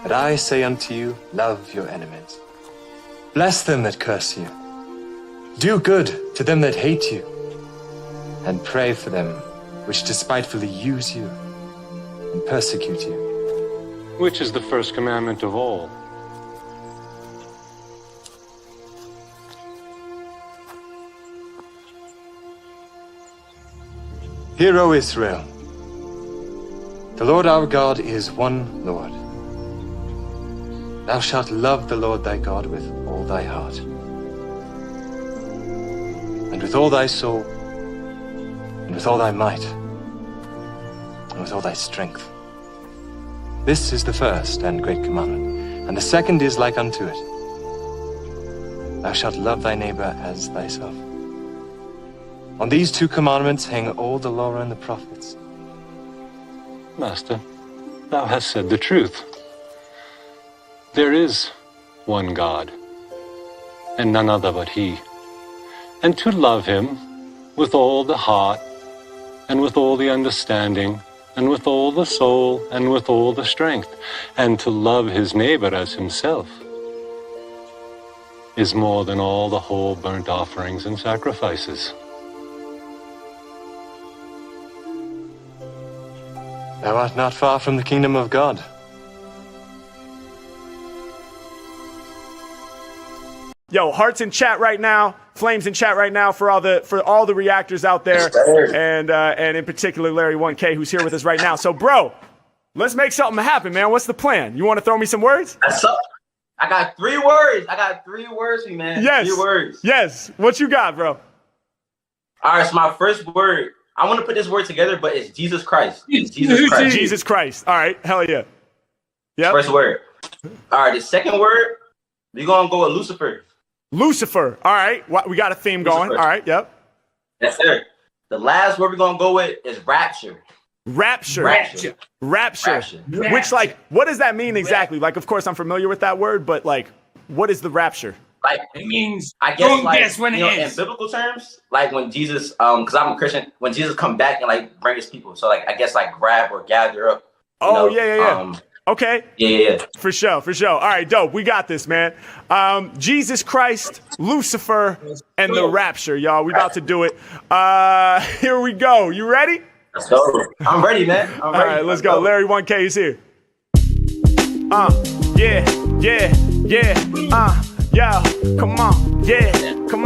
But I say unto you, love your enemies. Bless them that curse you. Do good to them that hate you. And pray for them which despitefully use you and persecute you. Which is the first commandment of all? Hear, O Israel, the Lord our God is one Lord. Thou shalt love the Lord thy God with all thy heart, and with all thy soul, and with all thy might, and with all thy strength. This is the first and great commandment, and the second is like unto it. Thou shalt love thy neighbor as thyself. On these two commandments hang all the law and the prophets. Master, thou hast said the truth. There is one God, and none other but He. And to love Him with all the heart, and with all the understanding, and with all the soul, and with all the strength, and to love his neighbor as himself, is more than all the whole burnt offerings and sacrifices. Thou art not far from the kingdom of God. Yo, hearts in chat right now, flames in chat right now for all the reactors out there, and in particular Larry 1K who's here with us right now. So, bro, let's make something happen, man. What's the plan? You want to throw me some words? That's up. I got 3 words. I got 3 words for you, man. Yes. 3 words. Yes. What you got, bro? All right. So my first word, I want to put this word together, but it's Jesus Christ. It's Jesus Christ. Jesus Christ. All right. Hell yeah. Yeah. First word. All right. The second word, we're gonna go with Lucifer. Lucifer. All right. We got a theme going. Lucifer. All right. Yep. Yes, sir. The last word we're gonna go with is rapture. Rapture. Which, like, what does that mean exactly? Like, of course, I'm familiar with that word, but like, what is the rapture? Like, it means, I guess, don't like, guess when it is. In biblical terms, like when Jesus, because I'm a Christian, when Jesus come back and like bring his people, so like I guess like grab or gather up. Yeah. Okay. Yeah. For sure. All right, dope. We got this, man. Jesus Christ, Lucifer, and the rapture, y'all. We about to do it. Here we go. You ready? Let's go. I'm ready, man. I'm ready. All right, let's go. Larry 1K is here. Yo, come on, come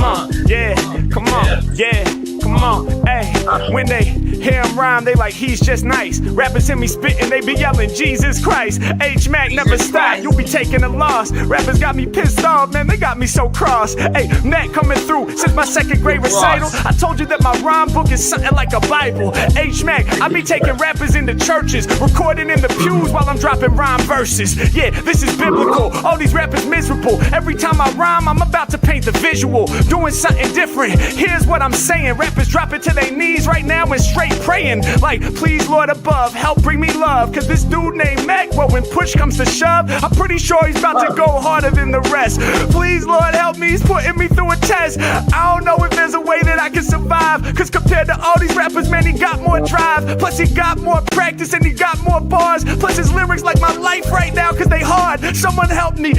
on, hey, when they hear him rhyme, they like, he's just nice. Rappers hear me spitting, they be yelling, Jesus Christ. H-Mac never stop, you be taking a loss. Rappers got me pissed off, man, they got me so cross. Hey, Mac coming through since my 2nd grade recital. I told you that my rhyme book is something like a Bible. H-Mac, I be taking rappers into churches, recording in the pews while I'm dropping rhyme verses. Yeah, this is biblical, all these rappers miserable. Every time I rhyme, I'm about to paint the visual, doing something different. Here's what I'm saying, rappers dropping to their knees right now and straight praying, like, please Lord above, help bring me love, cause this dude named Mac, well, when push comes to shove, I'm pretty sure he's about to go harder than the rest. Please Lord help me, he's putting me through a test. I don't know if there's a way that I can survive, cause compared to all these rappers, man, he got more drive, plus he got more practice and he got more bars, plus his lyrics like my life right now, cause they hard. Someone help me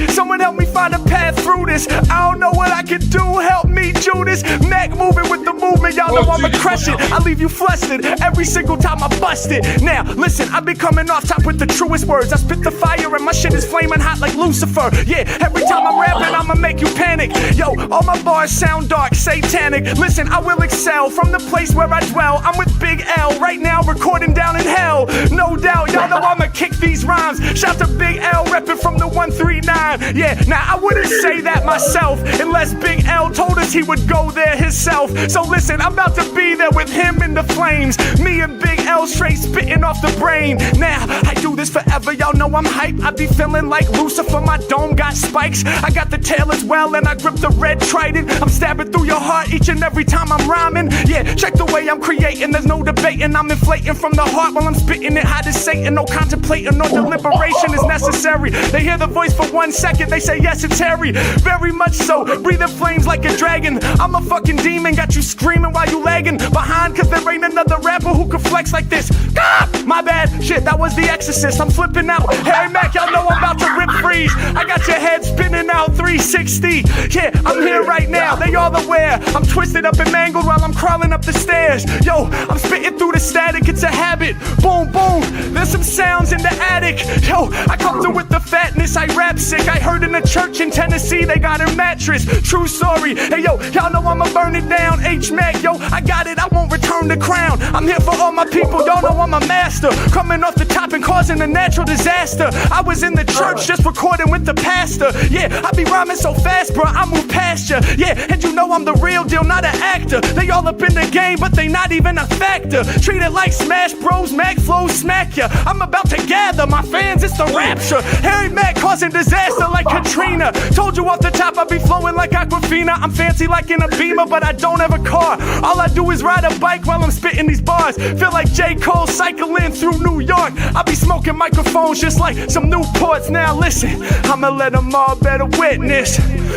find a path through this. I don't know what I can do, help me, Judas. Mac moving with the movement, y'all know I'ma crush it. I leave you flustered every single time I bust it. Now, listen, I be coming off top with the truest words. I spit the fire and my shit is flaming hot like Lucifer. Yeah, every time I'm rapping, I'ma make you panic. Yo, all my bars sound dark, satanic. Listen, I will excel from the place where I dwell. I'm with Big L right now, recording down in hell. No doubt, y'all know I'ma kick these rhymes. Shout to Big L, repping from the 139. Yeah, now I wouldn't say that myself unless Big L told us he would go there himself. So listen, I'm about to be there with him in the flames. Me and Big L straight spitting off the brain. Now, I do this forever, y'all know I'm hype. I be feeling like Lucifer, my dome got spikes. I got the tail as well and I grip the red trident. I'm stabbing through your heart each and every time I'm rhyming. Yeah, check the way I'm creating, there's no debating. I'm inflating from the heart while I'm spitting it hot as Satan. No contemplating or deliberation is necessary. They hear the voice for 1 second, they say yes, it's Harry. Very much so, breathing flames like a dragon. I'm a fucking demon, got you screaming while you lagging. behind, cause there ain't another rapper who can flex like this. Ah, my bad, shit, that was The Exorcist. I'm flipping out. Harry Mack, y'all know I'm about to rip freeze. I got your head spinning out 360. Yeah, I'm here right now, they all aware. I'm twisted up and mangled while I'm crawling up the stairs. Yo, I'm spitting through the static, it's a habit. Boom, boom, there's some sounds in the attic. Yo, I come through with the fatness, I rap sick. I heard in a church in Tennessee they got a mattress. True story. Hey yo, y'all know I'ma burn it down. H-Mac, yo, I got it, I won't return the crown. I'm here for all my people, y'all know I'm a master. Coming off the top and causing a natural disaster. I was in the church just recording with the pastor. Yeah, I be rhyming so fast, bro, I move past ya. Yeah, and you know I'm the real deal, not an actor. They all up in the game, but they not even a factor. Treat it like Smash Bros, Mac flows smack ya. I'm about to gather my fans, it's the rapture. Harry Mack causing disaster like Katrina. Told you off the top I be flowing like Aquafina. I'm fancy like in a Beamer, but I don't have a car. All I do is ride a bike while I'm spitting these bars. Feel like J. Cole cycling through New York. I be smoking microphones just like some Newports. Now listen, I'ma let them all better witness.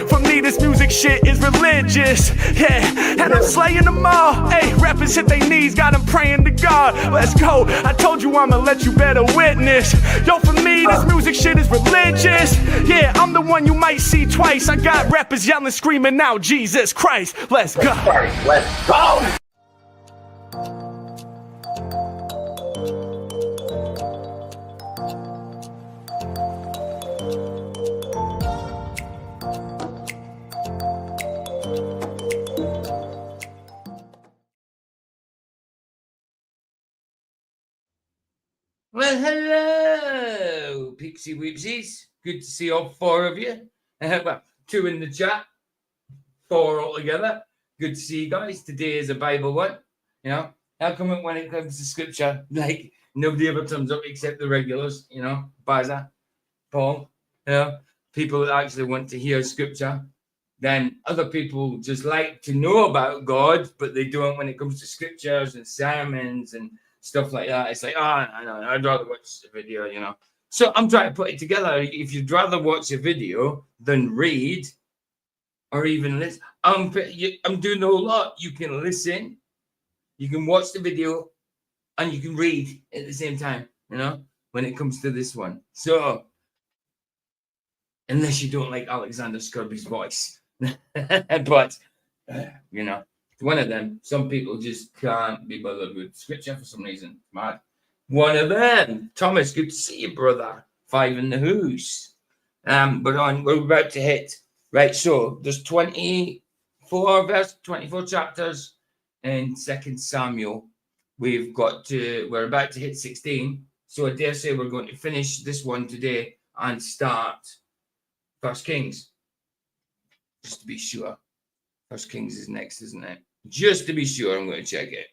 For me this music shit is religious. Yeah, and I'm slaying them all. Hey, rappers hit their knees, got them praying to God. Let's go, I told you I'ma let you better witness. Yo, for me this music shit is religious. Yeah, I'm the one you might see twice. I got rappers yelling, screaming out, Jesus Christ. Let's go. Let's go. Well, hello, Pixie Weepsies. Good to see all four of you. Well, 2 in the chat, 4 altogether. Good to see you guys. Today is a Bible one. You know, how come when it comes to scripture, like nobody ever turns up except the regulars, you know, Baza, Paul, you know, people that actually want to hear scripture. Then other people just like to know about God, but they don't when it comes to scriptures and sermons and stuff like that. It's like, oh, I know, I'd rather watch the video, you know. So I'm trying to put it together. If you'd rather watch a video than read or even listen, I'm doing a whole lot. You can listen, you can watch the video, and you can read at the same time, you know, when it comes to this one. So, unless you don't like Alexander Scourby's voice. But, you know, one of them. Some people just can't be bothered with scripture for some reason. Mad. One of them. Thomas, good to see you, brother. 5 in the hoose. But we're about to hit. Right, so there's 24 chapters in 2 Samuel. We're about to hit 16. So I dare say we're going to finish this one today and start 1 Kings. Just to be sure. 1 Kings is next, isn't it? Just to be sure, I'm going to check it.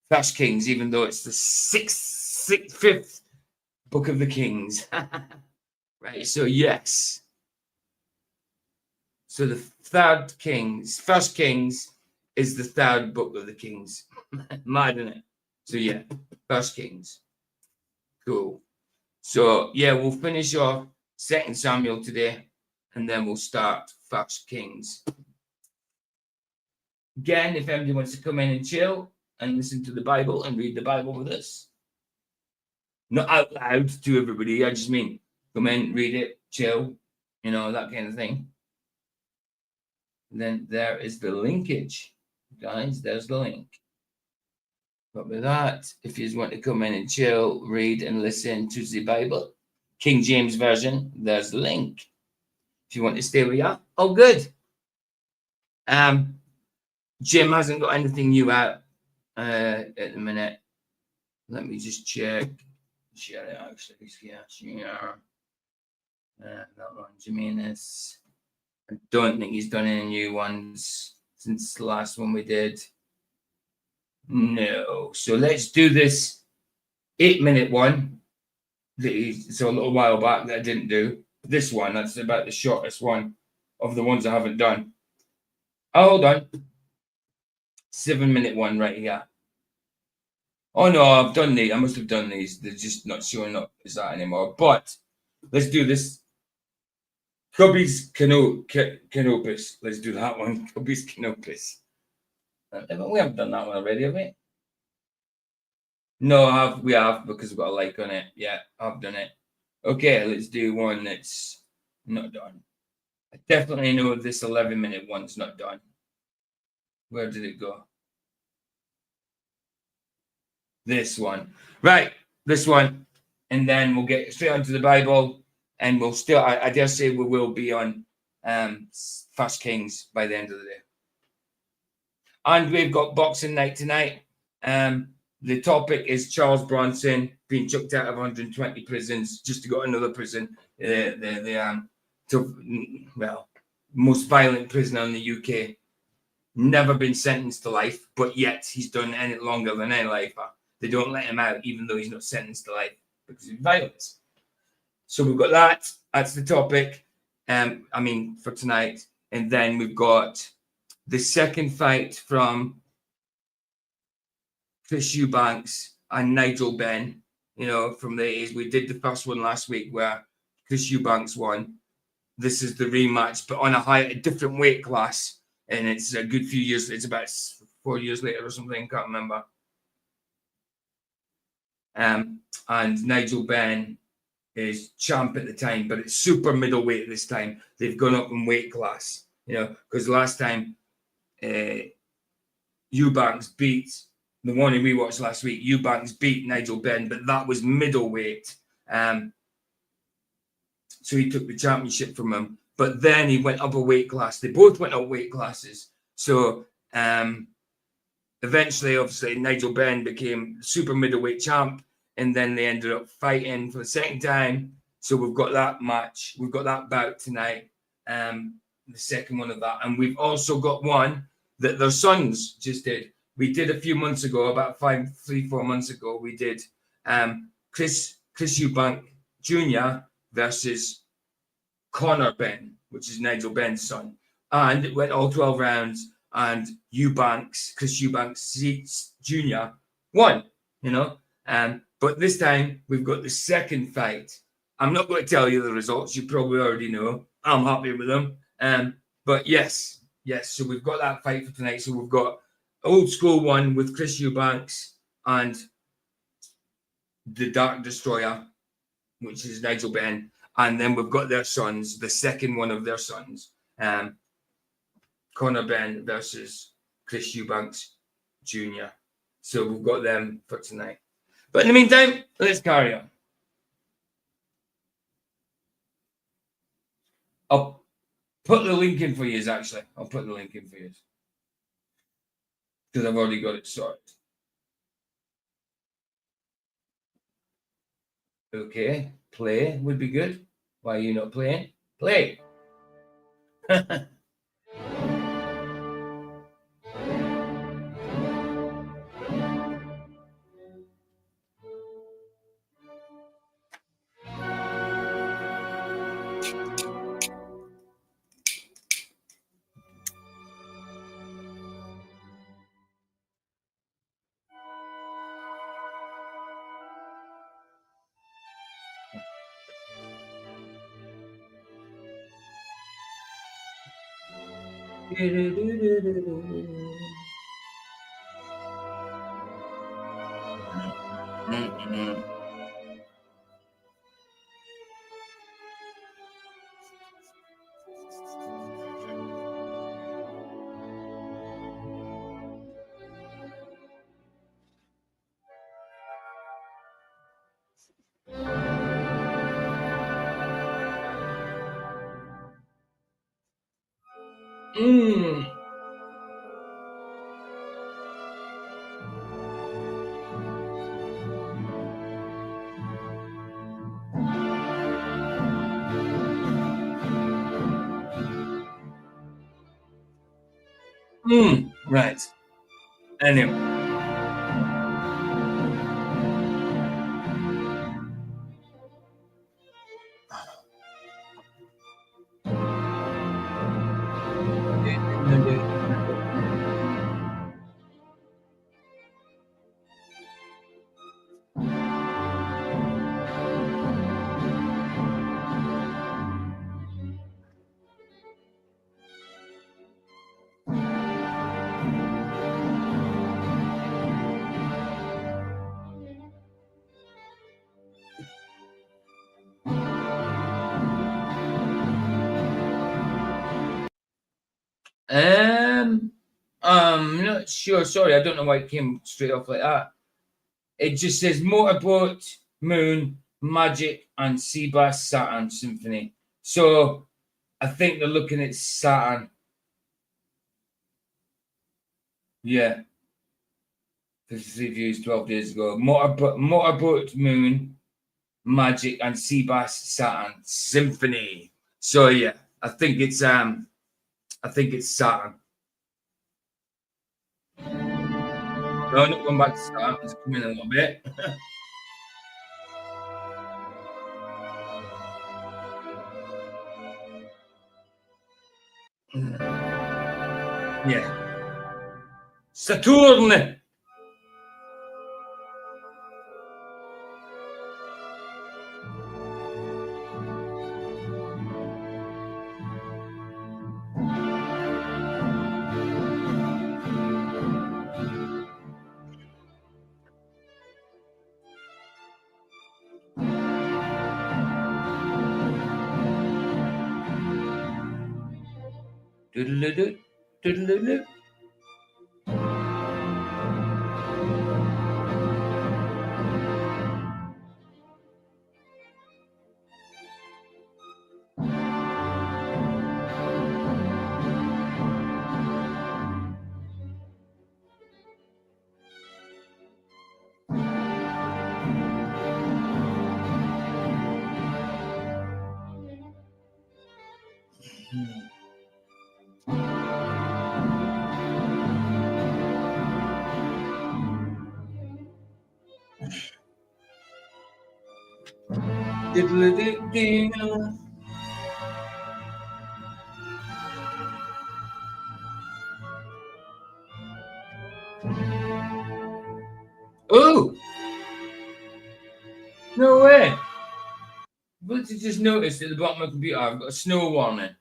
1 Kings, even though it's the 5th book of the Kings. Right, so yes. So the 1 Kings is the 3rd book of the Kings. Mad, isn't it? So yeah, 1 Kings. Cool. So yeah, we'll finish off 2 Samuel today, and then we'll start 1 Kings. Again, if anybody wants to come in and chill and listen to the Bible and read the Bible with us, not out loud to everybody, I just mean come in, read it, chill, you know, that kind of thing. And then there is the linkage, guys. There's the link. But with that, if you just want to come in and chill, read and listen to the Bible, King James Version, there's the link. If you want to stay where you are, oh, good. Jim hasn't got anything new out at the minute. Let me just check. Share it actually. Share. That one, Jimenez. I don't think he's done any new ones since the last one we did. No. So let's do this 8-minute one. So a little while back that I didn't do. This one, that's about the shortest one of the ones I haven't done. Oh, hold on. 7-minute one right here. Oh no, I've done these. I must have done these. They're just not showing up as that anymore. But let's do this. Cubby's Canopus. Let's do that one. Cubby's Canopus. We haven't done that one already, have we? No, we have because we've got a like on it. Yeah, I've done it. Okay, let's do one that's not done. I definitely know this 11-minute one's not done. Where did it go? This one. Right, this one. And then we'll get straight onto the Bible, and we'll still, I dare say we will be on First Kings by the end of the day. And we've got Boxing Night tonight. The topic is Charles Bronson being chucked out of 120 prisons just to go to another prison. Most violent prisoner in the UK. Never been sentenced to life, but yet he's done any longer than any lifer. They don't let him out, even though he's not sentenced to life because of violence. So we've got that. That's the topic. For tonight. And then we've got the second fight from Chris Eubanks and Nigel Benn, from the 80s. We did the first one last week where Chris Eubanks won. This is the rematch, but on a different weight class. And it's a good few years. It's about 4 years later or something. Can't remember. And Nigel Benn is champ at the time, but it's super middleweight this time. They've gone up in weight class, because last time Eubanks beat the one we watched last week. Eubanks beat Nigel Benn, but that was middleweight. So he took the championship from him. But then he went up a weight class. They both went up weight classes. So eventually, obviously, Nigel Benn became super middleweight champ. And then they ended up fighting for the second time. So we've got that match. We've got that bout tonight. The second one of that. And we've also got one that their sons just did. We did a few months ago, about 4 months ago, we did Chris Eubank Jr. versus Connor Benn, which is Nigel Benn's son. And it went all 12 rounds, and Chris Eubanks Jr. won, But this time, we've got the second fight. I'm not going to tell you the results. You probably already know. I'm happy with them. But yes. So we've got that fight for tonight. So we've got old school one with Chris Eubanks and the Dark Destroyer, which is Nigel Benn. And then we've got their sons, the second one of their sons, Connor Benn versus Chris Eubanks Jr. So we've got them for tonight. But in the meantime, let's carry on. I'll put the link in for you, actually. I'll put the link in for you. Because I've already got it sorted. Okay, play would be good. Why are you not playing? Play. Right. Anyway. Not sure. Sorry, I don't know why it came straight off like that. It just says Motorboat, Moon, Magic, and Seabass Saturn Symphony. So I think they're looking at Saturn. Yeah. 53 views 12 days ago. Motorboat, Moon, Magic, and Seabass Saturn Symphony. So yeah, I think it's Saturn. No, I'm not going back to Saturn. It's coming in a little bit. Yeah. Saturn. Doodle-doo, doodle-doo. Diddle-dee-dee. Oh! No way! But you just noticed at the bottom of the computer, I've got a snow warning.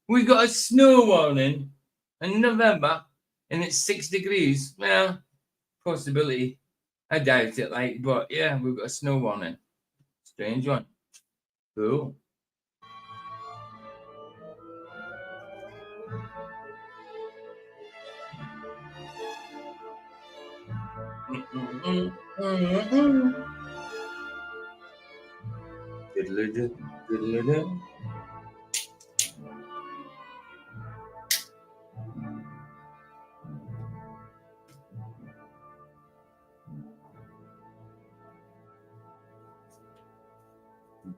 We got a snow warning in November, and it's 6 degrees. Well, possibility. I doubt it, like, but yeah, we've got a snow warning. Strange one. Cool. Diddle-doo, diddle-doo.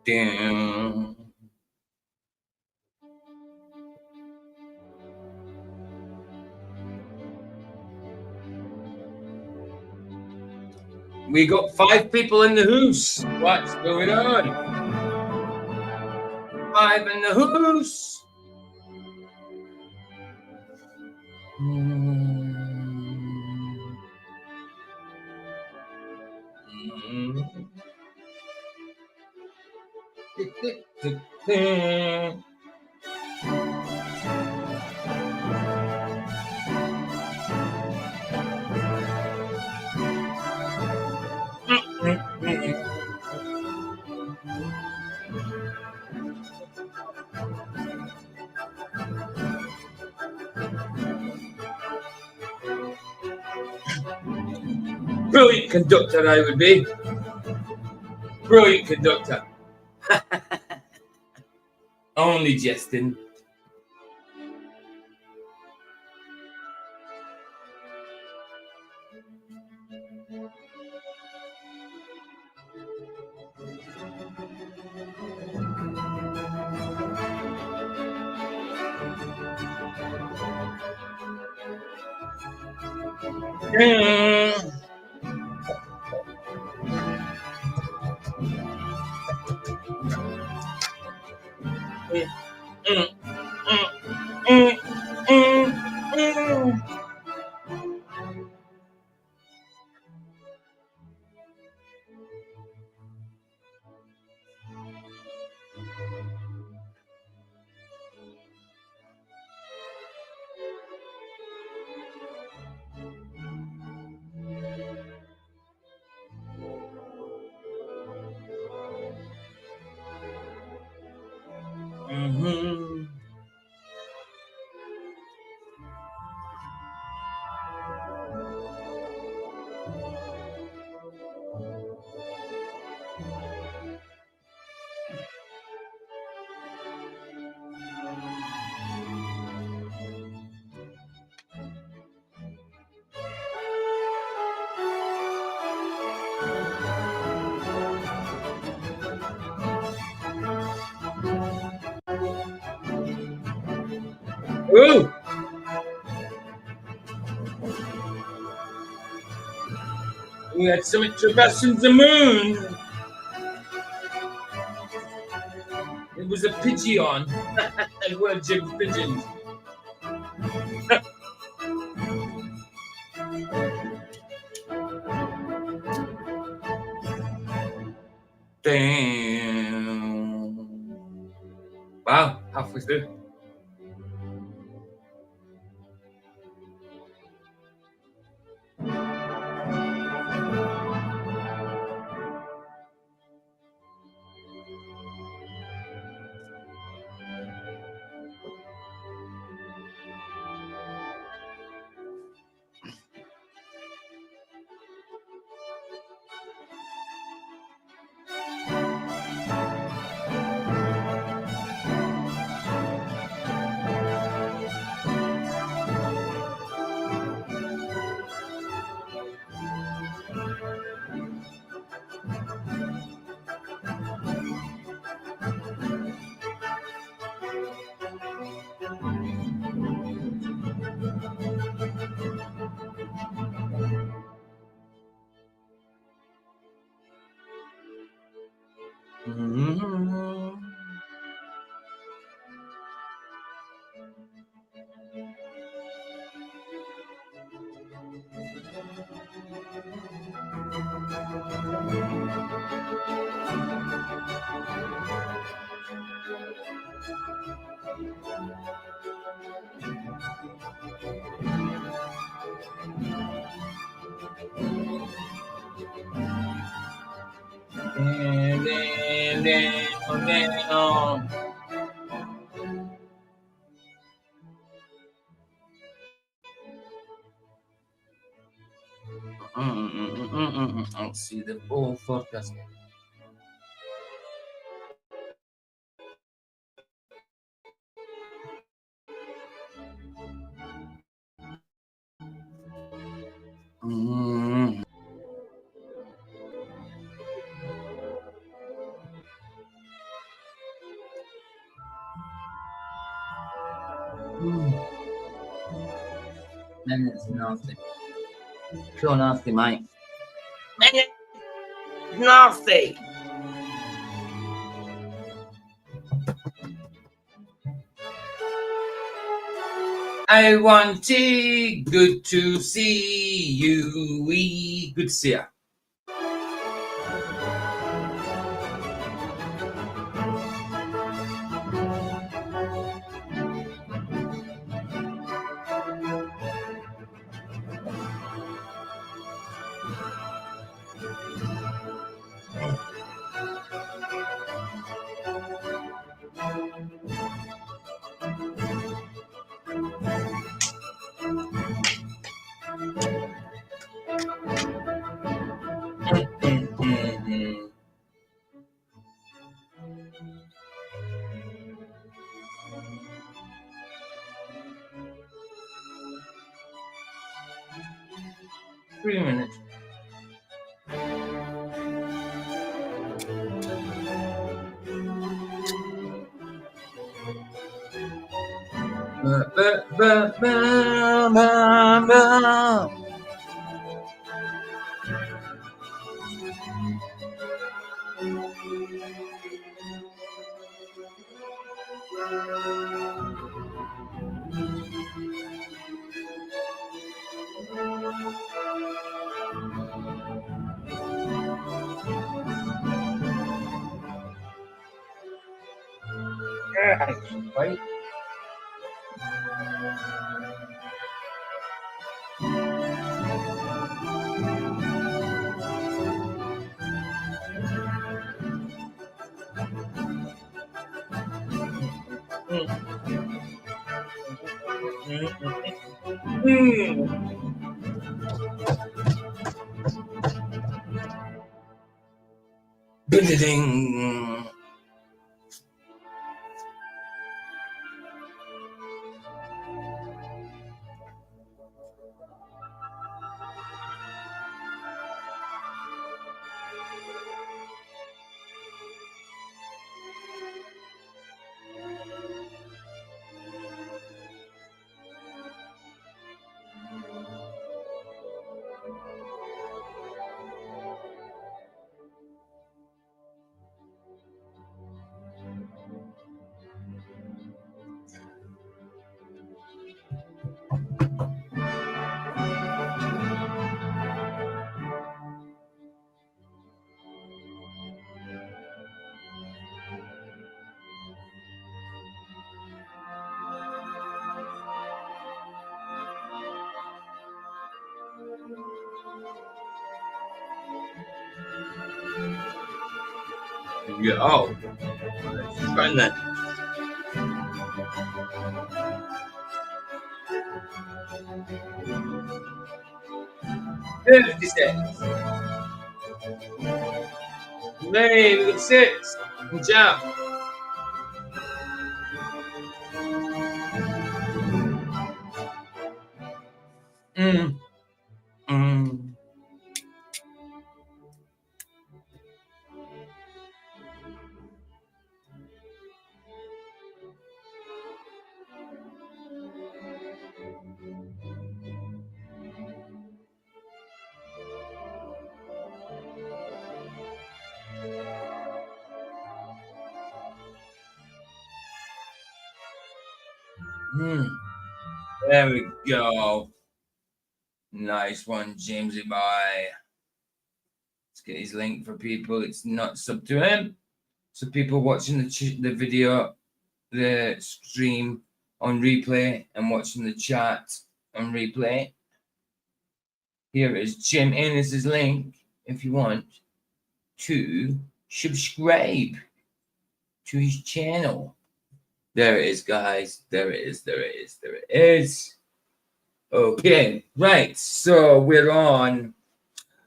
Damn. We got 5 people in the house. What's going on? 5 in the house. Brilliant conductor, I would be. Brilliant conductor. Only jesting. Ooh. We had some traversing the moon. It was a pigeon. And we're Jim's pigeons. Damn. Wow, halfway through. I'll see the full forecast. Man, it's nasty. Pure nasty, mate. Man, it's nasty. I want tea. Good to see you. Good to see ya. Mm-hmm. 3 minutes. Right? Ding. Yeah, oh. Right then. Hey, we got 6. Good job. Mm. Mm. Mm. There we go. Nice one, Jamesy boy. Let's get his link for people. It's not sub to him. So people watching the video, the stream on replay and watching the chat on replay. Here is Jim Ennis's link if you want to subscribe to his channel. There it is, guys. There it is. There it is. There it is. Okay, right. So we're going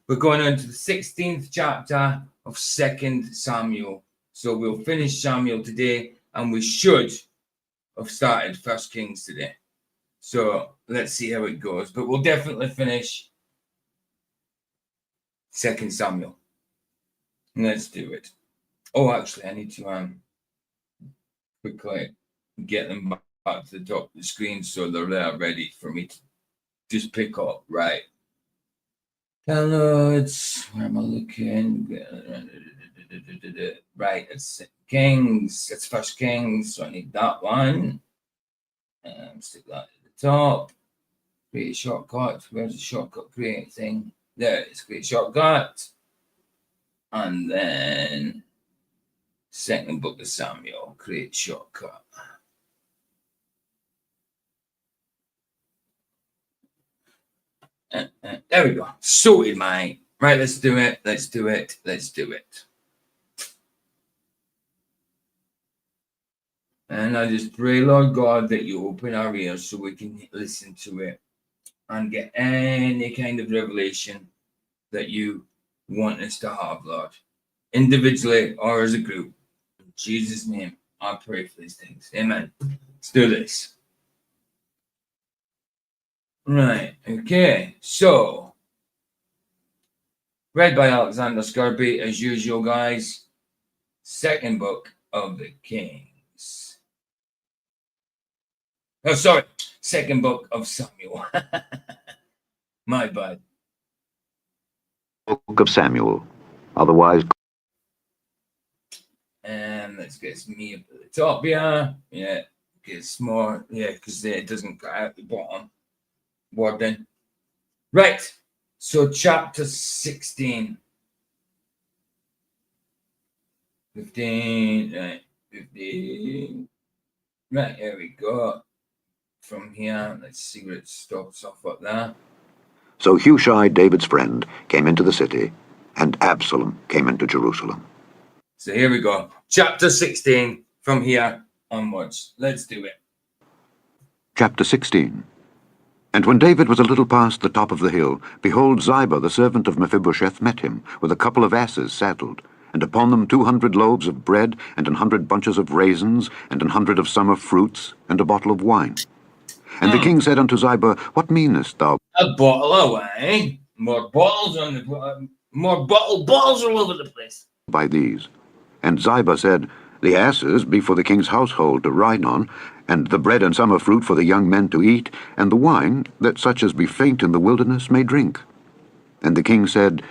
on to the 16th chapter of 2 Samuel. So we'll finish Samuel today, and we should have started 1 Kings today. So let's see how it goes. But we'll definitely finish 2 Samuel. Let's do it. Oh, actually, I need to quickly get them back to the top of the screen so they're there ready for me to just pick up. Right. Downloads. Where am I looking? Right, it's Kings. It's 1 Kings. So I need that one. Stick that at the top. Create a shortcut. Where's the shortcut create thing? There it is. Create shortcut. And then second book of Samuel. Create shortcut. There we go. Sorted, mate. Right, let's do it. Let's do it. Let's do it. And I just pray, Lord God, that you open our ears so we can listen to it and get any kind of revelation that you want us to have, Lord, individually or as a group. In Jesus' name, I pray for these things. Amen. Let's do this. Right, okay, so read by Alexander Scourby, as usual, guys. Second book of the Kings. Oh, sorry, second book of Samuel. My bad. Book of Samuel, otherwise. And let's get me up at the top here. Yeah, get more. Yeah, because it doesn't cut out the bottom. Wording. Right, so chapter 16. 15, right, 15. Right, here we go. From here, let's see where it stops off up there. So Hushai, David's friend, came into the city, and Absalom came into Jerusalem. So here we go. Chapter 16, from here onwards. Let's do it. Chapter 16. And when David was a little past the top of the hill, behold, Ziba, the servant of Mephibosheth, met him, with a couple of asses saddled, and upon them 200 loaves of bread, and 100 bunches of raisins, and 100 of summer fruits, and a bottle of wine. And the king said unto Ziba, What meanest thou? A bottle of wine. More bottles on the bottles all over the place. By these. And Ziba said, The asses be for the king's household to ride on, and the bread and summer fruit for the young men to eat, and the wine, that such as be faint in the wilderness may drink. And the king said,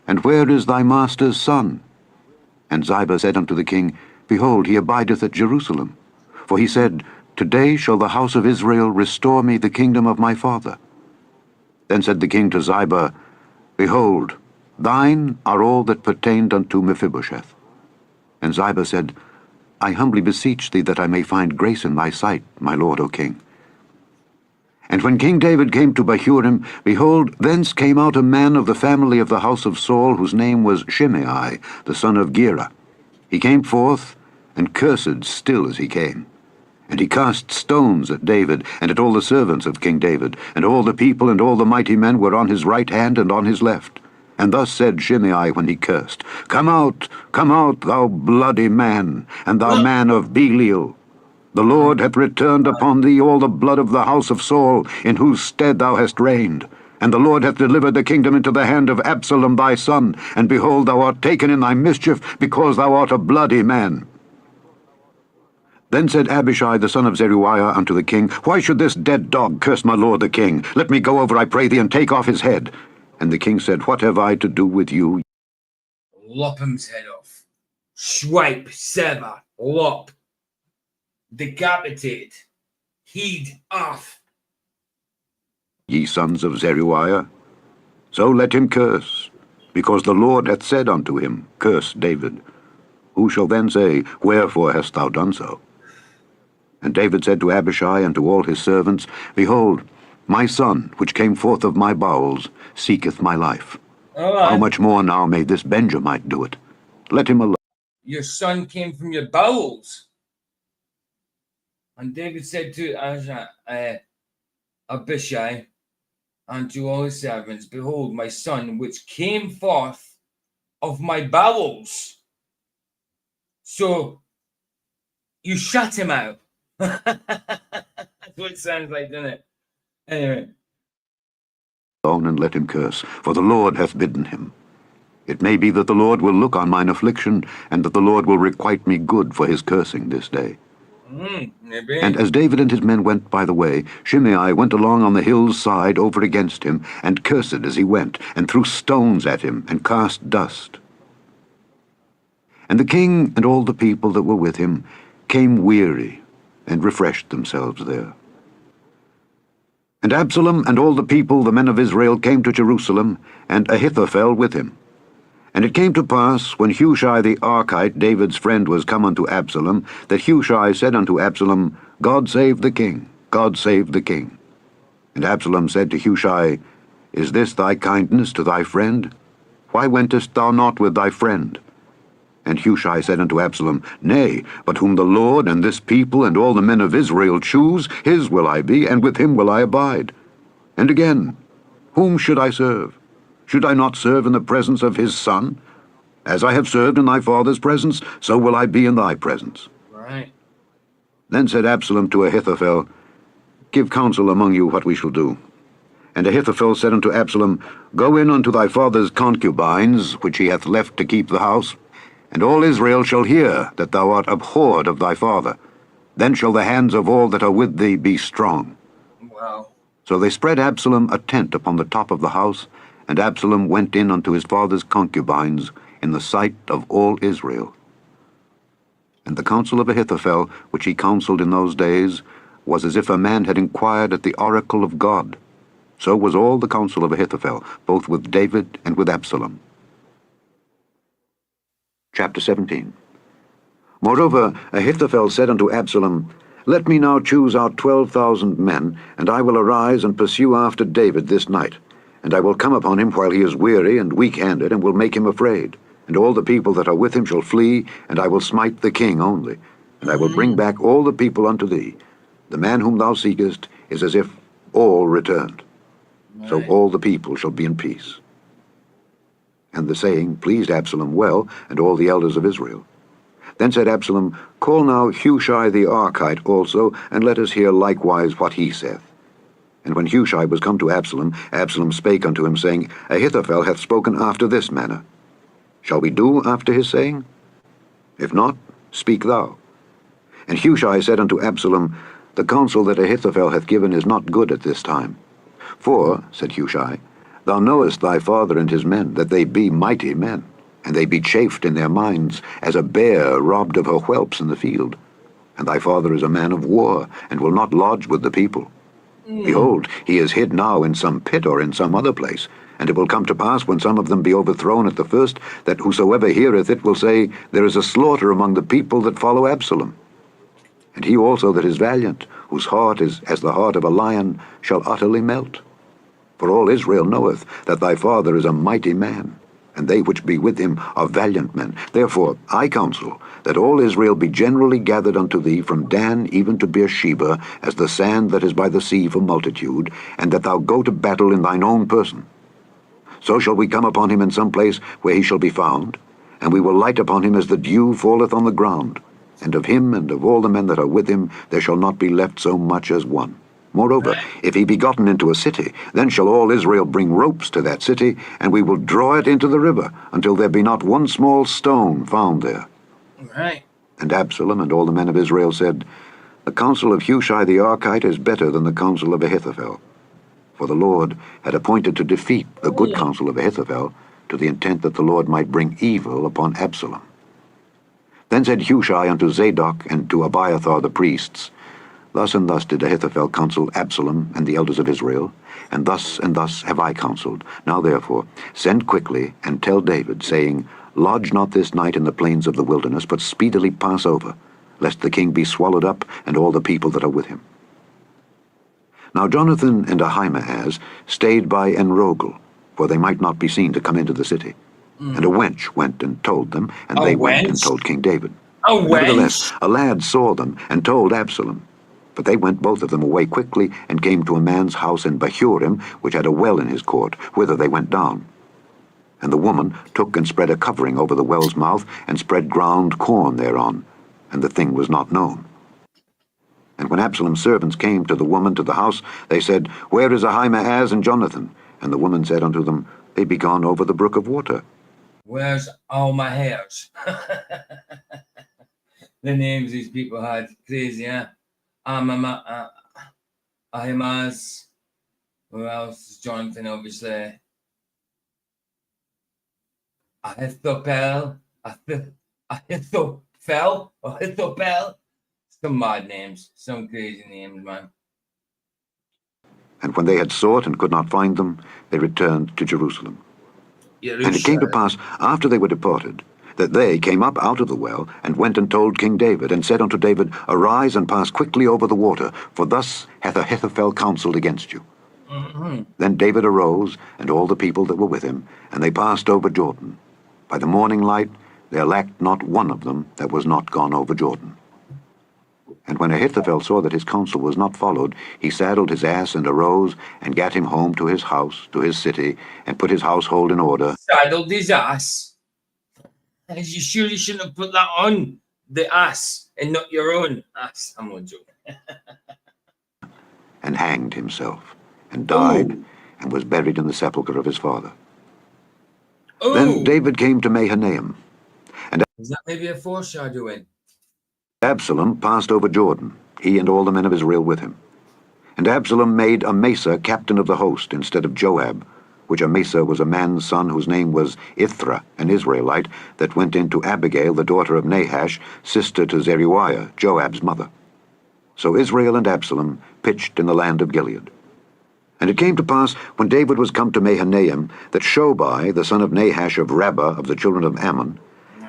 And where is thy master's son? And Ziba said unto the king, Behold, he abideth at Jerusalem. For he said, Today shall the house of Israel restore me the kingdom of my father. Then said the king to Ziba, Behold, thine are all that pertained unto Mephibosheth. And Ziba said, I humbly beseech thee that I may find grace in thy sight, my lord, O king. And when King David came to Bahurim, behold, thence came out a man of the family of the house of Saul, whose name was Shimei, the son of Gera. He came forth, and cursed still as he came. And he cast stones at David, and at all the servants of King David, and all the people and all the mighty men were on his right hand and on his left. And thus said Shimei when he cursed, come out, thou bloody man, and thou man of Belial. The Lord hath returned upon thee all the blood of the house of Saul, in whose stead thou hast reigned. And the Lord hath delivered the kingdom into the hand of Absalom thy son, and behold, thou art taken in thy mischief, because thou art a bloody man. Then said Abishai the son of Zeruiah unto the king, why should this dead dog curse my lord the king? Let me go over, I pray thee, and take off his head. And the king said, what have I to do with you? Lop him's head off. Swipe, sever, lop. Decapitated. Heed off. Ye sons of Zeruiah? So let him curse, because the Lord hath said unto him, curse David. Who shall then say, wherefore hast thou done so? And David said to Abishai and to all his servants, behold, my son, which came forth of my bowels, seeketh my life. How much more now may this Benjamite do it? Let him alone. Your son came from your bowels. And David said to Abishai and to all his servants, behold, my son, which came forth of my bowels. So you shut him out. That's what it sounds like, doesn't it? Anyway. And let him curse, for the Lord hath bidden him. It may be that the Lord will look on mine affliction, and that the Lord will requite me good for his cursing this day. Maybe. And as David and his men went by the way, Shimei went along on the hill's side over against him, and cursed as he went, and threw stones at him, and cast dust. And the king and all the people that were with him came weary, and refreshed themselves there. And Absalom and all the people, the men of Israel, came to Jerusalem, and Ahithophel with him. And it came to pass, when Hushai the Archite, David's friend, was come unto Absalom, that Hushai said unto Absalom, God save the king, God save the king. And Absalom said to Hushai, is this thy kindness to thy friend? Why wentest thou not with thy friend? And Hushai said unto Absalom, nay, but whom the Lord and this people and all the men of Israel choose, his will I be, and with him will I abide. And again, whom should I serve? Should I not serve in the presence of his son? As I have served in thy father's presence, so will I be in thy presence. Right. Then said Absalom to Ahithophel, give counsel among you what we shall do. And Ahithophel said unto Absalom, go in unto thy father's concubines, which he hath left to keep the house, and all Israel shall hear that thou art abhorred of thy father. Then shall the hands of all that are with thee be strong. Wow. So they spread Absalom a tent upon the top of the house, and Absalom went in unto his father's concubines in the sight of all Israel. And the counsel of Ahithophel, which he counselled in those days, was as if a man had inquired at the oracle of God. So was all the counsel of Ahithophel, both with David and with Absalom. Chapter 17. Moreover, Ahithophel said unto Absalom, let me now choose out 12,000 men, and I will arise and pursue after David this night. And I will come upon him while he is weary and weak-handed, and will make him afraid. And all the people that are with him shall flee, and I will smite the king only. And I will bring back all the people unto thee. The man whom thou seekest is as if all returned. Right. So all the people shall be in peace. And the saying pleased Absalom well, and all the elders of Israel. Then said Absalom, call now Hushai the Archite also, and let us hear likewise what he saith. And when Hushai was come to Absalom, Absalom spake unto him, saying, Ahithophel hath spoken after this manner. Shall we do after his saying? If not, speak thou. And Hushai said unto Absalom, the counsel that Ahithophel hath given is not good at this time. For, said Hushai, thou knowest thy father and his men, that they be mighty men, and they be chafed in their minds, as a bear robbed of her whelps in the field. And thy father is a man of war, and will not lodge with the people. Behold, he is hid now in some pit or in some other place. And it will come to pass, when some of them be overthrown at the first, that whosoever heareth it will say, there is a slaughter among the people that follow Absalom. And he also that is valiant, whose heart is as the heart of a lion, shall utterly melt. For all Israel knoweth that thy father is a mighty man, and they which be with him are valiant men. Therefore I counsel that all Israel be generally gathered unto thee from Dan even to Beersheba, as the sand that is by the sea for multitude, and that thou go to battle in thine own person. So shall we come upon him in some place where he shall be found, and we will light upon him as the dew falleth on the ground. And of him and of all the men that are with him there shall not be left so much as one. Moreover, if he be gotten into a city, then shall all Israel bring ropes to that city, and we will draw it into the river, until there be not one small stone found there. Right. And Absalom and all the men of Israel said, The counsel of Hushai the Archite is better than the counsel of Ahithophel. For the Lord had appointed to defeat the good counsel of Ahithophel, to the intent that the Lord might bring evil upon Absalom. Then said Hushai unto Zadok and to Abiathar the priests, Thus and thus did Ahithophel counsel Absalom and the elders of Israel, and thus have I counseled. Now therefore send quickly, and tell David, saying, Lodge not this night in the plains of the wilderness, but speedily pass over, lest the king be swallowed up, and all the people that are with him. Now Jonathan and Ahimaaz stayed by Enrogel, for they might not be seen to come into the city. And a wench went and told them, and they went and told King David. Nevertheless, a lad saw them, and told Absalom. But they went both of them away quickly, and came to a man's house in Bahurim, which had a well in his court, whither they went down. And the woman took and spread a covering over the well's mouth, and spread ground corn thereon, and the thing was not known. And when Absalom's servants came to the woman to the house, they said, Where is Ahimaaz and Jonathan? And the woman said unto them, They be gone over the brook of water. Where's all my hairs? The names these people had, crazy, huh? Ahimaaz. Who else? Jonathan, obviously. Ahithophel. Some mad names. Some crazy names, man. And when they had sought and could not find them, they returned to Jerusalem. And it came to pass, after they were departed, that they came up out of the well, and went and told King David, and said unto David, Arise and pass quickly over the water, for thus hath Ahithophel counselled against you. Then David arose, and all the people that were with him, and they passed over Jordan. By the morning light there lacked not one of them that was not gone over Jordan. And when Ahithophel saw that his counsel was not followed, he saddled his ass and arose, and gat him home to his house, to his city, and put his household in order. Saddled his ass? You surely shouldn't have put that on the ass, and not your own ass. I'm not joking. And hanged himself, and died, and was buried in the sepulchre of his father. Then David came to Mahanaim. And is that maybe a foreshadowing? Absalom passed over Jordan, he and all the men of Israel with him. And Absalom made Amasa captain of the host instead of Joab, which Amasa was a man's son whose name was Ithra, an Israelite, that went in to Abigail, the daughter of Nahash, sister to Zeruiah, Joab's mother. So Israel and Absalom pitched in the land of Gilead. And it came to pass, when David was come to Mahanaim, that Shobai, the son of Nahash of Rabbah of the children of Ammon,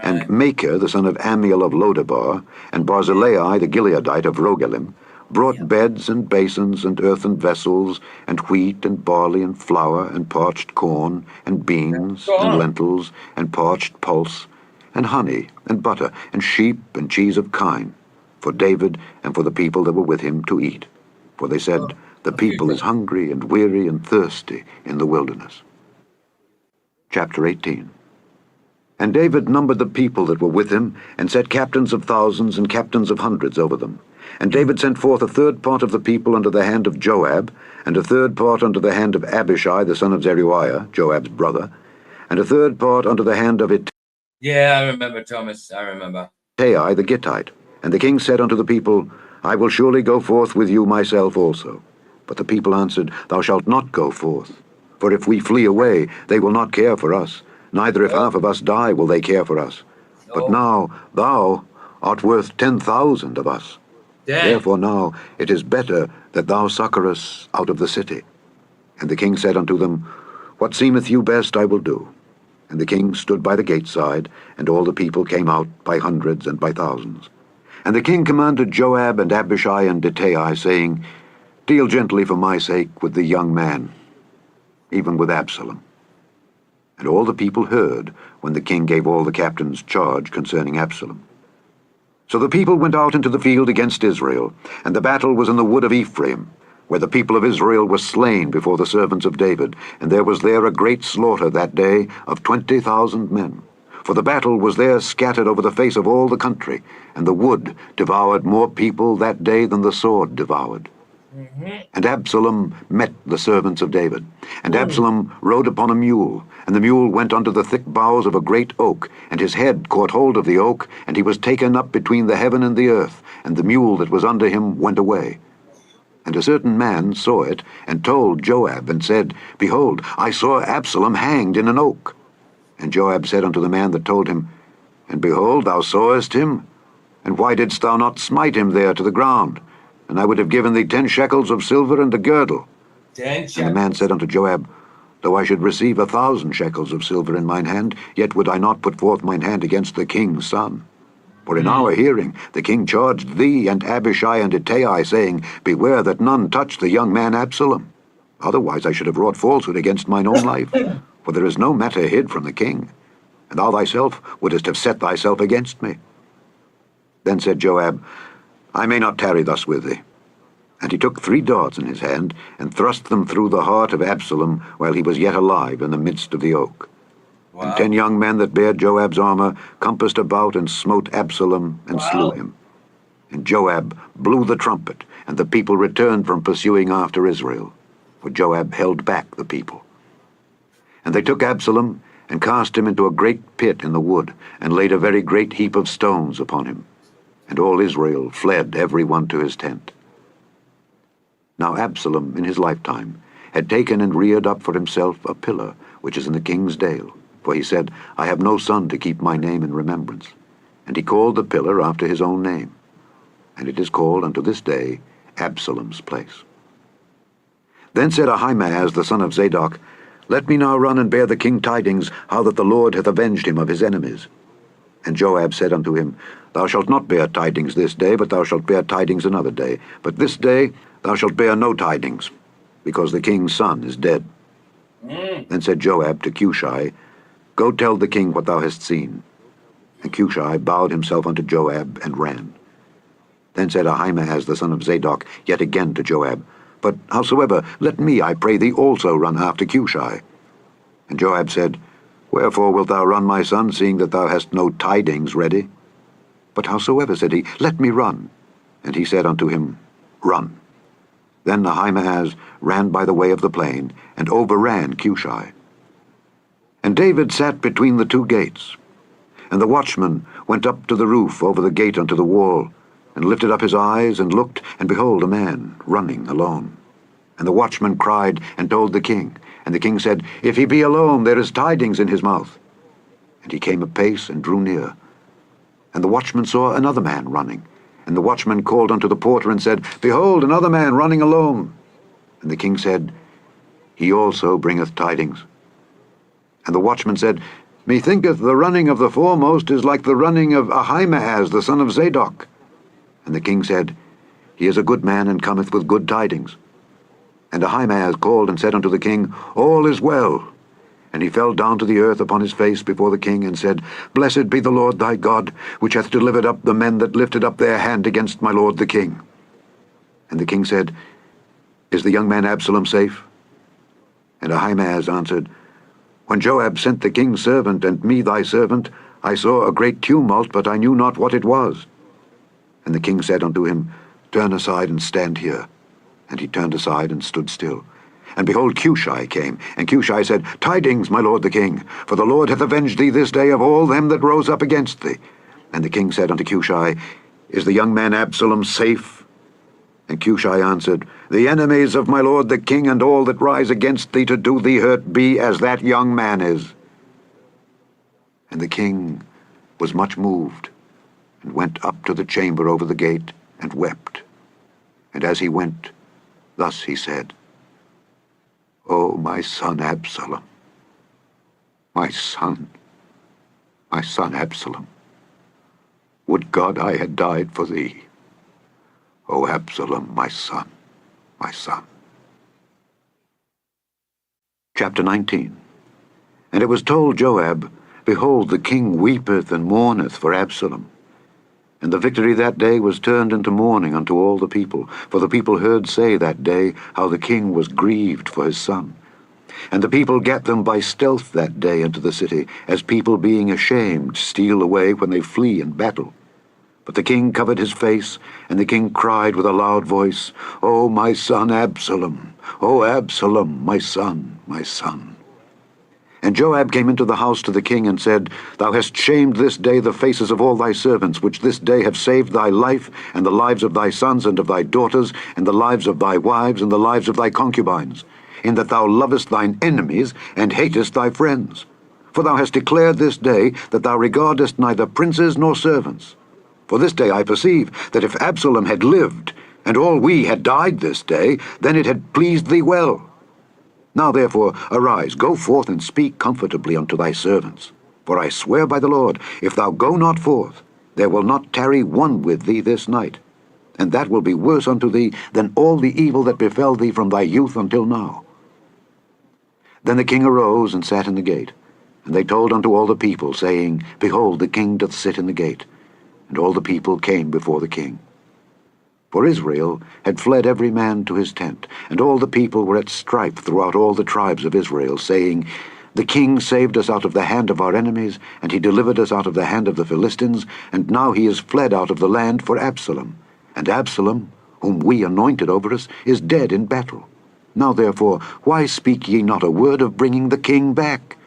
and Machir, the son of Amiel of Lodabar, and Barzillai, the Gileadite of Rogelim, brought beds and basins and earthen vessels, and wheat and barley and flour and parched corn and beans and lentils and parched pulse and honey and butter and sheep and cheese of kine, for David and for the people that were with him to eat. For they said, The people is hungry and weary and thirsty in the wilderness. Chapter 18. And David numbered the people that were with him, and set captains of thousands and captains of hundreds over them. And David sent forth a third part of the people under the hand of Joab, and a third part under the hand of Abishai the son of Zeruiah, Joab's brother, and a third part under the hand of Ittai. Yeah, I remember, Thomas, I remember. Ittai the Gittite. And the king said unto the people, I will surely go forth with you myself also. But the people answered, Thou shalt not go forth. For if we flee away, they will not care for us. Neither if half of us die will they care for us. But now thou art worth 10,000 of us. Therefore now it is better that thou succor us out of the city. And the king said unto them, What seemeth you best I will do. And the king stood by the gate side, and all the people came out by hundreds and by thousands. And the king commanded Joab and Abishai and Ittai, saying, Deal gently for my sake with the young man, even with Absalom. And all the people heard when the king gave all the captains charge concerning Absalom. So the people went out into the field against Israel, and the battle was in the wood of Ephraim, where the people of Israel were slain before the servants of David, and there was there a great slaughter that day of 20,000 men. For the battle was there scattered over the face of all the country, and the wood devoured more people that day than the sword devoured. And Absalom met the servants of David. And Absalom rode upon a mule, and the mule went unto the thick boughs of a great oak, and his head caught hold of the oak, and he was taken up between the heaven and the earth, and the mule that was under him went away. And a certain man saw it, and told Joab, and said, Behold, I saw Absalom hanged in an oak. And Joab said unto the man that told him, And behold, thou sawest him? And why didst thou not smite him there to the ground? And I would have given thee 10 shekels of silver and a girdle. 10 And the man said unto Joab, Though I should receive 1,000 shekels of silver in mine hand, yet would I not put forth mine hand against the king's son. For in our hearing the king charged thee and Abishai and Ittai, saying, Beware that none touch the young man Absalom. Otherwise I should have wrought falsehood against mine own life. For there is no matter hid from the king, and thou thyself wouldest have set thyself against me. Then said Joab, I may not tarry thus with thee. And he took 3 darts in his hand, and thrust them through the heart of Absalom while he was yet alive in the midst of the oak. And 10 young men that bare Joab's armor compassed about and smote Absalom and slew him. And Joab blew the trumpet, and the people returned from pursuing after Israel, for Joab held back the people. And they took Absalom, and cast him into a great pit in the wood, and laid a very great heap of stones upon him. And all Israel fled every one to his tent. Now Absalom in his lifetime had taken and reared up for himself a pillar, which is in the king's dale. For he said, I have no son to keep my name in remembrance. And he called the pillar after his own name. And it is called unto this day Absalom's place. Then said Ahimaaz the son of Zadok, Let me now run and bear the king tidings, how that the Lord hath avenged him of his enemies. And Joab said unto him, Thou shalt not bear tidings this day, but thou shalt bear tidings another day. But this day thou shalt bear no tidings, because the king's son is dead. Then said Joab to Cushai, Go tell the king what thou hast seen. And Cushai bowed himself unto Joab, and ran. Then said Ahimaaz the son of Zadok yet again to Joab, But howsoever, let me, I pray thee, also run after Cushai. And Joab said, Wherefore wilt thou run, my son, seeing that thou hast no tidings ready? But howsoever, said he, let me run. And he said unto him, Run. Then Ahimaaz ran by the way of the plain, and overran Cushai. And David sat between the 2 gates. And the watchman went up to the roof over the gate unto the wall, and lifted up his eyes, and looked, and behold, a man running alone. And the watchman cried, and told the king. And the king said, If he be alone, there is tidings in his mouth. And he came apace, and drew near. And the watchman saw another man running. And the watchman called unto the porter, and said, Behold, another man running alone. And the king said, He also bringeth tidings. And the watchman said, Methinketh the running of the foremost is like the running of Ahimaaz the son of Zadok. And the king said, He is a good man, and cometh with good tidings. And Ahimaaz called and said unto the king, All is well. And he fell down to the earth upon his face before the king, and said, Blessed be the Lord thy God, which hath delivered up the men that lifted up their hand against my lord the king. And the king said, Is the young man Absalom safe? And Ahimaaz answered, When Joab sent the king's servant and me thy servant, I saw a great tumult, but I knew not what it was. And the king said unto him, Turn aside and stand here. And he turned aside and stood still. And behold, Cushai came. And Cushai said, Tidings, my lord the king, for the Lord hath avenged thee this day of all them that rose up against thee. And the king said unto Cushai, Is the young man Absalom safe? And Cushai answered, The enemies of my lord the king and all that rise against thee to do thee hurt be as that young man is. And the king was much moved, and went up to the chamber over the gate, and wept. And as he went, thus he said, O my son Absalom, my son Absalom, Would God I had died for thee. O Absalom, my son, my son. Chapter 19. And it was told Joab, Behold, the king weepeth and mourneth for Absalom. And the victory that day was turned into mourning unto all the people. For the people heard say that day how the king was grieved for his son. And the people gat them by stealth that day into the city, as people being ashamed steal away when they flee in battle. But the king covered his face, and the king cried with a loud voice, O my son Absalom! O Absalom, my son, my son! And Joab came into the house to the king and said, Thou hast shamed this day the faces of all thy servants, which this day have saved thy life, and the lives of thy sons and of thy daughters, and the lives of thy wives, and the lives of thy concubines, in that thou lovest thine enemies, and hatest thy friends. For thou hast declared this day that thou regardest neither princes nor servants. For this day I perceive that if Absalom had lived, and all we had died this day, then it had pleased thee well. Now therefore arise, go forth, and speak comfortably unto thy servants. For I swear by the Lord, if thou go not forth, there will not tarry one with thee this night, and that will be worse unto thee than all the evil that befell thee from thy youth until now. Then the king arose and sat in the gate, and they told unto all the people, saying, Behold, the king doth sit in the gate. And all the people came before the king. For Israel had fled every man to his tent, and all the people were at strife throughout all the tribes of Israel, saying, The king saved us out of the hand of our enemies, and he delivered us out of the hand of the Philistines, and now he is fled out of the land for Absalom. And Absalom, whom we anointed over us, is dead in battle. Now therefore, why speak ye not a word of bringing the king back?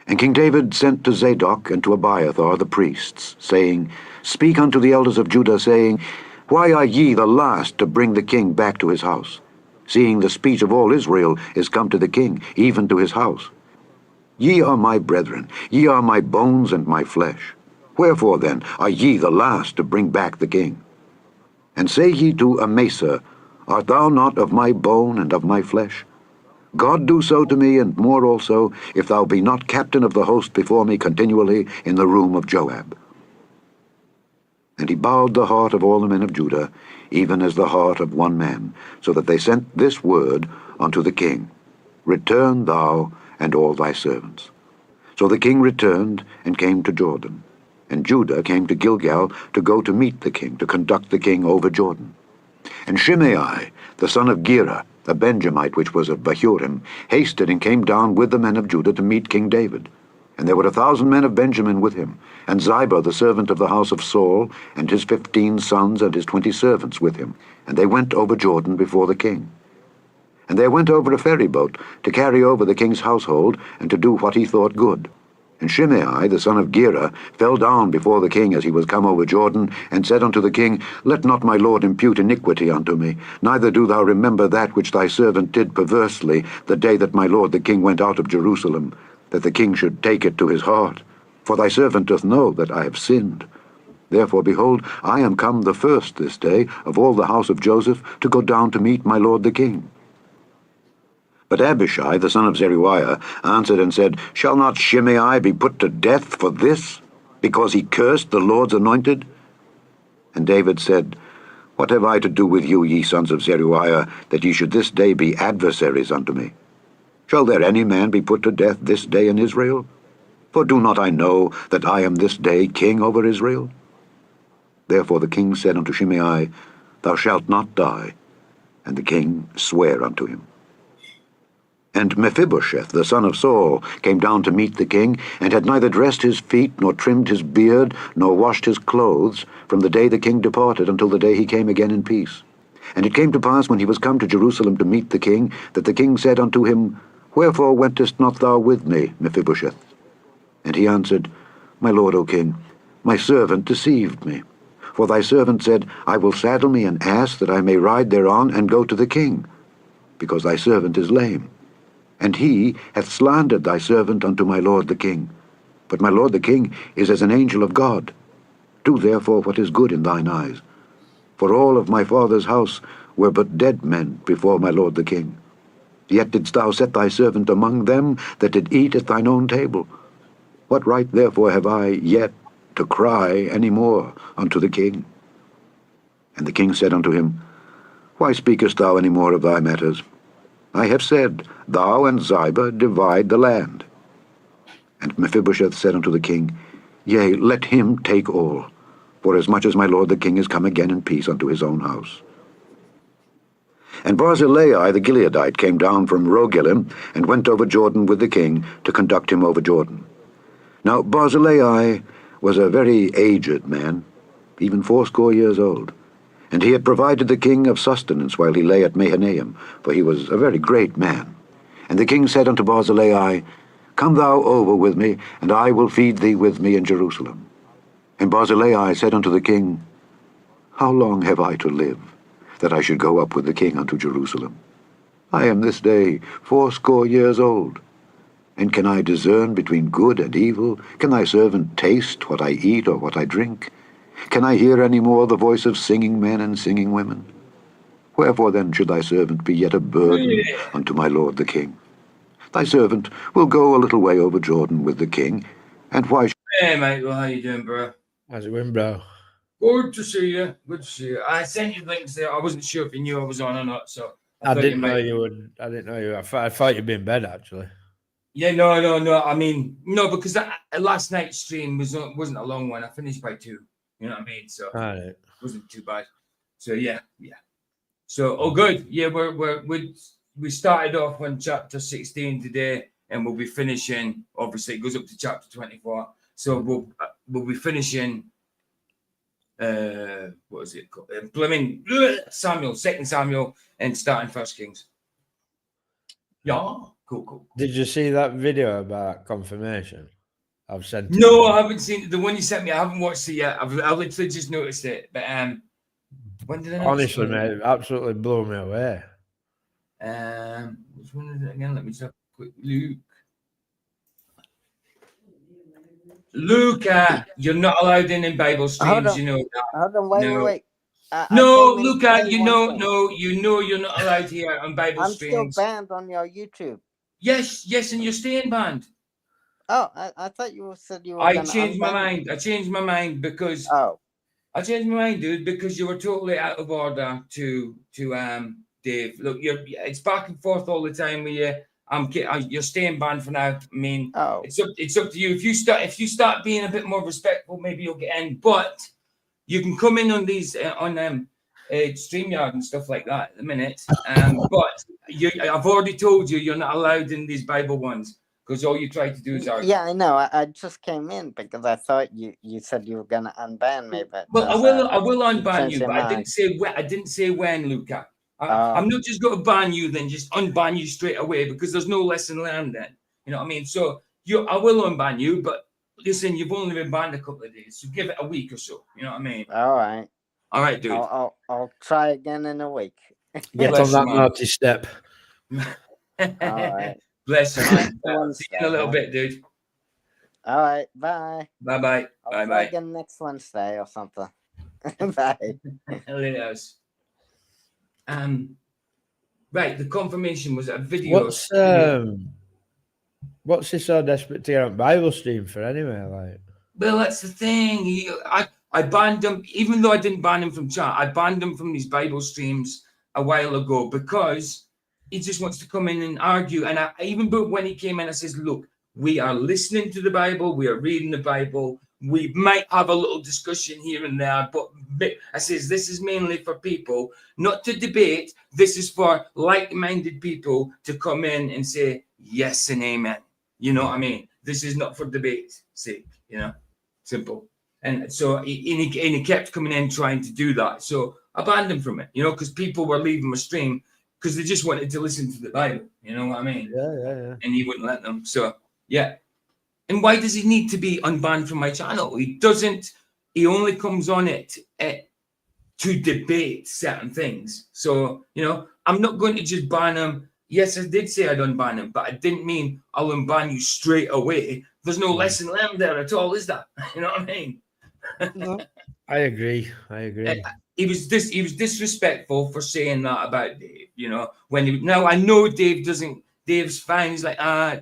And King David sent to Zadok and to Abiathar the priests, saying, Speak unto the elders of Judah, saying, Why are ye the last to bring the king back to his house, seeing the speech of all Israel is come to the king, even to his house? Ye are my brethren, ye are my bones and my flesh. Wherefore then are ye the last to bring back the king? And say ye to Amasa, Art thou not of my bone and of my flesh? God do so to me, and more also, if thou be not captain of the host before me continually in the room of Joab. And he bowed the heart of all the men of Judah, even as the heart of one man, so that they sent this word unto the king, Return thou and all thy servants. So the king returned and came to Jordan, and Judah came to Gilgal to go to meet the king, to conduct the king over Jordan. And Shimei, the son of Gera, a Benjamite which was of Bahurim, hasted and came down with the men of Judah to meet King David. And there were 1,000 men of Benjamin with him, and Ziba the servant of the house of Saul, and his 15 sons and his 20 servants with him. And they went over Jordan before the king. And there went over a ferry boat to carry over the king's household, and to do what he thought good. And Shimei, the son of Gera, fell down before the king as he was come over Jordan, and said unto the king, Let not my lord impute iniquity unto me, neither do thou remember that which thy servant did perversely the day that my lord the king went out of Jerusalem, that the king should take it to his heart. For thy servant doth know that I have sinned. Therefore, behold, I am come the first this day of all the house of Joseph to go down to meet my lord the king. But Abishai, the son of Zeruiah, answered and said, Shall not Shimei be put to death for this, because he cursed the Lord's anointed? And David said, What have I to do with you, ye sons of Zeruiah, that ye should this day be adversaries unto me? Shall there any man be put to death this day in Israel? For do not I know that I am this day king over Israel? Therefore the king said unto Shimei, Thou shalt not die. And the king sware unto him. And Mephibosheth, the son of Saul, came down to meet the king, and had neither dressed his feet, nor trimmed his beard, nor washed his clothes, from the day the king departed until the day he came again in peace. And it came to pass, when he was come to Jerusalem to meet the king, that the king said unto him, Wherefore wentest not thou with me, Mephibosheth? And he answered, My lord, O king, my servant deceived me. For thy servant said, I will saddle me an ass, that I may ride thereon, and go to the king, because thy servant is lame. And he hath slandered thy servant unto my lord the king. But my lord the king is as an angel of God. Do therefore what is good in thine eyes. For all of my father's house were but dead men before my lord the king. Yet didst thou set thy servant among them that did eat at thine own table. What right therefore have I yet to cry any more unto the king. And the king said unto him, Why speakest thou any more of thy matters? I have said, Thou and Ziba divide the land. And Mephibosheth said unto the king, Yea, let him take all, forasmuch as my lord the king is come again in peace unto his own house. And Barzillai the Gileadite came down from Rogelim, and went over Jordan with the king, to conduct him over Jordan. Now Barzillai was a very aged man, even 80 years old, and he had provided the king of sustenance while he lay at Mahanaim, for he was a very great man. And the king said unto Barzillai, Come thou over with me, and I will feed thee with me in Jerusalem. And Barzillai said unto the king, How long have I to live, that I should go up with the king unto Jerusalem? I am this day 80 years old. And can I discern between good and evil? Can thy servant taste what I eat or what I drink? Can I hear any more the voice of singing men and singing women? Wherefore then should thy servant be yet a burden unto my lord the king? Thy servant will go a little way over Jordan with the king, and why should... Hey, mate, well, how you doing, bro? How's it going, bro? Good to see you. Good to see you. I sent you links there. I wasn't sure if you knew I was on or not, so I didn't know you would. I didn't know you. I thought you'd be in bed, actually. Yeah, no. I mean, no, because that last night's stream wasn't a long one. I finished by 2. You know what I mean? So it wasn't too bad. So yeah. So good. Yeah, we started off on chapter 16 today, and we'll be finishing. Obviously, it goes up to chapter 24. So we'll be finishing. What is it called? Samuel, 2 Samuel, and starting 1 Kings. Yeah, cool. Did you see that video about confirmation? I've sent it. No, I haven't seen the one you sent me. I haven't watched it yet. I literally just noticed it. But when did I? Honestly, mate, it absolutely blew me away. Which one is it again? Let me just have a quick look. Luca, you're not allowed in Bible streams. You know that. Hold on, wait. No, Luca, you know you're not allowed here on Bible streams. I'm still banned on your YouTube. Yes, and you're staying banned. Oh, I thought you said you were. I changed my mind. I changed my mind because I changed my mind, dude, because you were totally out of order to Dave. Look, it's back and forth all the time with you. You're staying banned for now. I mean, it's up to you. If you start being a bit more respectful, maybe you'll get in. But you can come in on these StreamYard and stuff like that at the minute. But I've already told you you're not allowed in these Bible ones. Because all you try to do is argue. Yeah, I know. I just came in because I thought you said you were gonna unban me, but well, I will unban you, but I didn't say when, Luca. I'm not just going to ban you, then just unban you straight away because there's no lesson learned then. You know what I mean? So I will unban you, but listen, you've only been banned a couple of days, so give it a week or so. You know what I mean? All right, dude. I'll try again in a week. Get on that naughty step. All right. Bless you, man. See you in a little bit, dude. All right. Bye. Bye. I'll try again next Wednesday or something. Bye. Right. The confirmation was a video. What's he so desperate to get on Bible stream for anyway? Like, well, that's the thing. I banned him, even though I didn't ban him from chat. I banned him from these Bible streams a while ago because he just wants to come in and argue. And even when he came in, I says, look, we are listening to the Bible. We are reading the Bible. We might have a little discussion here and there. But I says, this is mainly for people, not to debate. This is for like-minded people to come in and say yes and amen. You know what I mean? This is not for debate's sake, simple. And so he kept coming in trying to do that. So I banned him from it, because people were leaving my stream because they just wanted to listen to the Bible. You know what I mean? Yeah. And he wouldn't let them. So, yeah. And why does he need to be unbanned from my channel? He doesn't. He only comes on it to debate certain things. So, I'm not going to just ban him. Yes, I did say I'd unban him, but I didn't mean I'll unban you straight away. There's no lesson learned there at all, is there? You know what I mean? I agree. He was disrespectful for saying that about Dave, now I know Dave Dave's fine. He's like,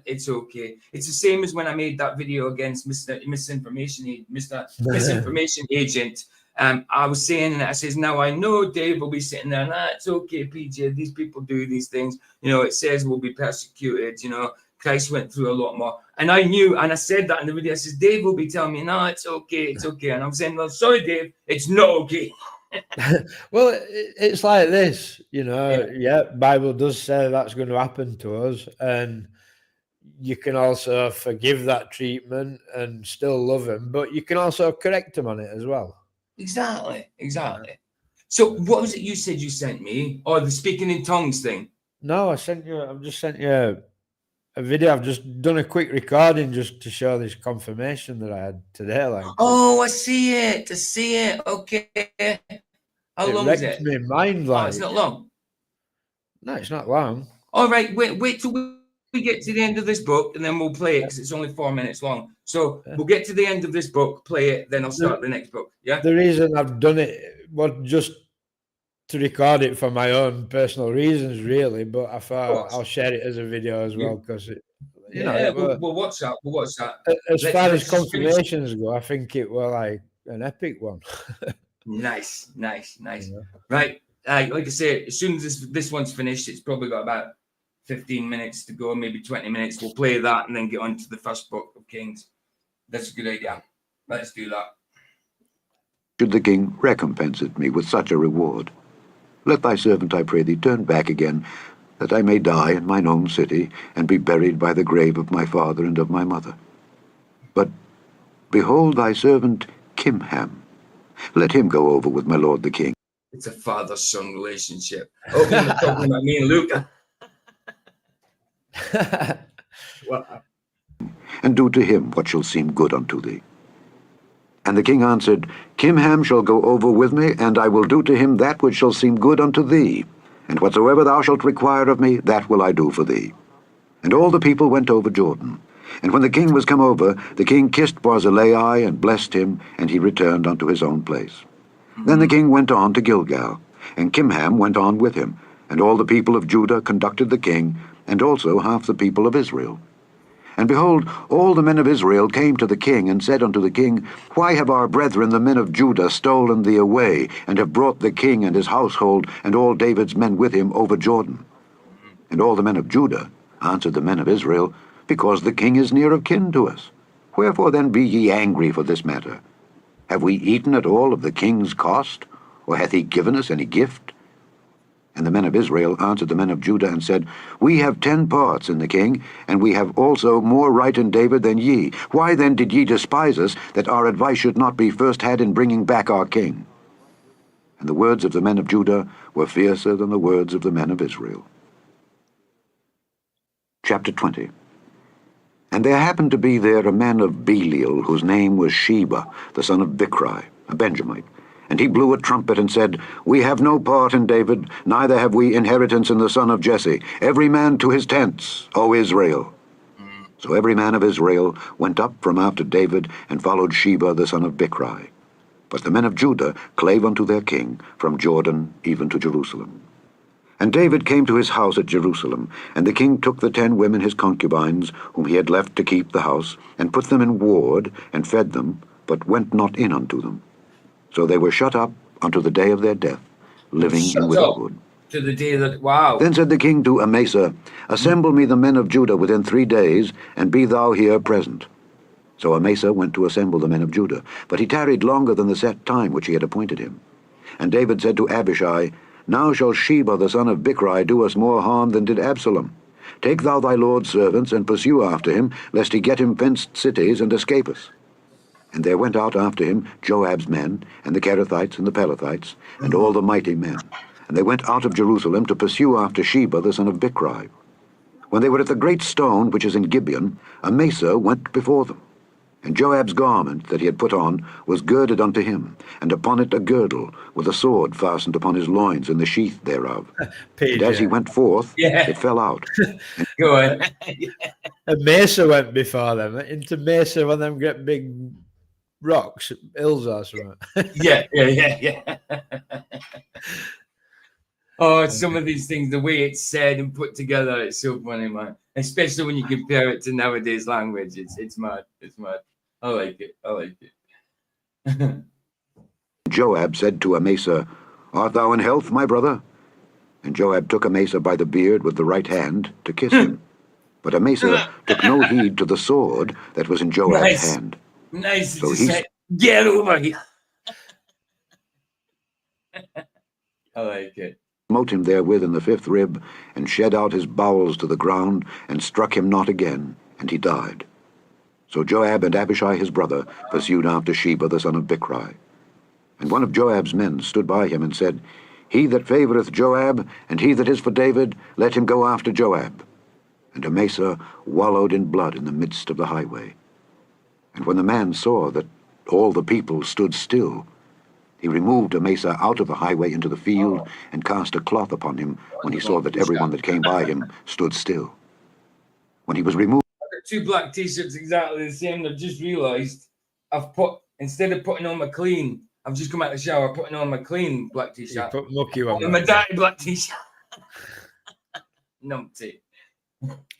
it's okay. It's the same as when I made that video against Mr. Misinformation Agent. I was saying, and I says, now I know Dave will be sitting there, it's okay, PJ. These people do these things. You know, it says we'll be persecuted. You know, Christ went through a lot more. And I knew, and I said that in the video. I says, Dave will be telling me, no, it's okay, it's okay. And I'm saying, well, sorry, Dave, it's not okay. Well, it's like this, you know. Yeah, Bible does say that's going to happen to us, and you can also forgive that treatment and still love him, but you can also correct him on it as well. Exactly. So what was it you said you sent me? Or the speaking in tongues thing? No, I've just sent you a video. I've just done a quick recording just to show this confirmation that I had today. Like, oh, I see it. Okay. How long is it? My mind, like, it's not long. No, it's not long. All right, wait till we get to the end of this book, and then we'll play it because it's only 4 minutes long. So we'll get to the end of this book, play it, then I'll start the next book. Yeah. The reason I've done it was just to record it for my own personal reasons, really. But I thought I'll share it as a video as well because we'll watch that. As far as confirmations go, I think it was like an epic one. Nice. Yeah. Right. Like I say, as soon as this one's finished, it's probably got about 15 minutes to go, maybe 20 minutes. We'll play that and then get on to the first book of Kings. That's a good idea. Let's do that. Should the king recompense me with such a reward? Let thy servant, I pray thee, turn back again, that I may die in mine own city, and be buried by the grave of my father and of my mother. But behold thy servant Kimham. Let him go over with my lord the king. It's a father-son relationship. Oh, you're talking about me and Luca. Wow. And do to him what shall seem good unto thee. And the king answered, Kimham shall go over with me, and I will do to him that which shall seem good unto thee. And whatsoever thou shalt require of me, that will I do for thee. And all the people went over Jordan. And when the king was come over, the king kissed Barzillai and blessed him, and he returned unto his own place. Then the king went on to Gilgal, and Kimham went on with him, and all the people of Judah conducted the king, and also half the people of Israel. And behold, all the men of Israel came to the king, and said unto the king, Why have our brethren the men of Judah stolen thee away, and have brought the king and his household, and all David's men with him over Jordan? And all the men of Judah answered the men of Israel, Because the king is near of kin to us. Wherefore then be ye angry for this matter? Have we eaten at all of the king's cost, or hath he given us any gift? And the men of Israel answered the men of Judah, and said, We have 10 parts in the king, and we have also more right in David than ye. Why then did ye despise us, that our advice should not be first had in bringing back our king? And the words of the men of Judah were fiercer than the words of the men of Israel. Chapter 20. And there happened to be there a man of Belial, whose name was Sheba, the son of Bichri, a Benjamite. And he blew a trumpet and said, We have no part in David, neither have we inheritance in the son of Jesse. Every man to his tents, O Israel. So every man of Israel went up from after David, and followed Sheba the son of Bichri. But the men of Judah clave unto their king, from Jordan even to Jerusalem. And David came to his house at Jerusalem, and the king took the 10 women his concubines, whom he had left to keep the house, and put them in ward, and fed them, but went not in unto them. So they were shut up unto the day of their death, living in widowhood. To the day that, wow. Then said the king to Amasa, Assemble me the men of Judah within 3 days, and be thou here present. So Amasa went to assemble the men of Judah, but he tarried longer than the set time which he had appointed him. And David said to Abishai, Now shall Sheba the son of Bichri do us more harm than did Absalom. Take thou thy lord's servants, and pursue after him, lest he get him fenced cities, and escape us. And there went out after him Joab's men, and the Kerethites and the Pelethites, and all the mighty men. And they went out of Jerusalem to pursue after Sheba the son of Bichri. When they were at the great stone which is in Gibeon, Amasa went before them. And Joab's garment that he had put on was girded unto him, and upon it a girdle, with a sword fastened upon his loins in the sheath thereof. And as he went forth, it fell out. Go on. And Mesa went before them, into Mesa, one of them great big rocks, hills or something. Yeah. Oh, some of these things, the way it's said and put together, it's so funny, man. Especially when you compare it to nowadays language. It's mad. It's mad. I like it. I like it. Joab said to Amasa, Art thou in health, my brother? And Joab took Amasa by the beard with the right hand to kiss him. But Amasa took no heed to the sword that was in Joab's hand. Nice. So Just he say, get over here. I like it. smote him therewith in the 5th rib, and shed out his bowels to the ground, and struck him not again, and he died. So Joab and Abishai his brother pursued after Sheba the son of Bichri. And one of Joab's men stood by him and said, He that favoureth Joab, and he that is for David, let him go after Joab. And Amasa wallowed in blood in the midst of the highway. And when the man saw that all the people stood still, he removed Amasa out of the highway into the field, and cast a cloth upon him, when he saw that everyone that came by him stood still. When he was removed, I've got 2 black t-shirts exactly the same. I've just realised I've put, instead of putting on my clean, I've just come out of the shower, putting on my clean black t-shirt. You put mucky on And my dirty black t-shirt. Numpty.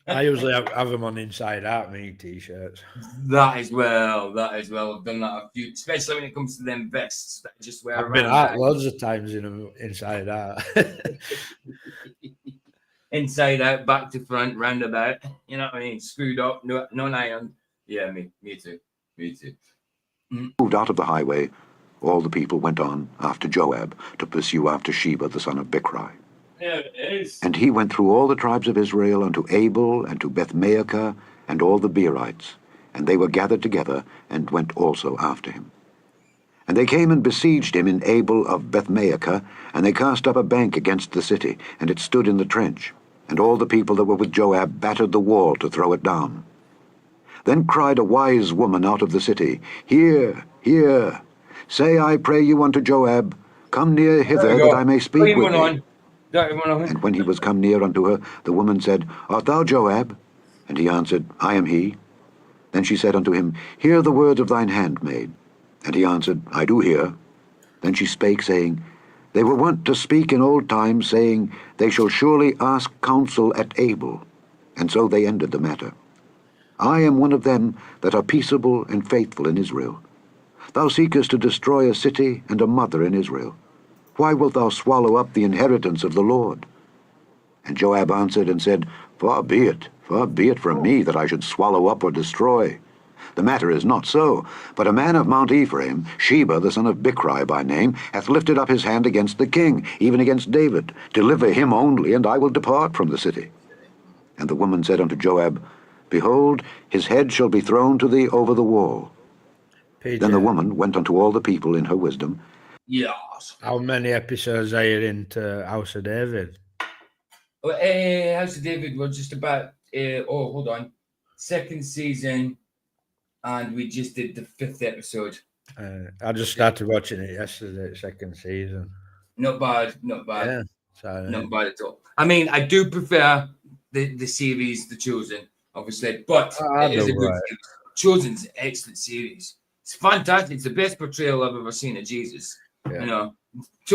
I usually have them on inside out, me t-shirts. That as well. I've done that a few, especially when it comes to them vests that I just wear I've around. been out loads of times in them inside out. Inside out, back to front, roundabout. You know what I mean? Screwed up, no iron. Yeah, me too. moved out of the highway, all the people went on after Joab to pursue after Sheba the son of Bichri. Yeah, it is. And he went through all the tribes of Israel unto Abel and to Bethmaachah and all the Beerites, and they were gathered together and went also after him. And they came and besieged him in Abel of Bethmaachah, and they cast up a bank against the city, and it stood in the trench, and all the people that were with Joab battered the wall to throw it down. Then cried a wise woman out of the city, Hear, hear, say, I pray you unto Joab, Come near hither, that I may speak with thee. And when he was come near unto her, the woman said, Art thou Joab? And he answered, I am he. Then she said unto him, Hear the words of thine handmaid. And he answered, I do hear. Then she spake, saying, They were wont to speak in old times, saying, They shall surely ask counsel at Abel. And so they ended the matter. I am one of them that are peaceable and faithful in Israel. Thou seekest to destroy a city and a mother in Israel. Why wilt thou swallow up the inheritance of the Lord? And Joab answered and said, far be it from me that I should swallow up or destroy. The matter is not so, but a man of Mount Ephraim, Sheba the son of Bichri by name, hath lifted up his hand against the king, even against David. Deliver him only, and I will depart from the city. And the woman said unto Joab, Behold, his head shall be thrown to thee over the wall. PJ, Then the woman went unto all the people in her wisdom. Yes. how many episodes are you into House of David? House of David, we're just about, hold on, 2nd season, and we just did the 5th episode. I just started watching it yesterday, 2nd season. Not bad. Yeah, so, Not bad at all. I mean, I do prefer the series, The Chosen, obviously, but it is a good series. Chosen's an excellent series. It's fantastic. It's the best portrayal I've ever seen of Jesus. Yeah. You know,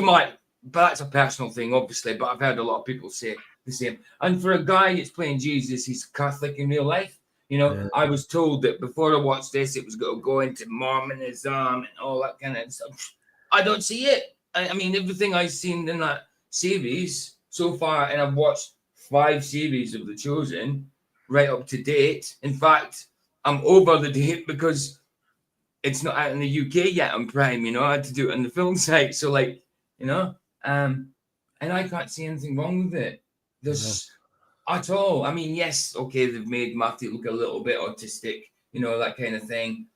but that's a personal thing, obviously, but I've heard a lot of people say the same. And for a guy that's playing Jesus, he's Catholic in real life. You know, yeah. I was told that before I watched this, it was going to go into Mormonism and all that kind of stuff. I don't see it. I mean, everything I've seen in that series so far, and I've watched 5 series of The Chosen right up to date. In fact, I'm over the date because it's not out in the UK yet on Prime, you know. I had to do it on the film site. So, like, you know, and I can't see anything wrong with it. There's at all. I mean, yes, okay, they've made Matthew look a little bit autistic, you know, that kind of thing.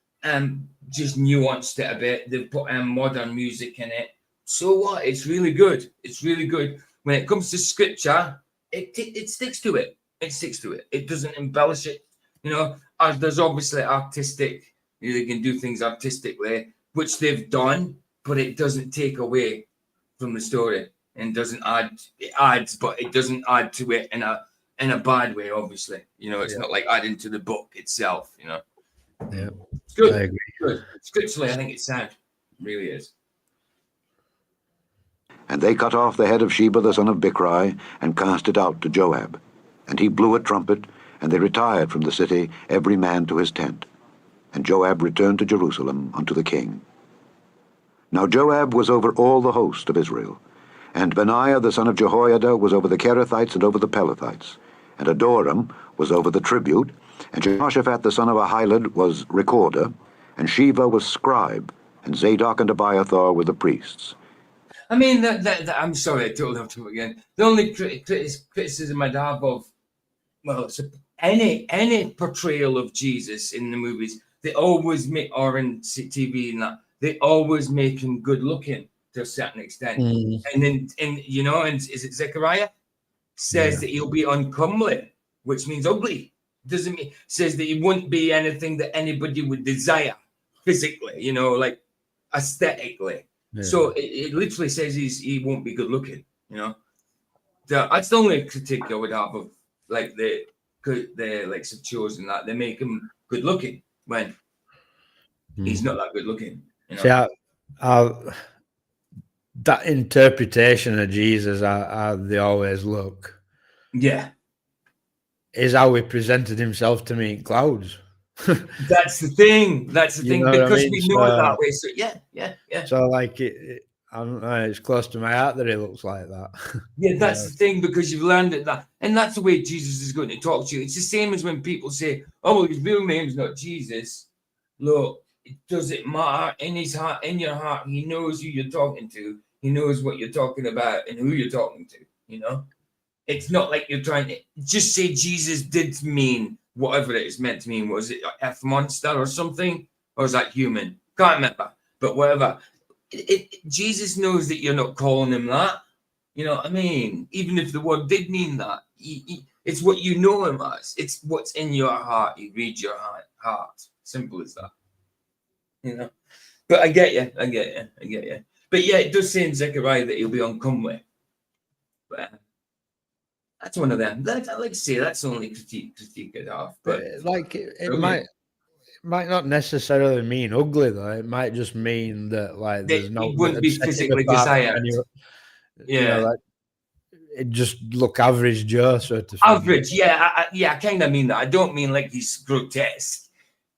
Just nuanced it a bit. They've put modern music in it. So what? It's really good. It's really good. When it comes to scripture, it sticks to it. It sticks to it. It doesn't embellish it. You know, there's obviously artistic, you know, they can do things artistically, which they've done, but it doesn't take away from the story and doesn't add. It adds, but it doesn't add to it in a bad way, obviously. You know, it's not like adding to the book itself, you know. Yeah. It's good. I agree. Good. Scripturally, I think it's sound. It really is. And they cut off the head of Sheba the son of Bichri, and cast it out to Joab. And he blew a trumpet, and they retired from the city, every man to his tent. And Joab returned to Jerusalem unto the king. Now Joab was over all the host of Israel. And Benaiah the son of Jehoiada was over the Kerethites and over the Pelethites. And Adoram was over the tribute. And Jehoshaphat the son of Ahilud was recorder. And Sheva was scribe. And Zadok and Abiathar were the priests. I mean, I'm sorry, I totally have to again. The only criticism I'd have of, well, it's any portrayal of Jesus in the movies, they always make, or in TV and that, they always make him good looking to a certain extent. And then, you know, and is it Zechariah says that he'll be uncomely, which means ugly. Doesn't mean, says that he wouldn't be anything that anybody would desire physically, you know, like aesthetically. Yeah. So it literally says he won't be good looking, you know. That's the only critique I would have of like the like Chosen, that they make him good looking when he's not that good looking. You know? See, that interpretation of Jesus, how they always look, is how he presented himself to me in clouds. That's the thing. That's the thing, because we know it that way. So yeah. So like I don't know, it's close to my heart that he looks like that. Yeah, that's the thing, because you've learned it that, and that's the way Jesus is going to talk to you. It's the same as when people say, "Oh, well, his real name's not Jesus." Look, it doesn't matter. In his heart, in your heart, he knows who you're talking to. He knows what you're talking about and who you're talking to. You know, it's not like you're trying to just say Jesus did mean whatever it is meant to mean. Was it F monster or something? Or is that human? Can't remember. But whatever. Jesus knows that you're not calling him that. You know what I mean? Even if the word did mean that. It's what you know him as. It's what's in your heart. You read your heart. Simple as that. You know? But I get you. But yeah, it does say in Zechariah that he'll be uncomely. But that's one of them. I'd like to say that's the only critique I'd have. But like it might not necessarily mean ugly though. It might just mean that like there's no, it wouldn't be physically desired. You know, like it just look average Joe sort of average. I kind of mean that. I don't mean like he's grotesque.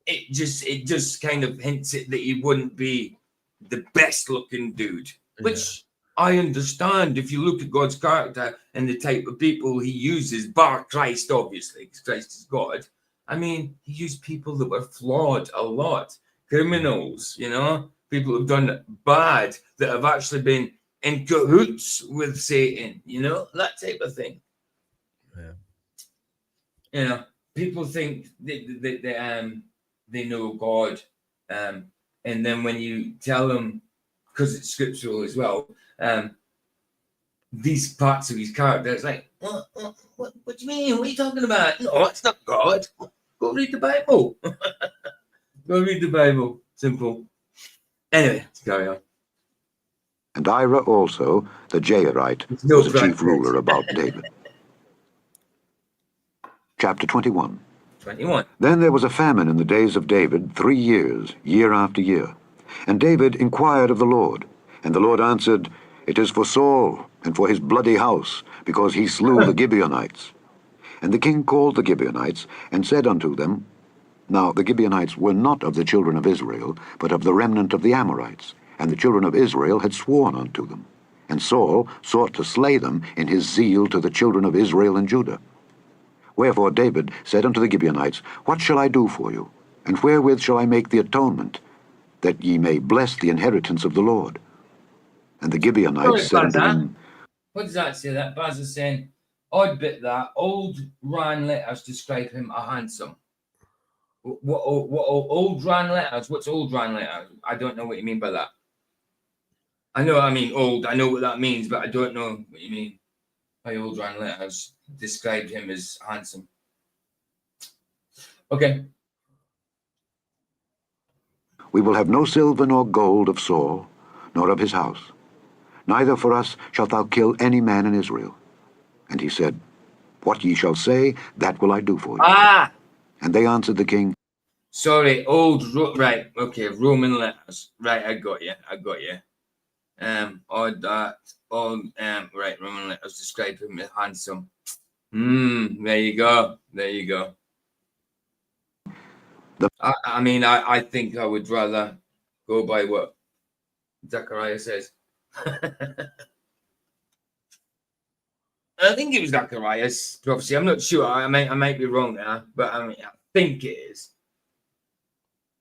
It just kind of hints at that he wouldn't be the best looking dude, which I understand. If you look at God's character and the type of people he uses, bar Christ, obviously, because Christ is God. I mean, he used people that were flawed a lot, criminals, you know, people who've done bad, that have actually been in cahoots with Satan, you know, that type of thing. Yeah. You know, people think that they know God, and then when you tell them, because it's scriptural as well, these parts of his character, it's like, what do you mean? What are you talking about? No, it's not God. Go read the Bible. Go read the Bible. Simple. Anyway, let's carry on. And Ira also, the Jairite, was a chief ruler about David. Chapter 21. Then there was a famine in the days of David 3 years, year after year. And David inquired of the Lord. And the Lord answered, It is for Saul and for his bloody house, because he slew the Gibeonites. And the king called the Gibeonites, and said unto them, Now the Gibeonites were not of the children of Israel, but of the remnant of the Amorites, and the children of Israel had sworn unto them. And Saul sought to slay them in his zeal to the children of Israel and Judah. Wherefore David said unto the Gibeonites, What shall I do for you? And wherewith shall I make the atonement, that ye may bless the inheritance of the Lord? And the Gibeonites said unto him, What does that say? That Baz is saying, odd bit that old Ran letters describe him a handsome. What old Ran letters? What's old Ran letters? I don't know what you mean by that. I know I mean old. I know what that means, but I don't know what you mean by old Ran letters described him as handsome. Okay. We will have no silver nor gold of Saul, nor of his house. Neither for us shalt thou kill any man in Israel. And he said, What ye shall say, that will I do for you. And they answered the king, Sorry, right, okay, Roman letters. Right, I got you. Odd that right, Roman letters describe him as handsome. There you go. There you go. I mean, I think I would rather go by what Zechariah says. I think it was Zechariah's prophecy. I'm not sure. I might be wrong there, but I think it is.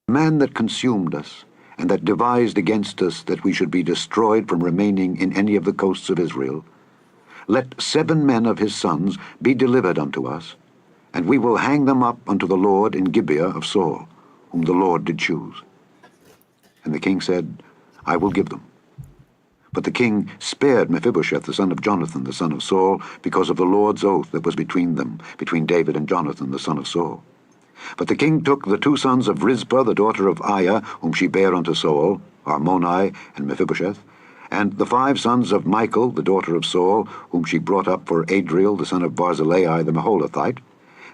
Man that consumed us, and that devised against us that we should be destroyed from remaining in any of the coasts of Israel, let 7 men of his sons be delivered unto us, and we will hang them up unto the Lord in Gibeah of Saul, whom the Lord did choose. And the king said, I will give them. But the king spared Mephibosheth the son of Jonathan the son of Saul, because of the Lord's oath that was between them, between David and Jonathan the son of Saul. But the king took the 2 sons of Rizpah the daughter of Aiah, whom she bare unto Saul, Armoni and Mephibosheth, and the 5 sons of Michal the daughter of Saul, whom she brought up for Adriel the son of Barzillai the Maholathite,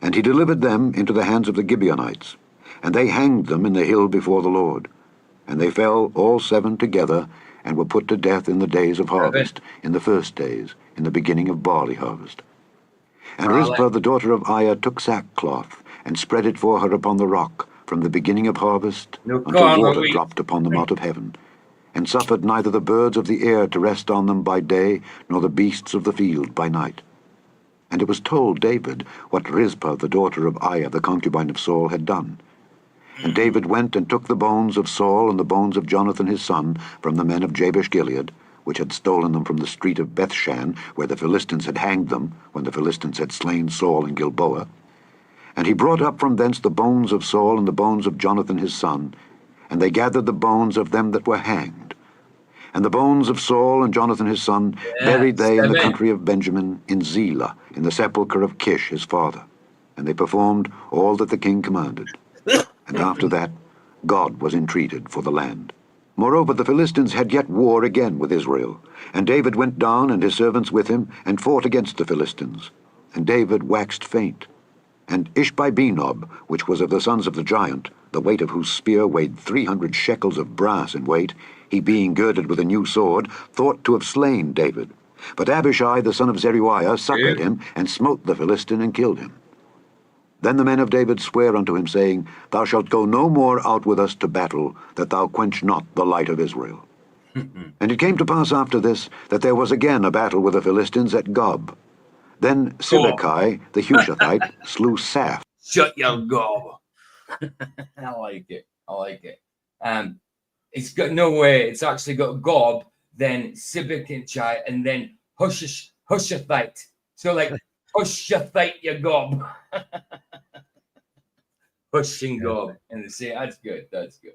and he delivered them into the hands of the Gibeonites, and they hanged them in the hill before the Lord. And they fell all 7 together, and were put to death in the days of harvest, in the first days, in the beginning of barley harvest. And Rizpah the daughter of Aiah took sackcloth, and spread it for her upon the rock, from the beginning of harvest, until water dropped upon them out of heaven, and suffered neither the birds of the air to rest on them by day, nor the beasts of the field by night. And it was told David what Rizpah the daughter of Aiah the concubine of Saul had done. And David went and took the bones of Saul and the bones of Jonathan his son from the men of Jabesh-Gilead, which had stolen them from the street of Bethshan, where the Philistines had hanged them, when the Philistines had slain Saul in Gilboa. And he brought up from thence the bones of Saul and the bones of Jonathan his son, and they gathered the bones of them that were hanged. And the bones of Saul and Jonathan his son buried they in the country of Benjamin, in Zelah, in the sepulchre of Kish his father. And they performed all that the king commanded. And after that, God was entreated for the land. Moreover, the Philistines had yet war again with Israel. And David went down, and his servants with him, and fought against the Philistines. And David waxed faint. And Ishbi-Benob, which was of the sons of the giant, the weight of whose spear weighed 300 shekels of brass in weight, he being girded with a new sword, thought to have slain David. But Abishai the son of Zeruiah succored him, and smote the Philistine, and killed him. Then the men of David sware unto him, saying, Thou shalt go no more out with us to battle, that thou quench not the light of Israel. And it came to pass after this, that there was again a battle with the Philistines at Gob. Then Sibbechai the Hushathite slew Saph. Shut your gob. I like it. I like it. It's got no way. It's actually got Gob, then Sibbechai, and then Hushathite. So like Hushathite your gob. Pushing Gob and say that's good. That's good.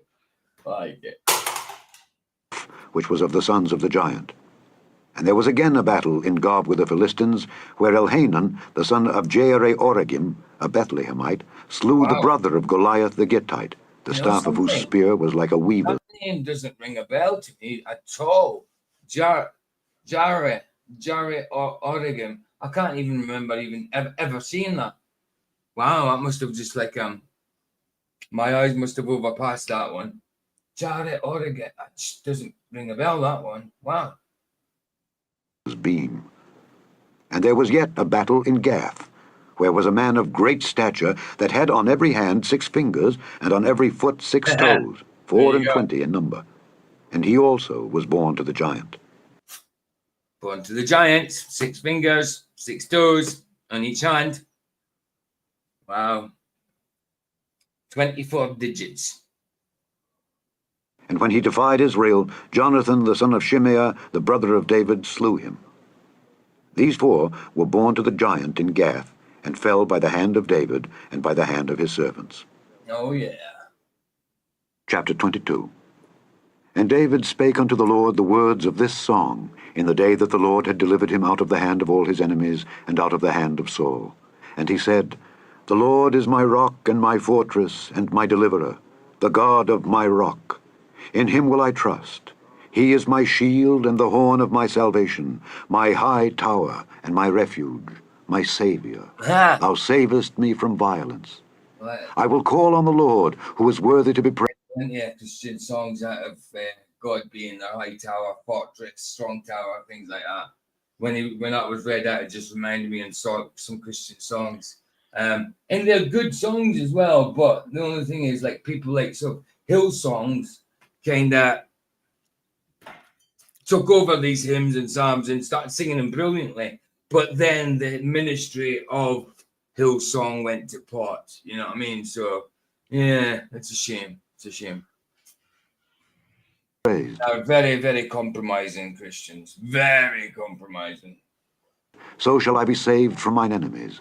I like it. Which was of the sons of the giant. And there was again a battle in Gob with the Philistines, where Elhanan, the son of Jaare-Oregim, a Bethlehemite, slew the brother of Goliath the Gittite, the staff of whose spear was like a weaver. That name doesn't ring a bell to me at all. Jaare-Oregim. I can't even remember ever seeing that. Wow, that must have just like my eyes must have overpassed that one. Jaare-Oregim. That just doesn't ring a bell, that one. Wow. Beam. And there was yet a battle in Gath, where was a man of great stature, that had on every hand 6 fingers, and on every foot 6 toes, 24 in number. And he also was born to the giant. Born to the giant, 6 fingers, 6 toes on each hand. Wow. 24 digits. And when he defied Israel, Jonathan the son of Shimeah, the brother of David, slew him. These 4 were born to the giant in Gath, and fell by the hand of David, and by the hand of his servants. Oh, yeah. Chapter 22. And David spake unto the Lord the words of this song, in the day that the Lord had delivered him out of the hand of all his enemies, and out of the hand of Saul. And he said, The Lord is my rock, and my fortress, and my deliverer, the God of my rock. In him will I trust. He is my shield and the horn of my salvation, my high tower and my refuge, my Saviour. Thou savest me from violence. I will call on the Lord, who is worthy to be praised. Yeah, Christian songs out of God being the high tower, fortress, strong tower, things like that. When that was read out, it just reminded me of some Christian songs. And they're good songs as well, but the only thing is, like, people like some hill songs kind of took over these hymns and psalms and started singing them brilliantly. But then the ministry of Hillsong went to pot. You know what I mean? So, yeah, it's a shame. It's a shame. Praised. They're very, very compromising Christians. Very compromising. So shall I be saved from mine enemies.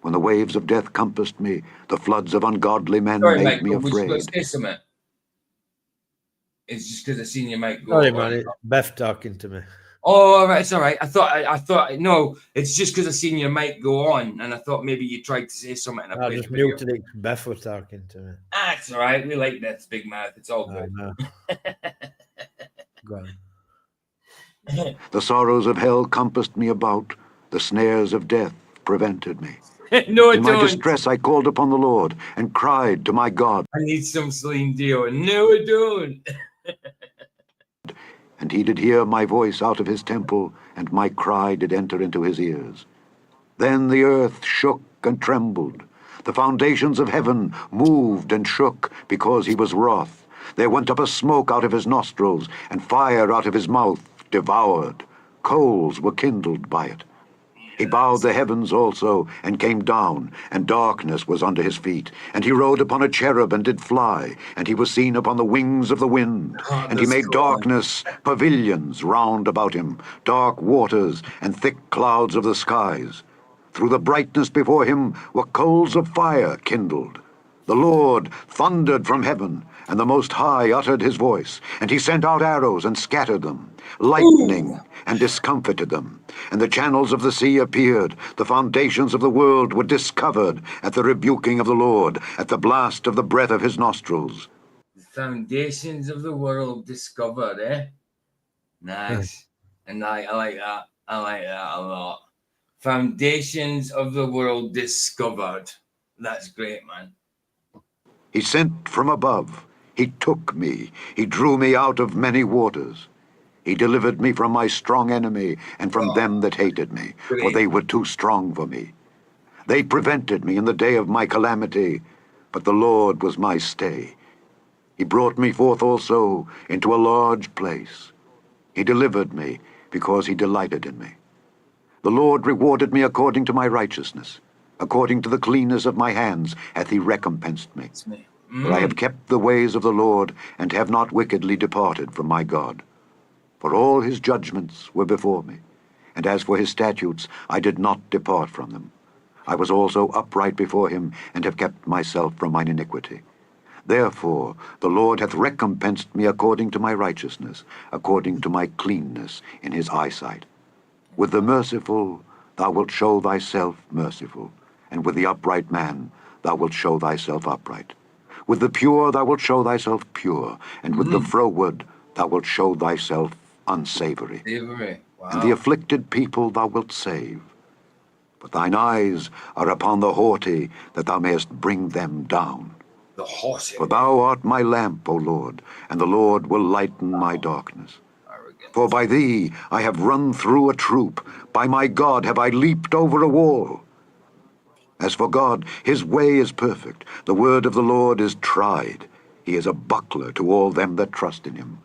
When the waves of death compassed me, the floods of ungodly men Sorry, made Mike, me would you afraid. say something? It's just because I seen your mic go. Sorry, man. It's Beth talking to me. Oh, all right, it's all right. I thought, no, it's just because I seen your mic go on, and I thought maybe you tried to say something. I just muted it. Beth was talking to me. Ah, it's all right. We like Beth's big mouth. It's all good. Go on. The sorrows of hell compassed me about. The snares of death prevented me. No, In my don't. distress I called upon the Lord and cried to my God. I need some Celine Dion. No, I don't. And he did hear my voice out of his temple, and my cry did enter into his ears. Then the earth shook and trembled. The foundations of heaven moved and shook, because he was wroth. There went up a smoke out of his nostrils, and fire out of his mouth devoured. Coals were kindled by it. He bowed the heavens also, and came down, and darkness was under his feet. And he rode upon a cherub, and did fly, and he was seen upon the wings of the wind. And he made darkness pavilions round about him, dark waters, and thick clouds of the skies. Through the brightness before him were coals of fire kindled. The Lord thundered from heaven, and the Most High uttered his voice, and he sent out arrows and scattered them, lightning and discomfited them. And the channels of the sea appeared, the foundations of the world were discovered at the rebuking of the Lord, at the blast of the breath of his nostrils. The foundations of the world discovered, eh? Nice. And I like that. I like that a lot. Foundations of the world discovered. That's great, man. He sent from above. He took me. He drew me out of many waters. He delivered me from my strong enemy and from them that hated me, for they were too strong for me. They prevented me in the day of my calamity, but the Lord was my stay. He brought me forth also into a large place. He delivered me because he delighted in me. The Lord rewarded me according to my righteousness. According to the cleanness of my hands hath he recompensed me. For I have kept the ways of the Lord, and have not wickedly departed from my God. For all his judgments were before me, and as for his statutes, I did not depart from them. I was also upright before him, and have kept myself from mine iniquity. Therefore the Lord hath recompensed me according to my righteousness, according to my cleanness in his eyesight. With the merciful thou wilt show thyself merciful, and with the upright man thou wilt show thyself upright. With the pure thou wilt show thyself pure, and with the froward thou wilt show thyself unsavory. Wow. And the afflicted people thou wilt save. But thine eyes are upon the haughty, that thou mayest bring them down. The haughty. For thou art my lamp, O Lord, and the Lord will lighten my darkness. For by thee I have run through a troop, by my God have I leaped over a wall. As for God, his way is perfect, the word of the Lord is tried. He is a buckler to all them that trust in him.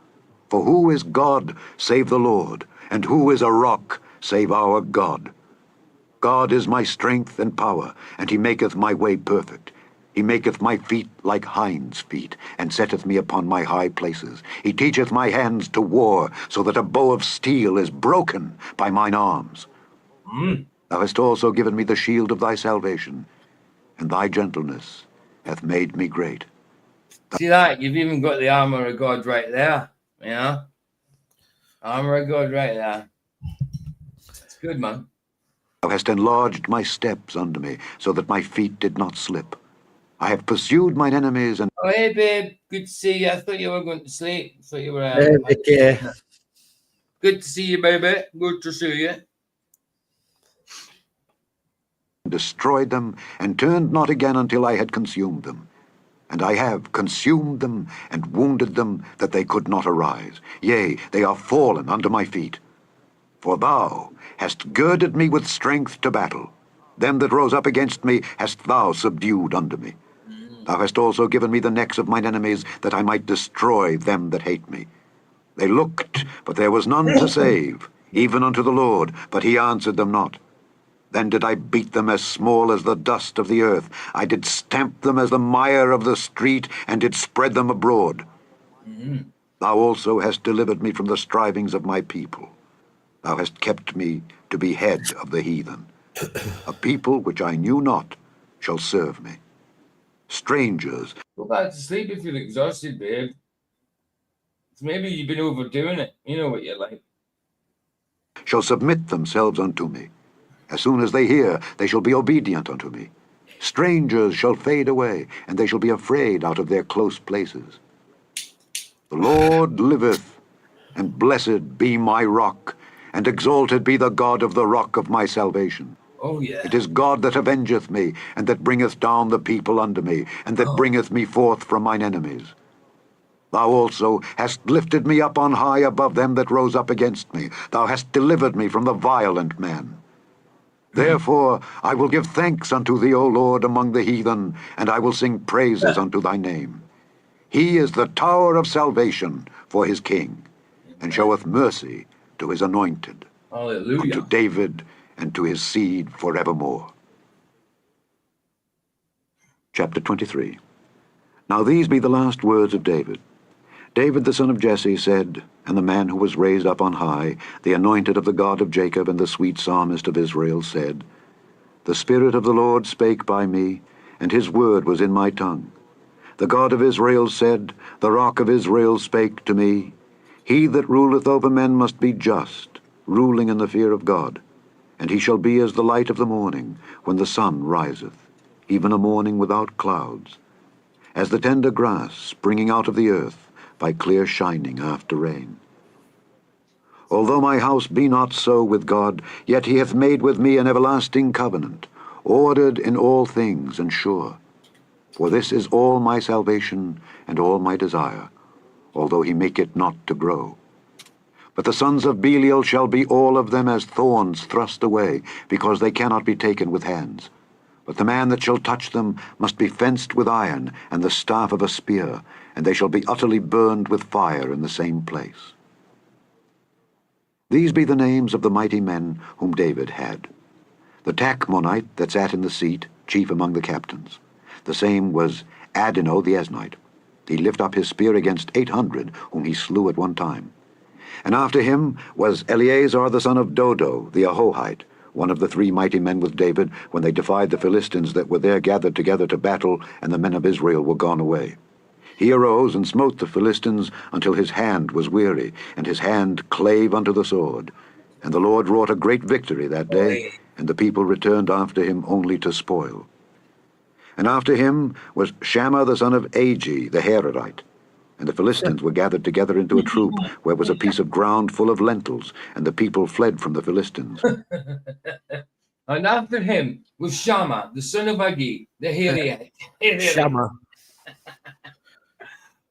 For who is God save the Lord, and who is a rock save our God? God is my strength and power, and he maketh my way perfect. He maketh my feet like hinds' feet, and setteth me upon my high places. He teacheth my hands to war, so that a bow of steel is broken by mine arms. Thou hast also given me the shield of thy salvation, and thy gentleness hath made me great. See that? You've even got the armor of God right there. You know? Armor of God right there. That's good, man. Thou hast enlarged my steps under me, so that my feet did not slip. I have pursued mine enemies, and Oh, hey, babe. Good to see you. I thought you were going to sleep. I thought you were. Hey, Vicky. Good to see you, baby. Good to see you. destroyed them, and turned not again until I had consumed them. And I have consumed them and wounded them, that they could not arise. Yea, they are fallen under my feet. For thou hast girded me with strength to battle. Them that rose up against me hast thou subdued under me. Thou hast also given me the necks of mine enemies, that I might destroy them that hate me. They looked, but there was none to save, even unto the Lord, but he answered them not. Then did I beat them as small as the dust of the earth. I did stamp them as the mire of the street, and did spread them abroad. Thou also hast delivered me from the strivings of my people. Thou hast kept me to be head of the heathen. A people which I knew not shall serve me. Strangers Go back to sleep if you're exhausted, babe. Maybe you've been overdoing it. You know what you're like. shall submit themselves unto me. As soon as they hear, they shall be obedient unto me. Strangers shall fade away, and they shall be afraid out of their close places. The Lord liveth, and blessed be my rock, and exalted be the God of the rock of my salvation. Oh, yeah. It is God that avengeth me, and that bringeth down the people unto me, and that bringeth me forth from mine enemies. Thou also hast lifted me up on high above them that rose up against me. Thou hast delivered me from the violent man. Therefore I will give thanks unto thee, O Lord, among the heathen, and I will sing praises unto thy name. He is the tower of salvation for his king, and showeth mercy to his anointed, Hallelujah. unto David and to his seed forevermore. Chapter 23. Now these be the last words of David. David the son of Jesse said, and the man who was raised up on high, the anointed of the God of Jacob, and the sweet psalmist of Israel, said, The Spirit of the Lord spake by me, and his word was in my tongue. The God of Israel said, The rock of Israel spake to me, He that ruleth over men must be just, ruling in the fear of God. And he shall be as the light of the morning, when the sun riseth, even a morning without clouds, as the tender grass springing out of the earth, by clear shining after rain. Although my house be not so with God, yet he hath made with me an everlasting covenant, ordered in all things and sure. For this is all my salvation and all my desire, although he make it not to grow. But the sons of Belial shall be all of them as thorns thrust away, because they cannot be taken with hands. But the man that shall touch them must be fenced with iron, and the staff of a spear, and they shall be utterly burned with fire in the same place. These be the names of the mighty men whom David had. The Tachmonite that sat in the seat, chief among the captains. The same was Adino the Esnite. He lift up his spear against 800, whom he slew at one time. And after him was Eleazar the son of Dodo the Ahohite, one of the 3 mighty men with David, when they defied the Philistines that were there gathered together to battle, and the men of Israel were gone away. He arose and smote the Philistines until his hand was weary, and his hand clave unto the sword. And the Lord wrought a great victory that day, and the people returned after him only to spoil. And after him was Shammah the son of Agi the Herorite. And the Philistines were gathered together into a troop, where was a piece of ground full of lentils, and the people fled from the Philistines. And after him was Shammah, the son of Agi, the Herorite. Shammah.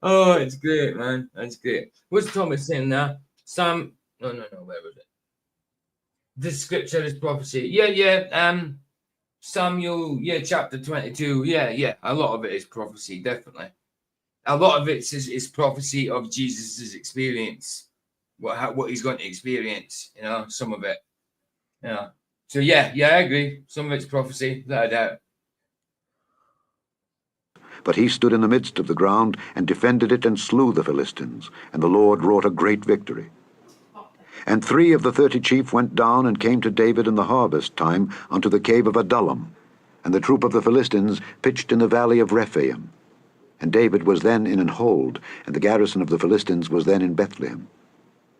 Oh, it's great, man. That's great. What's Thomas saying there? Sam, no, where was it? The scripture is prophecy. Yeah. Samuel, chapter 22. Yeah. A lot of it is prophecy, definitely. A lot of it is prophecy of Jesus' experience, what he's going to experience, some of it. Yeah. So, yeah, I agree. Some of it's prophecy, without a doubt. But he stood in the midst of the ground, and defended it, and slew the Philistines, and the Lord wrought a great victory. And 3 of the 30 chief went down, and came to David in the harvest time unto the cave of Adullam, and the troop of the Philistines pitched in the valley of Rephaim. And David was then in an hold, and the garrison of the Philistines was then in Bethlehem.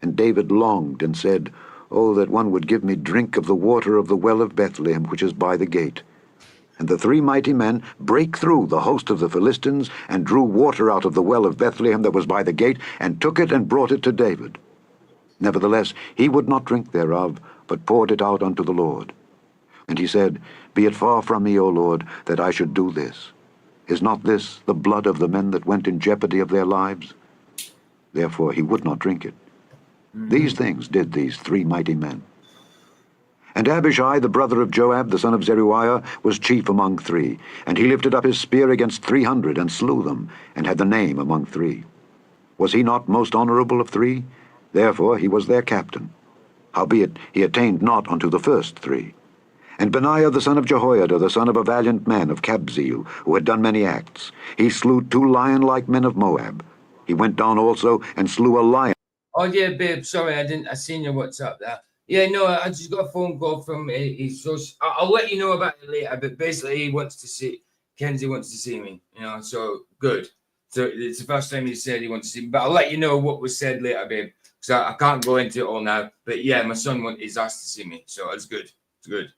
And David longed, and said, Oh, that one would give me drink of the water of the well of Bethlehem, which is by the gate. And the 3 mighty men brake through the host of the Philistines, and drew water out of the well of Bethlehem that was by the gate, and took it and brought it to David. Nevertheless he would not drink thereof, but poured it out unto the Lord. And he said, Be it far from me, O Lord, that I should do this. Is not this the blood of the men that went in jeopardy of their lives? Therefore he would not drink it. These things did these 3 mighty men. And Abishai, the brother of Joab, the son of Zeruiah, was chief among 3. And he lifted up his spear against 300, and slew them, and had the name among 3. Was he not most honorable of 3? Therefore he was their captain. Howbeit he attained not unto the first 3. And Benaiah the son of Jehoiada, the son of a valiant man of Kabzeel, who had done many acts, he slew 2 lion-like men of Moab. He went down also and slew a lion. Oh yeah, babe. Sorry, I seen your WhatsApp there. Yeah, no, I just got a phone call from his social. I'll let you know about it later. But basically, he wants to see Kenzie wants to see me. You know, so good. So it's the first time he said he wants to see me. But I'll let you know what was said later, babe. So I can't go into it all now. But yeah, my son is asked to see me, so it's good. It's good.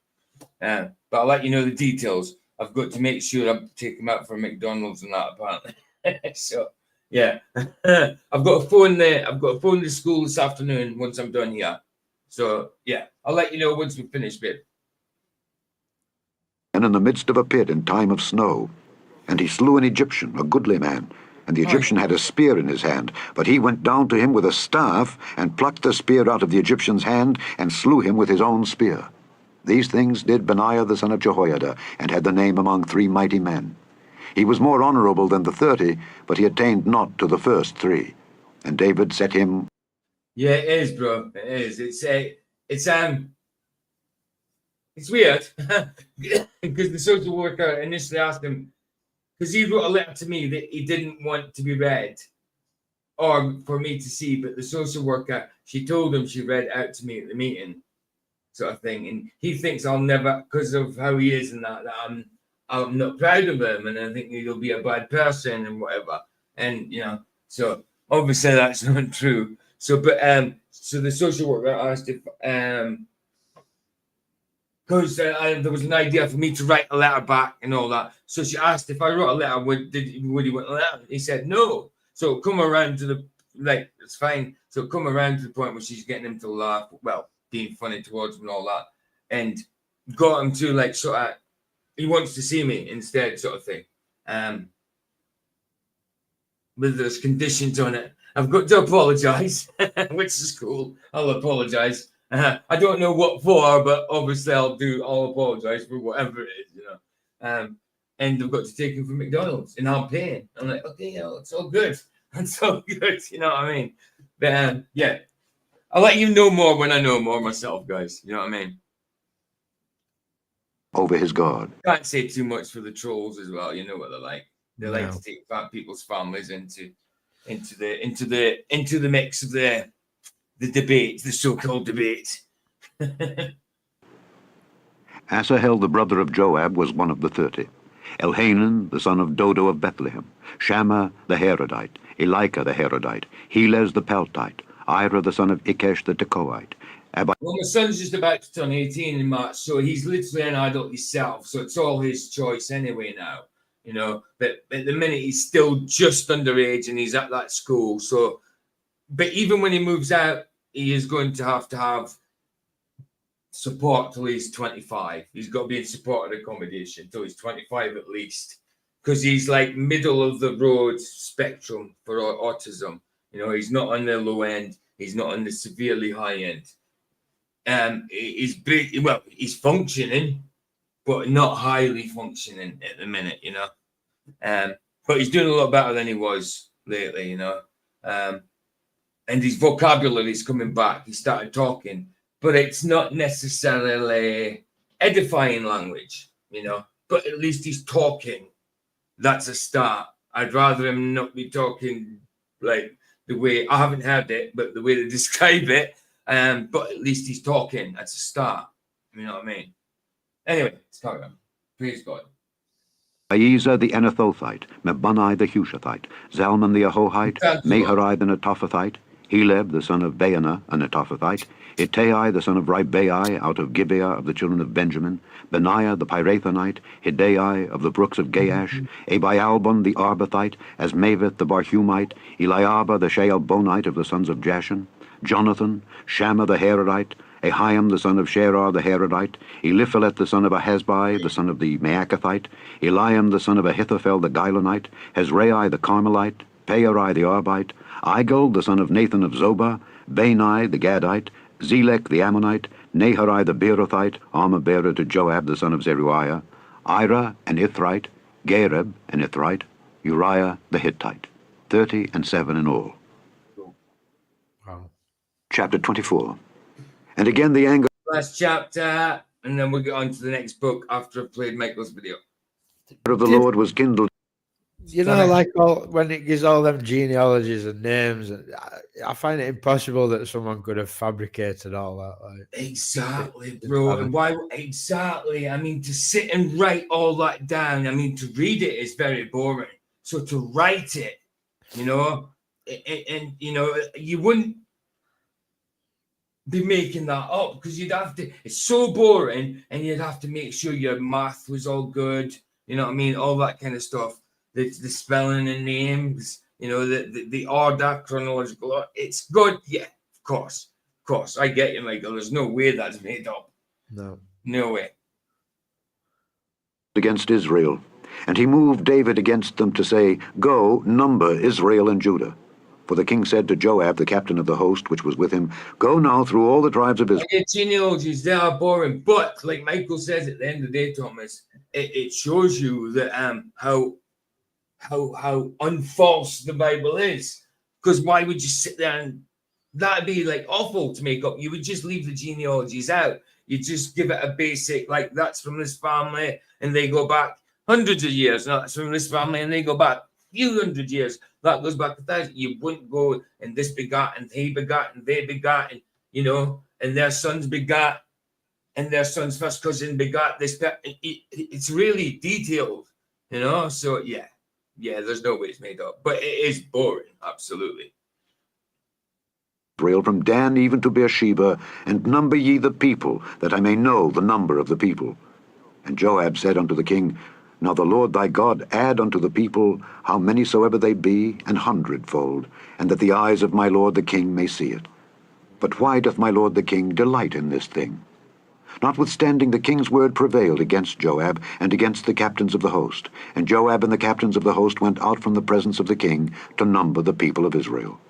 But I'll let you know the details. I've got to make sure I take him out for McDonald's and that apparently. So yeah, I've got a phone there. I've got a phone to school this afternoon once I'm done here. So yeah, I'll let you know once we finish, babe. And in the midst of a pit in time of snow, and he slew an Egyptian, a goodly man. And the Egyptian had a spear in his hand, but he went down to him with a staff, and plucked the spear out of the Egyptian's hand, and slew him with his own spear. These things did Benaiah the son of Jehoiada, and had the name among 3 mighty men. He was more honorable than the 30, but he attained not to the first 3. And David set him. Yeah, it is, bro. It is. It's weird because the social worker initially asked him, because he wrote a letter to me that he didn't want to be read or for me to see, but the social worker, she told him, she read out to me at the meeting, sort of thing. And he thinks I'll never, because of how he is and that I'm not proud of him, and I think he'll be a bad person and whatever. And you know, so obviously that's not true. So, but so the social worker asked if because there was an idea for me to write a letter back and all that. So she asked if I wrote a letter, would he want a letter? He said no. So come around to the it's fine. So come around to the point where she's getting him to laugh, well, being funny towards him and all that, and got him to sort of. He wants to see me instead, sort of thing. But there's conditions on it. I've got to apologise, which is cool. I'll apologise. I don't know what for, but obviously I'll apologise for whatever it is, you know. And I've got to take him from McDonald's, and I'm paying. I'm like, okay, it's all good. It's all good, you know what I mean? But yeah, I'll let you know more when I know more myself, guys. You know what I mean? Over his God. Can't say too much for the trolls as well. You know what they're like. They like to take people's families into the mix of the debate, the so-called debate. Asahel, the brother of Joab, was one of the 30. Elhanan, the son of Dodo of Bethlehem. Shammah the Herodite. Elika the Herodite. Helez the Peltite. Ira the son of Ikesh the Tekoite. Well, my son's just about to turn 18 in March, so he's literally an adult himself, so it's all his choice anyway now, you know. But at the minute, he's still just underage and he's at that school. So, but even when he moves out, he is going to have support till he's 25. He's got to be in supported accommodation till he's 25 at least, because he's like middle of the road spectrum for autism. You know, he's not on the low end, he's not on the severely high end. He's functioning, but not highly functioning at the minute, you know. But he's doing a lot better than he was lately, you know. And his vocabulary is coming back. He started talking, but it's not necessarily edifying language, you know. But at least he's talking. That's a start. I'd rather him not be talking like the way I haven't heard it, but the way they describe it. But at least he's talking. That's a start. You know what I mean? Anyway, let's carry on. Praise God. Aiezer the Anathothite, Mebunai the Hushathite, Zalman the Ahohite, Maharai the Netophathite, Heleb the son of Baanah, a Netophathite, Ittai the son of Ribai out of Gibeah of the children of Benjamin, Benaiah the Pirathonite, Hidai of the brooks of Gaash, Abialbon the Arbathite, Asmaveth the Barhumite, Eliabah the Shaalbonite of the sons of Jashan, Jonathan, Shammah the Herodite, Ahiam the son of Sherar the Herorite, Eliphalet the son of Ahasbai the son of the Maacathite, Eliam the son of Ahithophel the Gilonite, Hezrai the Carmelite, Peorai the Arbite, Igal the son of Nathan of Zobah, Bani the Gadite, Zelek the Ammonite, Naharai the Beerothite, armor-bearer to Joab the son of Zeruiah, Ira an Ithrite, Gareb an Ithrite, Uriah the Hittite. 37 in all. Wow. Chapter 24. And again the anger Last chapter, and then we'll get on to the next book after I've played Michael's video. of the Lord was kindled. You know, like when it gives all them genealogies and names, I find it impossible that someone could have fabricated all that. Like, Exactly, bro. And why? Exactly. I mean, to sit and write all that down. I mean, to read it is very boring. So to write it, you know, and you know, you wouldn't be making that up because you'd have to. It's so boring, and you'd have to make sure your math was all good. You know what I mean? All that kind of stuff. The spelling and names, you know, the order, chronological. It's good, yeah, of course. I get you, Michael. There's no way that's made up. No way. Against Israel. And he moved David against them to say, Go, number Israel and Judah. For the king said to Joab, the captain of the host which was with him, Go now through all the tribes of Israel. Okay, genealogies, they are boring. But like Michael says at the end of the day, Thomas, it shows you that how unfalse the Bible is. Because why would you sit there and that'd be like awful to make up? You would just leave the genealogies out. You just give it a basic, like that's from this family and they go back hundreds of years. No, that's from this family and they go back a few hundred years. That goes back 1,000. You wouldn't go and this begat and he begat and they begat and, you know, and their sons begat and their son's first cousin begat this. It's really detailed, you know? So, yeah. Yeah, there's no way it's made up, but it is boring, absolutely. Israel from Dan even to Beersheba, and number ye the people, that I may know the number of the people. And Joab said unto the king, Now the Lord thy God add unto the people how many soever they be, 100-fold, and that the eyes of my lord the king may see it. But why doth my lord the king delight in this thing? Notwithstanding the king's word prevailed against Joab and against the captains of the host. And Joab and the captains of the host went out from the presence of the king to number the people of Israel.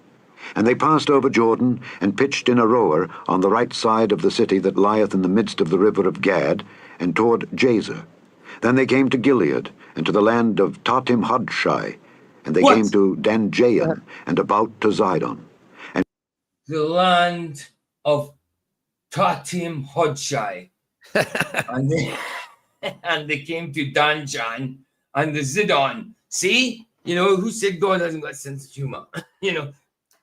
And they passed over Jordan, and pitched in Aroer on the right side of the city that lieth in the midst of the river of Gad, and toward Jazer. Then they came to Gilead, and to the land of Tatim Hodshai, and they came to Danjayan, and about to Zidon. And the land of Tatim Hodshai. and they came to Danjan and the Zidon. See? You know, who said God hasn't got a sense of humor? You know,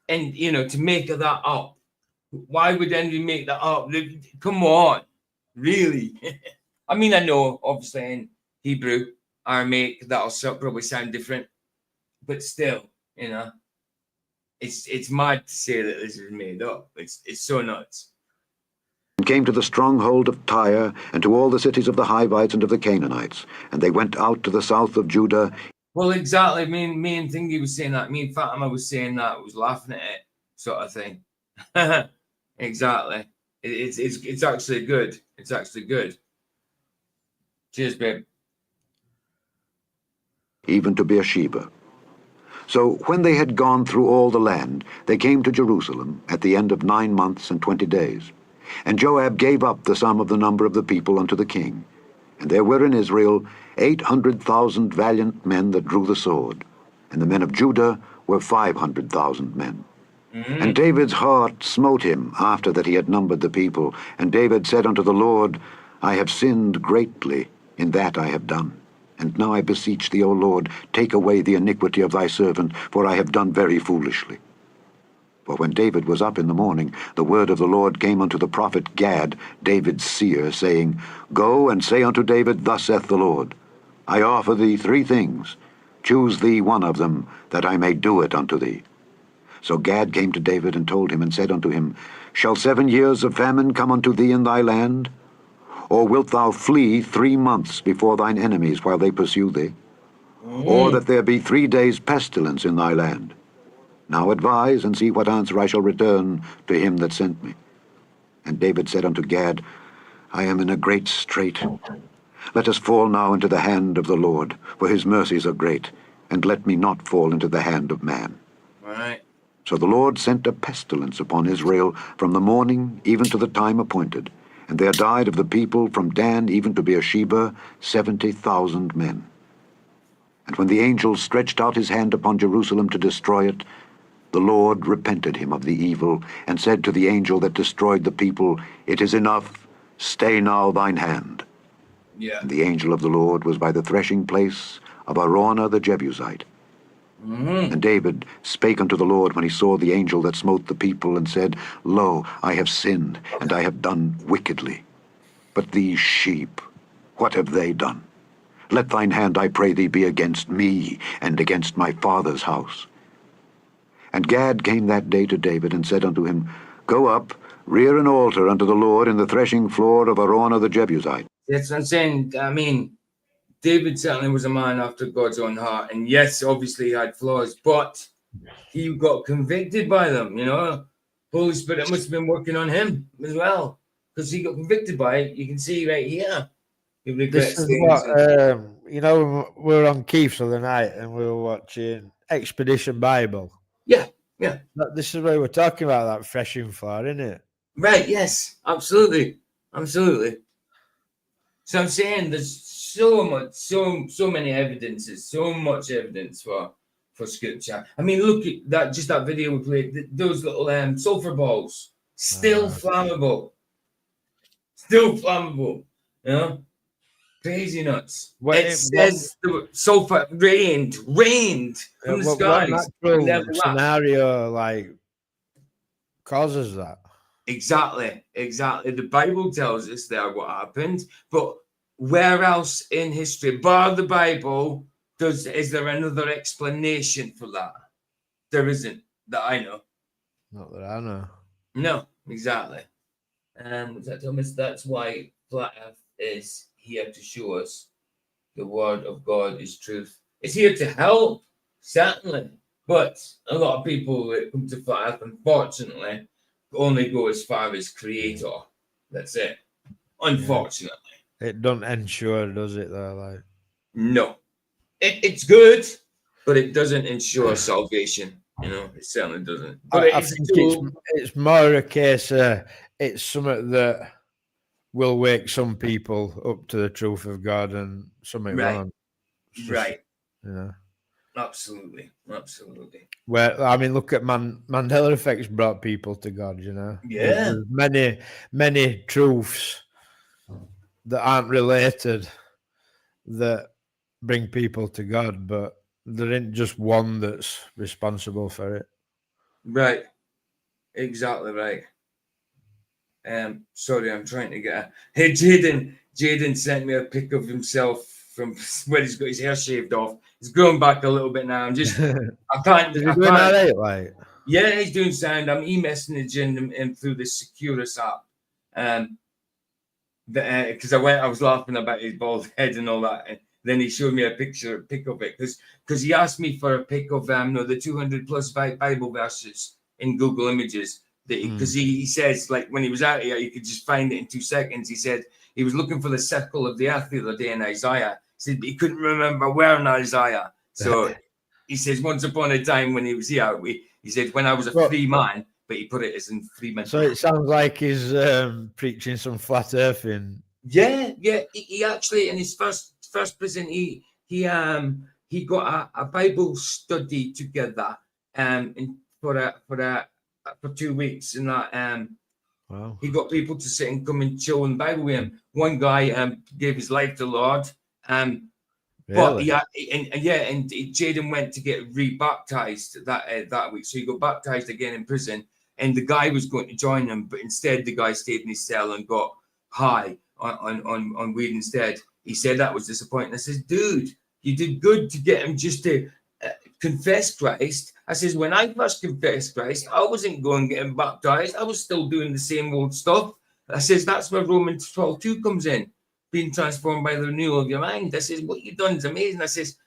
and, you know, to make that up. Why would anybody make that up? Come on. Really? I mean, I know, obviously, in Hebrew, Aramaic, that'll probably sound different. But still, you know, it's mad to say that this is made up. It's so nuts. And came to the stronghold of Tyre, and to all the cities of the Hivites and of the Canaanites. And they went out to the south of Judah. Well, exactly. Me and Thingy was saying that. Me and Fatima was saying that. I was laughing at it, sort of thing. Exactly. It's actually good. It's actually good. Cheers, babe. Even to Beersheba. So when they had gone through all the land, they came to Jerusalem at the end of 9 months and 20 days. And Joab gave up the sum of the number of the people unto the king. And there were in Israel 800,000 valiant men that drew the sword, and the men of Judah were 500,000 men. And David's heart smote him after that he had numbered the people. And David said unto the Lord, I have sinned greatly, in that I have done. And now I beseech thee, O Lord, take away the iniquity of thy servant, for I have done very foolishly. For when David was up in the morning, the word of the Lord came unto the prophet Gad, David's seer, saying, Go and say unto David, Thus saith the Lord, I offer thee 3 things. Choose thee one of them, that I may do it unto thee. So Gad came to David and told him, and said unto him, Shall 7 years of famine come unto thee in thy land? Or wilt thou flee 3 months before thine enemies while they pursue thee? Or that there be 3 days pestilence in thy land? Now advise, and see what answer I shall return to him that sent me. And David said unto Gad, I am in a great strait. Let us fall now into the hand of the Lord, for his mercies are great, and let me not fall into the hand of man. All right. So the Lord sent a pestilence upon Israel from the morning even to the time appointed, and there died of the people from Dan even to Beersheba 70,000 men. And when the angel stretched out his hand upon Jerusalem to destroy it, the Lord repented him of the evil, and said to the angel that destroyed the people, It is enough, stay now thine hand. Yeah. And the angel of the Lord was by the threshing place of Araunah the Jebusite. And David spake unto the Lord when he saw the angel that smote the people, and said, Lo, I have sinned, and I have done wickedly. But these sheep, what have they done? Let thine hand, I pray thee, be against me, and against my father's house. And Gad came that day to David, and said unto him, Go up, rear an altar unto the Lord in the threshing floor of Araunah the Jebusite. That's what I'm saying. I mean, David certainly was a man after God's own heart. And yes, obviously he had flaws, but he got convicted by them, you know. Holy Spirit must have been working on him as well, because he got convicted by it. You can see right here. He regrets This is things. what, you know, we were on Keith's the other night and we were watching Expedition Bible. Yeah, yeah. This is where we're talking about that threshing floor, isn't it? Right, yes, absolutely. Absolutely. So I'm saying there's so much, so many evidences, so much evidence for scripture. I mean, look at that, just that video we played, those little sulfur balls, still flammable. Still flammable, you know? Crazy nuts. It says the sulfur rained from the skies. What natural scenario like causes that? Exactly. The Bible tells us there what happened, but where else in history, bar the Bible, is there another explanation for that? There isn't, that I know. Not that I know. No, exactly. That's why Flat Earth is here to show us the word of God is truth. It's here to help, certainly. But a lot of people that come to Flat Earth, unfortunately, only go as far as creator. That's it. Unfortunately. It doesn't ensure, does it, though? Like, no. It's good, but it doesn't ensure salvation. You know, it certainly doesn't. But I think it's more a case of it's something that will wake some people up to the truth of God and something wrong. Right. You know. Absolutely. Where I mean, look at Mandela effects brought people to God. You know. Yeah. There's many truths that aren't related that bring people to God, but there ain't just one that's responsible for it. Right. Exactly right. Sorry, I'm trying to get Hey, Jaden sent me a pic of himself from where he's got his hair shaved off. He's grown back a little bit now. I'm just, I can't. Is he doing all right, like? Yeah, he's doing sound. I'm e-messaging him through the Securus app. Because I was laughing about his bald head and all that. And then he showed me a pic of it because he asked me for a pic of the 200 plus Bible verses in Google Images. Because he says, like, when he was out here, you could just find it in 2 seconds. He said he was looking for the circle of the earth the other day in Isaiah. He said he couldn't remember where in Isaiah. So he says, once upon a time when he was here, he said, when I was a free man, but he put it as in free man. So it sounds like he's preaching some flat earthing. Yeah. He actually, in his first prison, he got a Bible study together for 2 weeks, and that wow. He got people to sit and come and chill in the Bible with him. One guy gave his life to the Lord, but Jaden went to get rebaptized that week, so he got baptized again in prison, and the guy was going to join him, but instead the guy stayed in his cell and got high on weed instead. He said that was disappointing. I says, dude, you did good to get him just to confess Christ. I says, when I first confessed Christ, I wasn't going getting baptized. I was still doing the same old stuff. I says, that's where Romans 12:2 comes in, being transformed by the renewal of your mind. I says, what you've done is amazing. I says,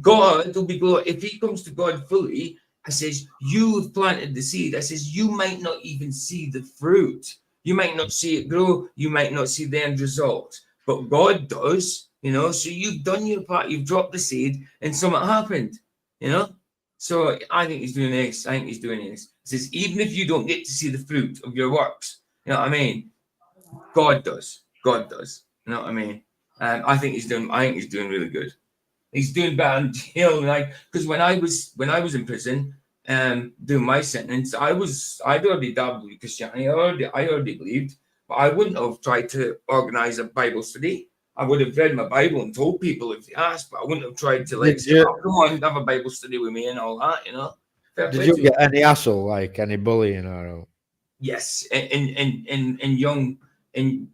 God will be glorified. If he comes to God fully, I says, you have planted the seed. I says, you might not even see the fruit. You might not see it grow. You might not see the end result, but God does, you know. So you've done your part. You've dropped the seed and something happened, you know. So I think he's doing this. I think he's doing this. He says, even if you don't get to see the fruit of your works, you know what I mean? God does. God does. You know what I mean? I think he's doing really good. He's doing better in jail, like, because when I was in prison, doing my sentence, I'd already dabbled with Christianity. I already believed, but I wouldn't have tried to organize a Bible study. I would have read my Bible and told people if they asked, but I wouldn't have tried to like say, "Oh, come on, have a Bible study with me" and all that, you know. Did you get any hassle, like any bullying or? Yes, in young,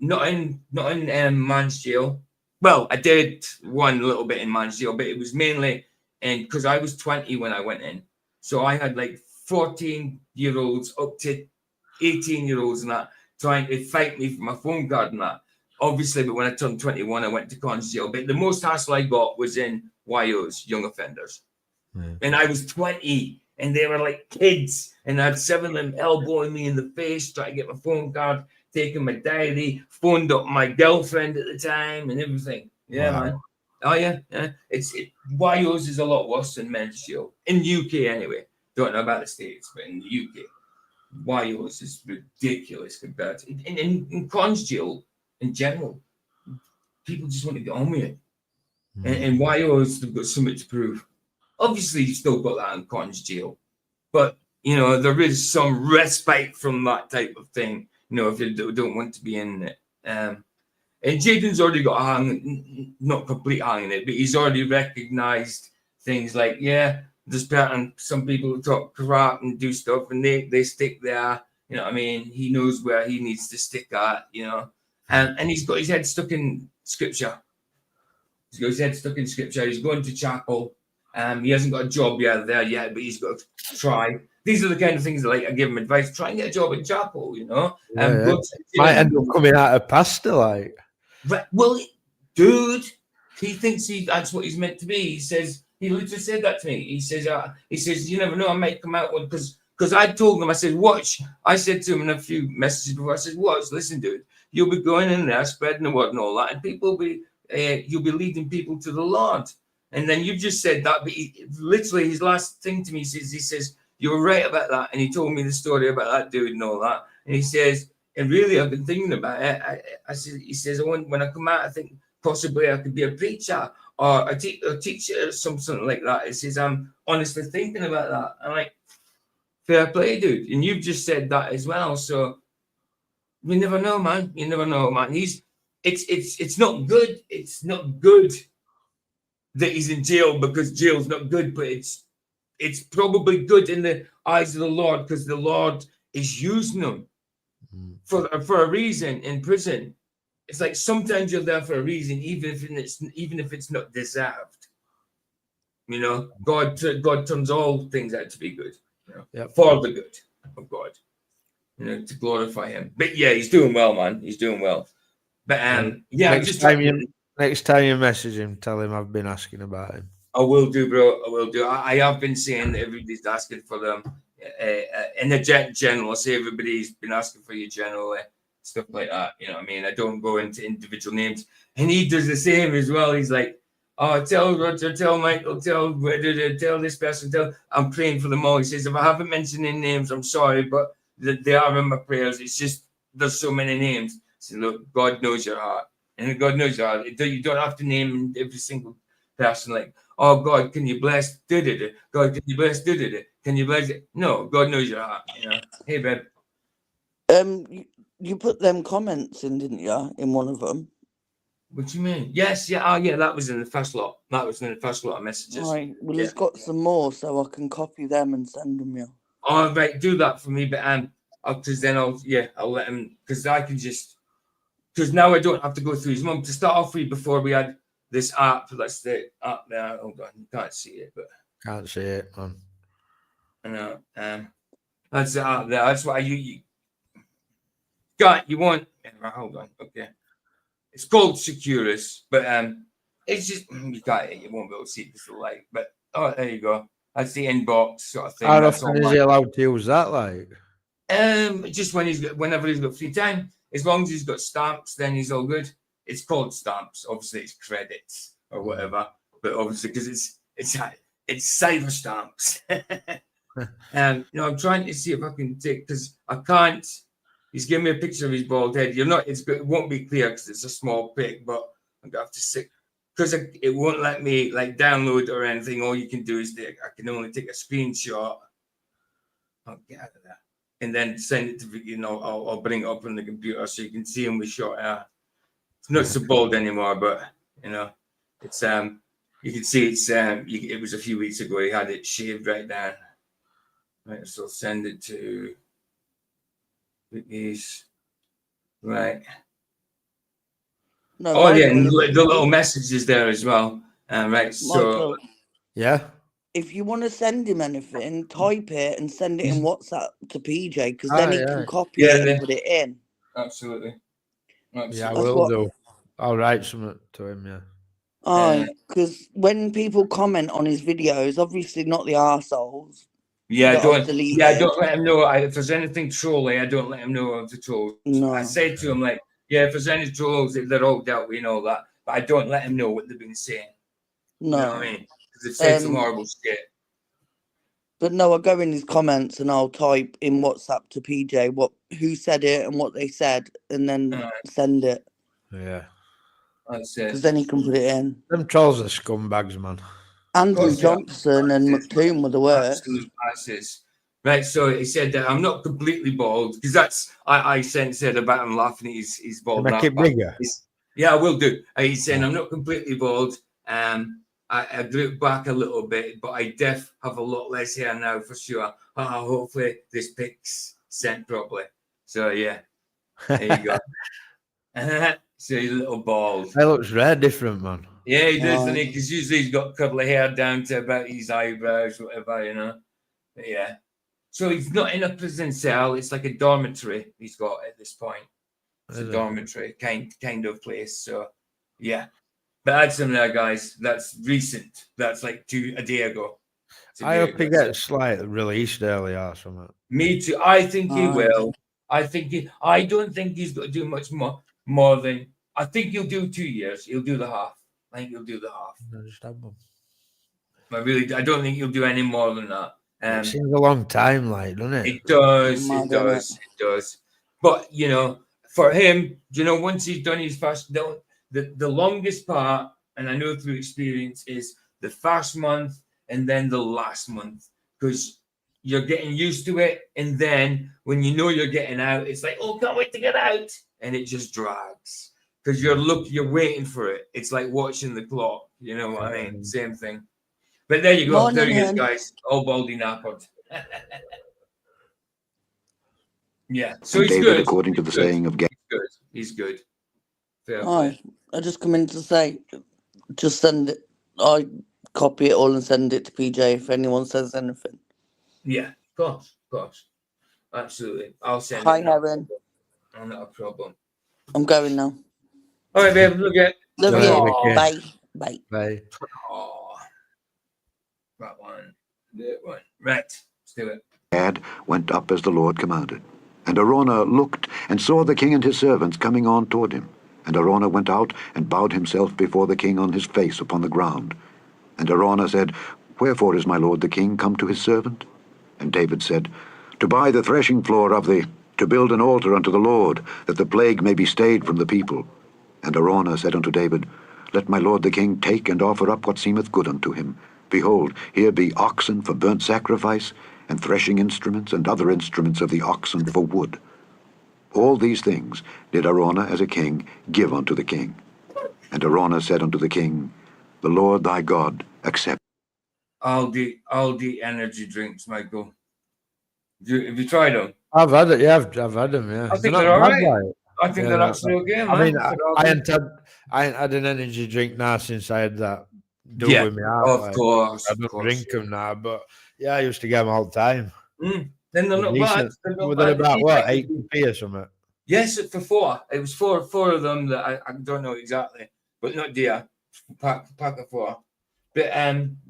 not in man's jail. Well, I did one little bit in man's jail, but it was mainly because I was 20 when I went in, so I had like 14-year-olds up to 18-year-olds and that trying to fight me for my phone card and that. Obviously, but when I turned 21, I went to Con's jail. But the most hassle I got was in YOs, young offenders, and I was 20. And they were like kids, and I had 7 of them elbowing me in the face, trying to get my phone card, taking my diary, phoned up my girlfriend at the time, and everything. Yeah, wow. Man. Oh yeah. YOs is a lot worse than men's jail in UK anyway. Don't know about the States, but in the UK, YOs is ridiculous compared to in Con's jail in general. People just want to get on with it, and YOs have got something to prove. Obviously, you still got that in Con's jail, but you know there is some respite from that type of thing. You know, if you don't want to be in it. And Jaden's already got a hang, not complete hang in it, but he's already recognised things like, yeah, there's some people who talk crap and do stuff, and they stick there. You know what I mean? He knows where he needs to stick at. You know, and he's got his head stuck in scripture. He's got his head stuck in scripture. He's going to chapel. He hasn't got a job yet, but he's got to try. These are the kind of things that like I give him advice. Try and get a job in chapel, you know. Might end up coming out of pastor, like. Well, dude, he thinks that's what he's meant to be. He says he literally said that to me. He says you never know, I might come out with because I told him, I said, watch. I said to him in a few messages before, I said, watch, listen, dude, you'll be going in there spreading the word and all that, and people will be you'll be leading people to the Lord. And then you just said that, but literally his last thing to me he says, you were right about that. And he told me the story about that dude and all that. And he says, and really, I've been thinking about it. He says, when I come out, I think possibly I could be a preacher or a teacher or something like that. He says, I'm honestly thinking about that. I'm like, fair play, dude. And you've just said that as well. So you never know, man. You never know, man. It's not good. It's not good that he's in jail because jail's not good, but it's probably good in the eyes of the Lord because the Lord is using him for a reason in prison. It's like sometimes you're there for a reason, even if it's not deserved. You know, God turns all things out to be good, you know, for the good of God, you know, to glorify him. But yeah, he's doing well, man. He's doing well. But Next time you message him, tell him I've been asking about him. I will do, bro. I will do. I have been saying that everybody's asking for them. In the general, I say everybody's been asking for you generally, stuff like that. You know what I mean? I don't go into individual names. And he does the same as well. He's like, oh, tell Roger, tell Michael, tell this person, I'm praying for them all. He says, if I haven't mentioned any names, I'm sorry, but they are in my prayers. It's just, there's so many names. So look, God knows your heart. And God knows your heart. You don't have to name every single person like, oh, God, can you bless? God, can you bless? Can you bless it? No, God knows your heart. You know? Hey, babe. You put them comments in, didn't you? In one of them. What do you mean? Yes, yeah. Oh, yeah, that was in the first lot. That was in the first lot of messages. Right. Well, he's got some more, so I can copy them and send them you. Oh, right. Do that for me, but because then I'll let him, because I can just, because now I don't have to go through his mum. To start off with, before we had this app, that's the app there. Hold on, you can't see it, but can't see it, man. I know. That's the app there. That's why you got. You want? Hold on. Okay. It's called Securus, but it's just you can't. You won't be able to see this light. But oh, there you go. That's the inbox sort of thing. How That's all often is he allowed to use that? Like, just whenever he's got free time. As long as he's got stamps, then he's all good. It's called stamps. Obviously, it's credits or whatever. But obviously, because it's cyber stamps. You know, I'm trying to see if I can take, because I can't. He's giving me a picture of his bald head. It won't be clear because it's a small pic, but I'm gonna have to sit because it won't let me like download or anything. All you can do is I can only take a screenshot. I'll get out of that and then send it to I'll bring it up on the computer so you can see him with short hair. It's not so bald anymore, but it's you can see it was a few weeks ago. He had it shaved right down. Right, so send it to these. Right. No, Oh yeah, Michael, and the little messages there as well. Right, so Michael, yeah. if you want to send him anything, type it and send it in WhatsApp to PJ, because Ah, then he yeah. can copy Yeah, it and put it in. absolutely. Yeah, I That's will what- do. I'll write something to him, yeah. Oh, because when people comment on his videos, obviously not the arseholes. Yeah, that I've deleted. I don't let him know. If there's anything trolling, I don't let him know of the trolls. No. I say to him like, yeah, if there's any trolls, they're all dealt with and all that. But I don't let him know what they've been saying. No. You know what I mean? Because they've said some horrible shit. But no, I go in his comments and I'll type in WhatsApp to PJ who said it and what they said, and then send it. Yeah. That's it. Because then he can put it in. Them trolls are scumbags, man. Andrew Johnson and McToon were the worst. Absolute asses. Right, so he said that I'm not completely bald because that's I said about him laughing at his bald. Make it bigger. Yeah, I will do. He's saying I'm not completely bald. I grew it back a little bit, but I have a lot less hair now for sure. Hopefully this pic's sent properly. So yeah, there you go. So he's a little bald. That looks rare different, man. Yeah, he does, doesn't he? Because usually he's got curly hair down to about his eyebrows, whatever, But yeah. So he's not in a prison cell. It's like a dormitory he's got at this point. It's a dormitory kind of place. So yeah. But that's him there, guys. That's recent. That's like a day ago. I hope he gets like released early or something. Me too. I think he will. I don't think he's going to do much more than. I think he'll do 2 years. He'll do the half. I think he'll do the half. I don't think he'll do any more than that. It seems a long time, like, doesn't it? It does. It does. But for him, once he's done his first, the longest part, and I know through experience, is the first month and then the last month, because you're getting used to it, and then when you know you're getting out, it's like, oh, can't wait to get out, and it just drags because you're waiting for it. It's like watching the clock. You know what I mean? Same thing. But there you go. Morning, there he is, hun. guys. All baldy nappered. Yeah. So And he's David, good. according to the saying of He's good. Fair Hi, play. I just come in to say, just send it. I copy it all and send it to PJ if anyone says anything. Yeah, of course. Absolutely. I'll send Hi, it. Heron. Not a problem. I'm going now. All right, babe. Look at. Love Bye, you. Vicky. Bye. Bye. Bye. Oh, that one. That one. Right. Let's do it. Gad went up as the Lord commanded. And Araunah looked and saw the king and his servants coming on toward him. And Araunah went out and bowed himself before the king on his face upon the ground. And Araunah said, Wherefore is my lord the king come to his servant? And David said, To buy the threshing floor of thee, to build an altar unto the Lord, that the plague may be stayed from the people. And Araunah said unto David, Let my lord the king take and offer up what seemeth good unto him. Behold, here be oxen for burnt sacrifice, and threshing instruments, and other instruments of the oxen for wood. All these things did Araunah as a king give unto the king. And Araunah said unto the king, The Lord thy God accept. Aldi energy drinks, Michael. Have you tried them? I've had it, yeah. I've had them, yeah. I think not they're all bad, right. like. I think they're actually okay, man. I mean, For I Aldi. ain't had an energy drink now since I had that do Yeah, with me out. of like. course. I don't drink them now, but yeah, I used to get them all the time. Then they're not bad. Decent. They're not Were they bad. about what, 80p or something? Yes, for 4. It was four of them that I don't know exactly, but not dear. Pack of 4. But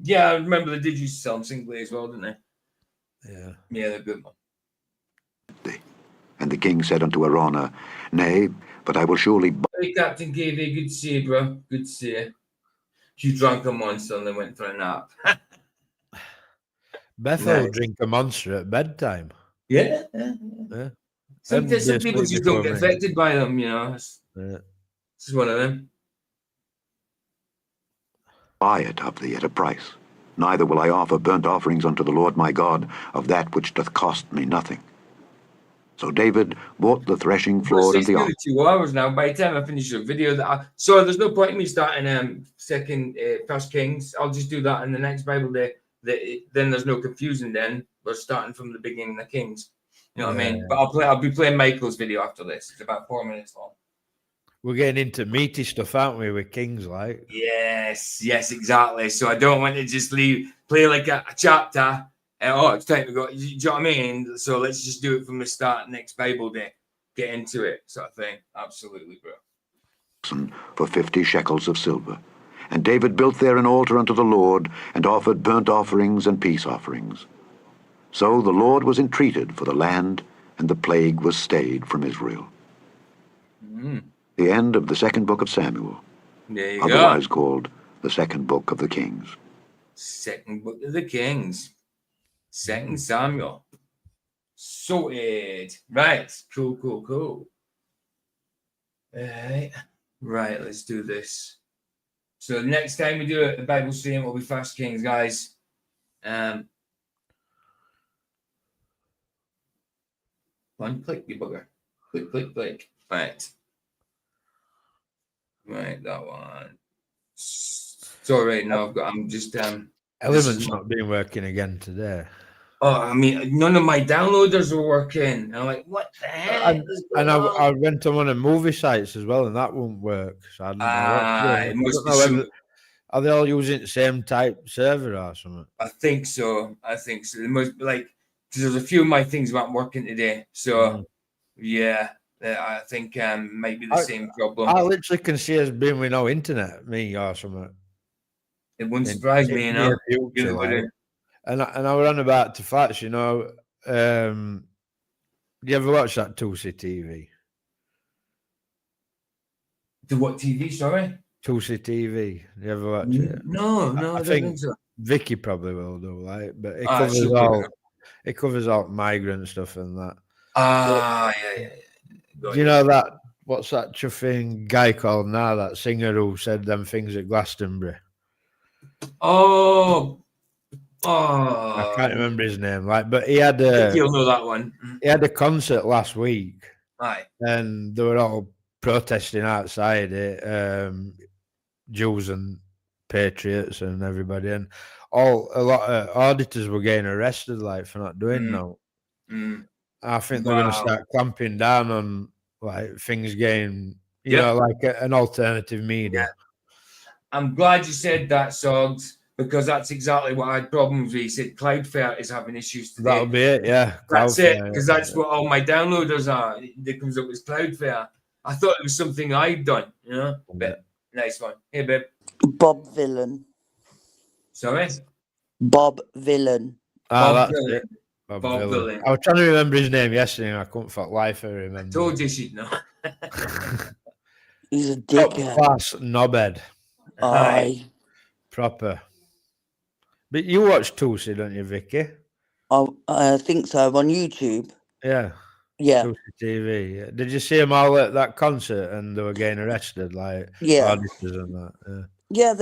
yeah, I remember they did used to sell them singly as well, didn't they? Yeah. Yeah, they're good, man. And the king said unto Araunah, Nay, but I will surely Hey, Captain KV, good to see you, bro. Good to see you. You drank a monster and then went for a nap. Bethel Nice. drink a monster at bedtime. Yeah. Some Everybody people asleep just don't before get me. affected by them, you know. It's just one of them. buy it of thee at a price. Neither will I offer burnt offerings unto the Lord my God of that which doth cost me nothing. So David bought the threshing floor and the ox. 2 hours now. By the time I finish the video, so there's no point in me starting First Kings. I'll just do that in the next Bible day. Then there's no confusion. Then we're starting from the beginning of Kings. You know what I mean? But I'll be playing Michael's video after this. It's about 4 minutes long. We're getting into meaty stuff, aren't we, with Kings, like? Yes, exactly. So I don't want to just play like a chapter. It's time to go. Do you know what I mean? So let's just do it from the start next Bible day. Get into it, sort of thing. Absolutely, bro. For 50 shekels of silver. And David built there an altar unto the Lord, and offered burnt offerings and peace offerings. So the Lord was entreated for the land, and the plague was stayed from Israel. The end of the second book of Samuel, There you otherwise go. called the second book of the Kings. Second book of the Kings. 2 Samuel. Sorted. Right. Cool. Right, let's do this. So next time we do a Bible stream, will be First Kings, guys. One click, you bugger. Click. Right, that one. Sorry, no, I'm just Element's not been working again today. Oh, I mean, none of my downloaders were working. And I'm like, what the heck? And I went on one of movie sites as well, and that won't work. So I don't know. Are they all using the same type server or something? I think so. There must be because there's a few of my things weren't working today. So yeah, I think might be the same problem. I literally can see us being with no internet, me or something. It wouldn't surprise me, you know. And I were on about to facts, you know. Do you ever watch that Tulsi TV? The what TV? Sorry, Tulsi TV. Do you ever watch it? No, I don't think so. Vicky probably will do, like, but it covers all migrant stuff and that. Yeah. Do you know that? What's that chuffing guy called now? That singer who said them things at Glastonbury. I can't remember his name, but he had you'll know that one. He had a concert last week, right? And they were all protesting outside it, Jews and patriots and everybody, and a lot of auditors were getting arrested, like, for not doing no. I think they're going to start clamping down on like things getting, you know, like an alternative media. I'm glad you said that, Sogs, because that's exactly what I had problems with. He said Cloudflare is having issues today. That'll be it, yeah. That's it, because that's what all my downloaders are. It comes up as Cloudflare. I thought it was something I'd done, you know. But nice one. Hey, babe. Bob Villain. Sorry? Bob Villain. That's it. Bob Villain. I was trying to remember his name yesterday and I couldn't for life remember. I told you she'd know. He's a dickhead. Class knobhead. Aye. Proper. But you watch Tulsi, don't you, Vicky? I think so, on YouTube. Yeah. Tulsi TV. Yeah. Did you see them all at that concert and they were getting arrested, like auditors and that? Yeah,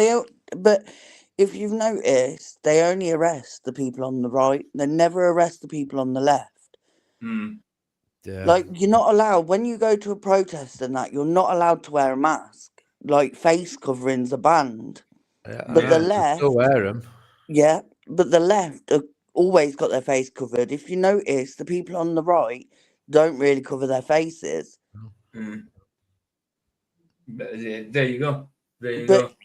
but if you've noticed, they only arrest the people on the right. They never arrest the people on the left. Yeah. Like, you're not allowed, when you go to a protest and that, you're not allowed to wear a mask. Like, face coverings are banned. Yeah, but the left still wear them. Yeah, but the left have always got their face covered. If you notice, the people on the right don't really cover their faces. There you go.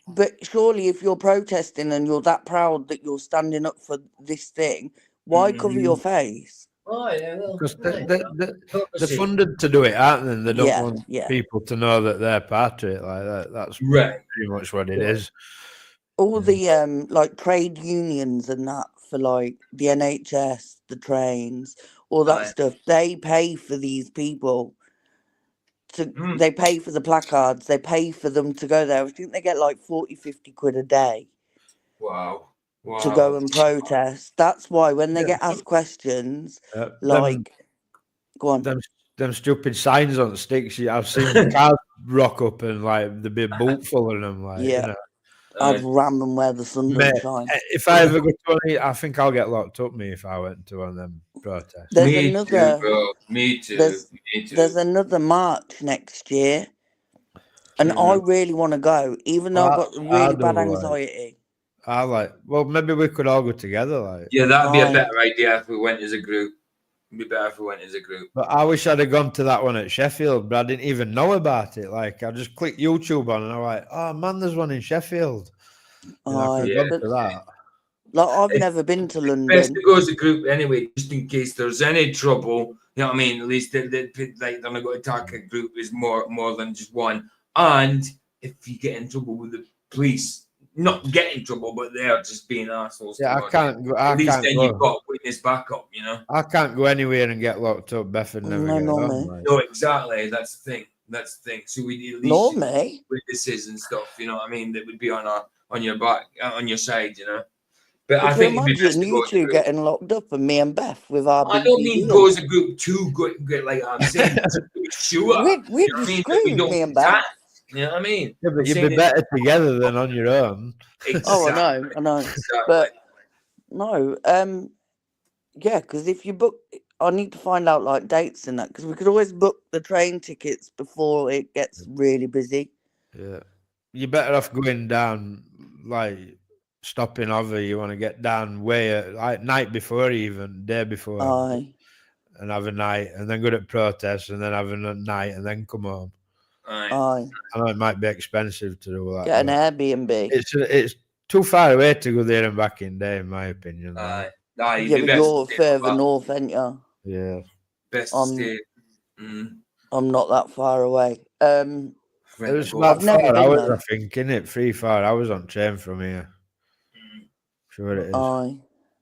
But surely, if you're protesting and you're that proud that you're standing up for this thing, why cover your face? Oh, yeah, well, because they're funded to do it, aren't they? And they don't want people to know that they're part of it like that. That's pretty much what it is. all the like trade unions and that for like the NHS, the trains, all that Right. stuff, they pay for these people to Mm. they pay for the placards, they pay for them to go there. I think they get like 40-50 quid a day Wow. to go Wow. and protest. That's why when they Yeah. get asked questions, Them, like go on. them stupid signs on sticks. I've seen cars rock up and like there'd be a boot full of them. Like, Yeah. you know, I'd ram them where the sun mate, don't shine. if I ever go to any, I think I'll get locked up. Me if I went to one of them protests. There's Me another too, bro. Me too. there's Me too. there's another march next year, and I really want to go, even though I've got really bad anxiety. Well, maybe we could all go together. Like, Yeah, that'd be a Aye. better idea if we went as a group. It'd be better if we went as a group. but I wish I'd have gone to that one at Sheffield, but I didn't even know about it. Like, I just clicked YouTube on, and I'm like, oh man, there's one in Sheffield. I Aye, could have but gone to that. like I've never been to Best London. to go as a group anyway, just in case there's any trouble. You know what I mean? At least like they're not going to attack a group is more than just one. And if you get in trouble with the police, not get in trouble, but they're just being assholes. Yeah, I can't go. At least then you've got witness backup. You know. I can't go anywhere and get locked up. Beth would never No, get no, home. mate. Like. No, exactly. That's the thing. That's the thing. So we need at Nor least me. witnesses and stuff. You know what I mean? That would be on your back, on your side. You know. But Could I you think it'd be best imagine to go you as a two group. getting locked up and me and Beth with our I big don't mean BB go on? as a group too good, like I'm saying, to be sure. We'd you know what I be mean? That we screwed, don't me and attack. Beth. You know what I mean? Yeah, but I'm you'd saying be it- better together than on your own. Oh, Exactly. I know. Exactly. But no, yeah, because if you book, I need to find out like dates and that, because we could always book the train tickets before it gets really busy. Yeah, you're better off going down, like stopping over. You want to get down way like night before, even day before, Aye. and have a night, and then go to protest, and then have a night, and then come home. Aye. Aye. I know it might be expensive to do that. Get an but Airbnb. It's too far away to go there and back in day, in my opinion. Aye. Aye. Yeah, the but best you're to stay further back. north, ain't you? Yeah. Best to stay. Mm. I'm not that far away. It was Go about I've never 4 been hours, there. I think, innit? 3-4 hours on train from here. Sure it is. Aye.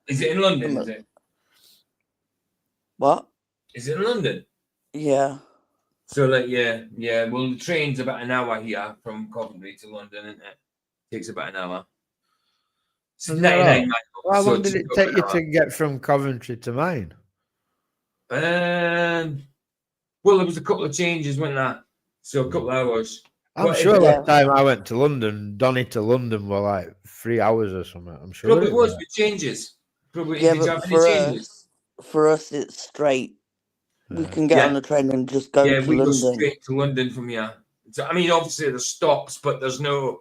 Is it in London? Is it? What? Is it in London? Yeah. So like yeah. Well, the train's about an hour here from Coventry to London, isn't it? Takes about an hour. It's Is that 99 right? miles. How so long did just it over take an you hour. to get from Coventry to mine? Well, there was a couple of changes, wasn't there? So a couple of hours. I'm But sure it- last time I went to London, Donny to London were like 3 hours or something. I'm sure Probably it was was. with changes. Probably Yeah, did you but have any changes? for us, it's straight. We Yeah. can get Yeah. on the train and just go Yeah, to we go London. straight to London from here. So, I mean, obviously there's stops, but there's no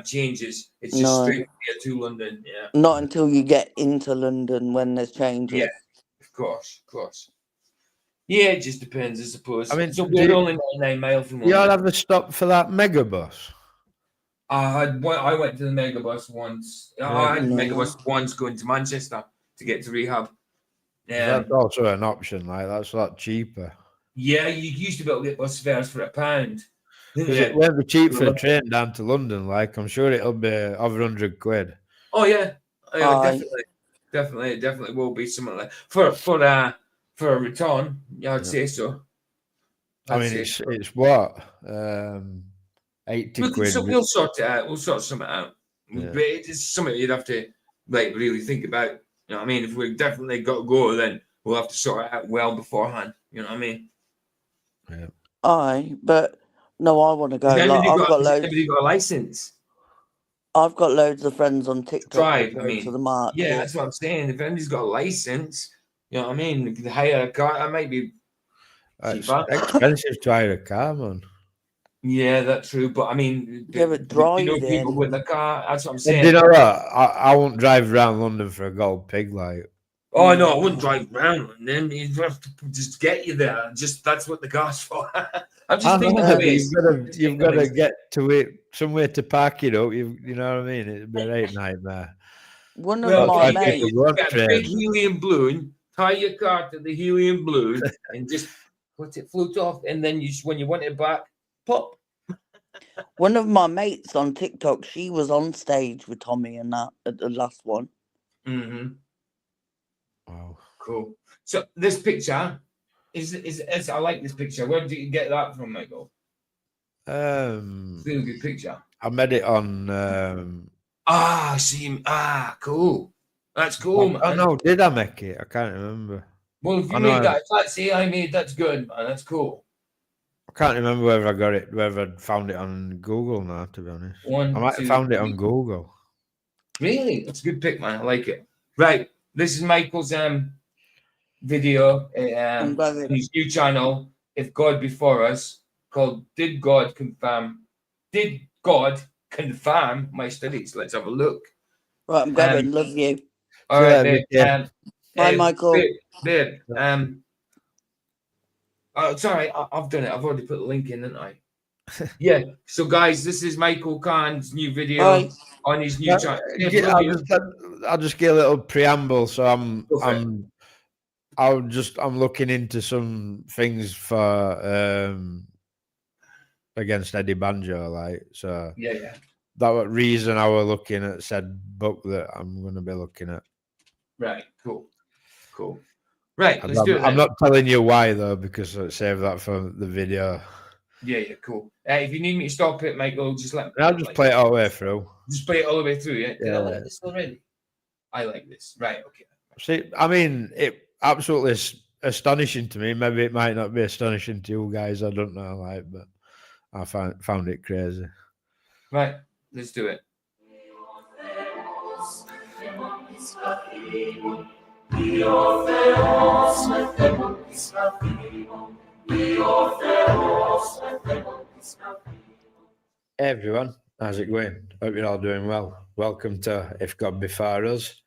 changes. It's just No. straight here to London. Yeah, Not until you get into London when there's changes. yeah, of course. Yeah, it just depends, I suppose. I mean, so do we're you- only 99 miles from You all London. have a stop for that megabus. I went to the megabus once. I had the No. megabus once going to Manchester to get to rehab. That's also an option. Like that's a lot cheaper. Yeah, you used to be able to get bus fares for £1. Because it won't be cheap for a train down to London. Like I'm sure it'll be over 100 quid. Oh yeah, Aye. definitely will be something like for a return. Yeah, I'd say so. I mean, it's what 80 quid. We'll sort it out. We'll sort something out. Yeah. But it's something you'd have to like really think about. You know what I mean? If we definitely got to go, then we'll have to sort it out well beforehand. You know what I mean? Yeah. Aye, but no, I want to go. Has Like, anybody I've got has loads. anybody got a license? I've got loads of friends on TikTok Drive, that I go mean. to the march. Yeah, that's what I'm saying. If anybody's got a license, you know what I mean? They could hire a car. That might be It's cheaper. expensive to hire a car, man. Yeah, that's true. But I mean, Yeah, but you know driving- people with a car. That's what I'm And saying. do you know what? I won't drive around London for a gold pig. Like, Oh no, I wouldn't drive around. And then you'd have to just get you there. Just that's what the car's for. I'm just I thinking know, of it. you've got to get to it somewhere to park it up. You know what I mean? It'd be a right nightmare. One of Well, my I think mates. it would. get a big helium balloon, tie your car to the helium balloon, and just let it float off. And then when you want it back, pop. One of my mates on TikTok, she was on stage with Tommy and that at the last one. Mm-hmm. Wow. Cool. So this picture is I like this picture. Where did you get that from, Michael? It's a really good picture. I made it on. I see him. Cool. That's cool, man. Oh no, did I make it? I can't remember. Well, if you I know made that, let's see, I made that's good, man. That's cool. I can't remember whether I got it, whether I found it on Google now. To be honest, One, I might have found it on Google. Really? That's a good pick, man. I like it. Right. This is Michael's video, his new channel, If God Before Us, called Did God Confirm My Studies? Let's have a look. Right, I'm going. Love you. All right, babe. Bye, Michael. Babe. Oh, sorry, I've done it. I've already put the link in, didn't I? Yeah. So, guys, this is Michael Khan's new video on his new channel. I'll just get a little preamble. So I'm looking into some things for against Eddie Banjo, like so. Yeah. That was reason I was looking at said book that I'm going to be looking at. Right. Cool. Right. Let's do it. I'm not telling you why though, because I'll save that for the video. Yeah. Cool. If you need me to stop it, Michael, just let me. I'll just play it all the way through. Just play it all the way through. Yeah. Did I Yeah. like this already? I like this. Right. Okay. See, I mean, it absolutely astonishing to me. Maybe it might not be astonishing to you guys. I don't know, like, but I found it crazy. Right. Let's do it. Hey everyone, how's it going? Hope you're all doing well. Welcome to If God Before Us.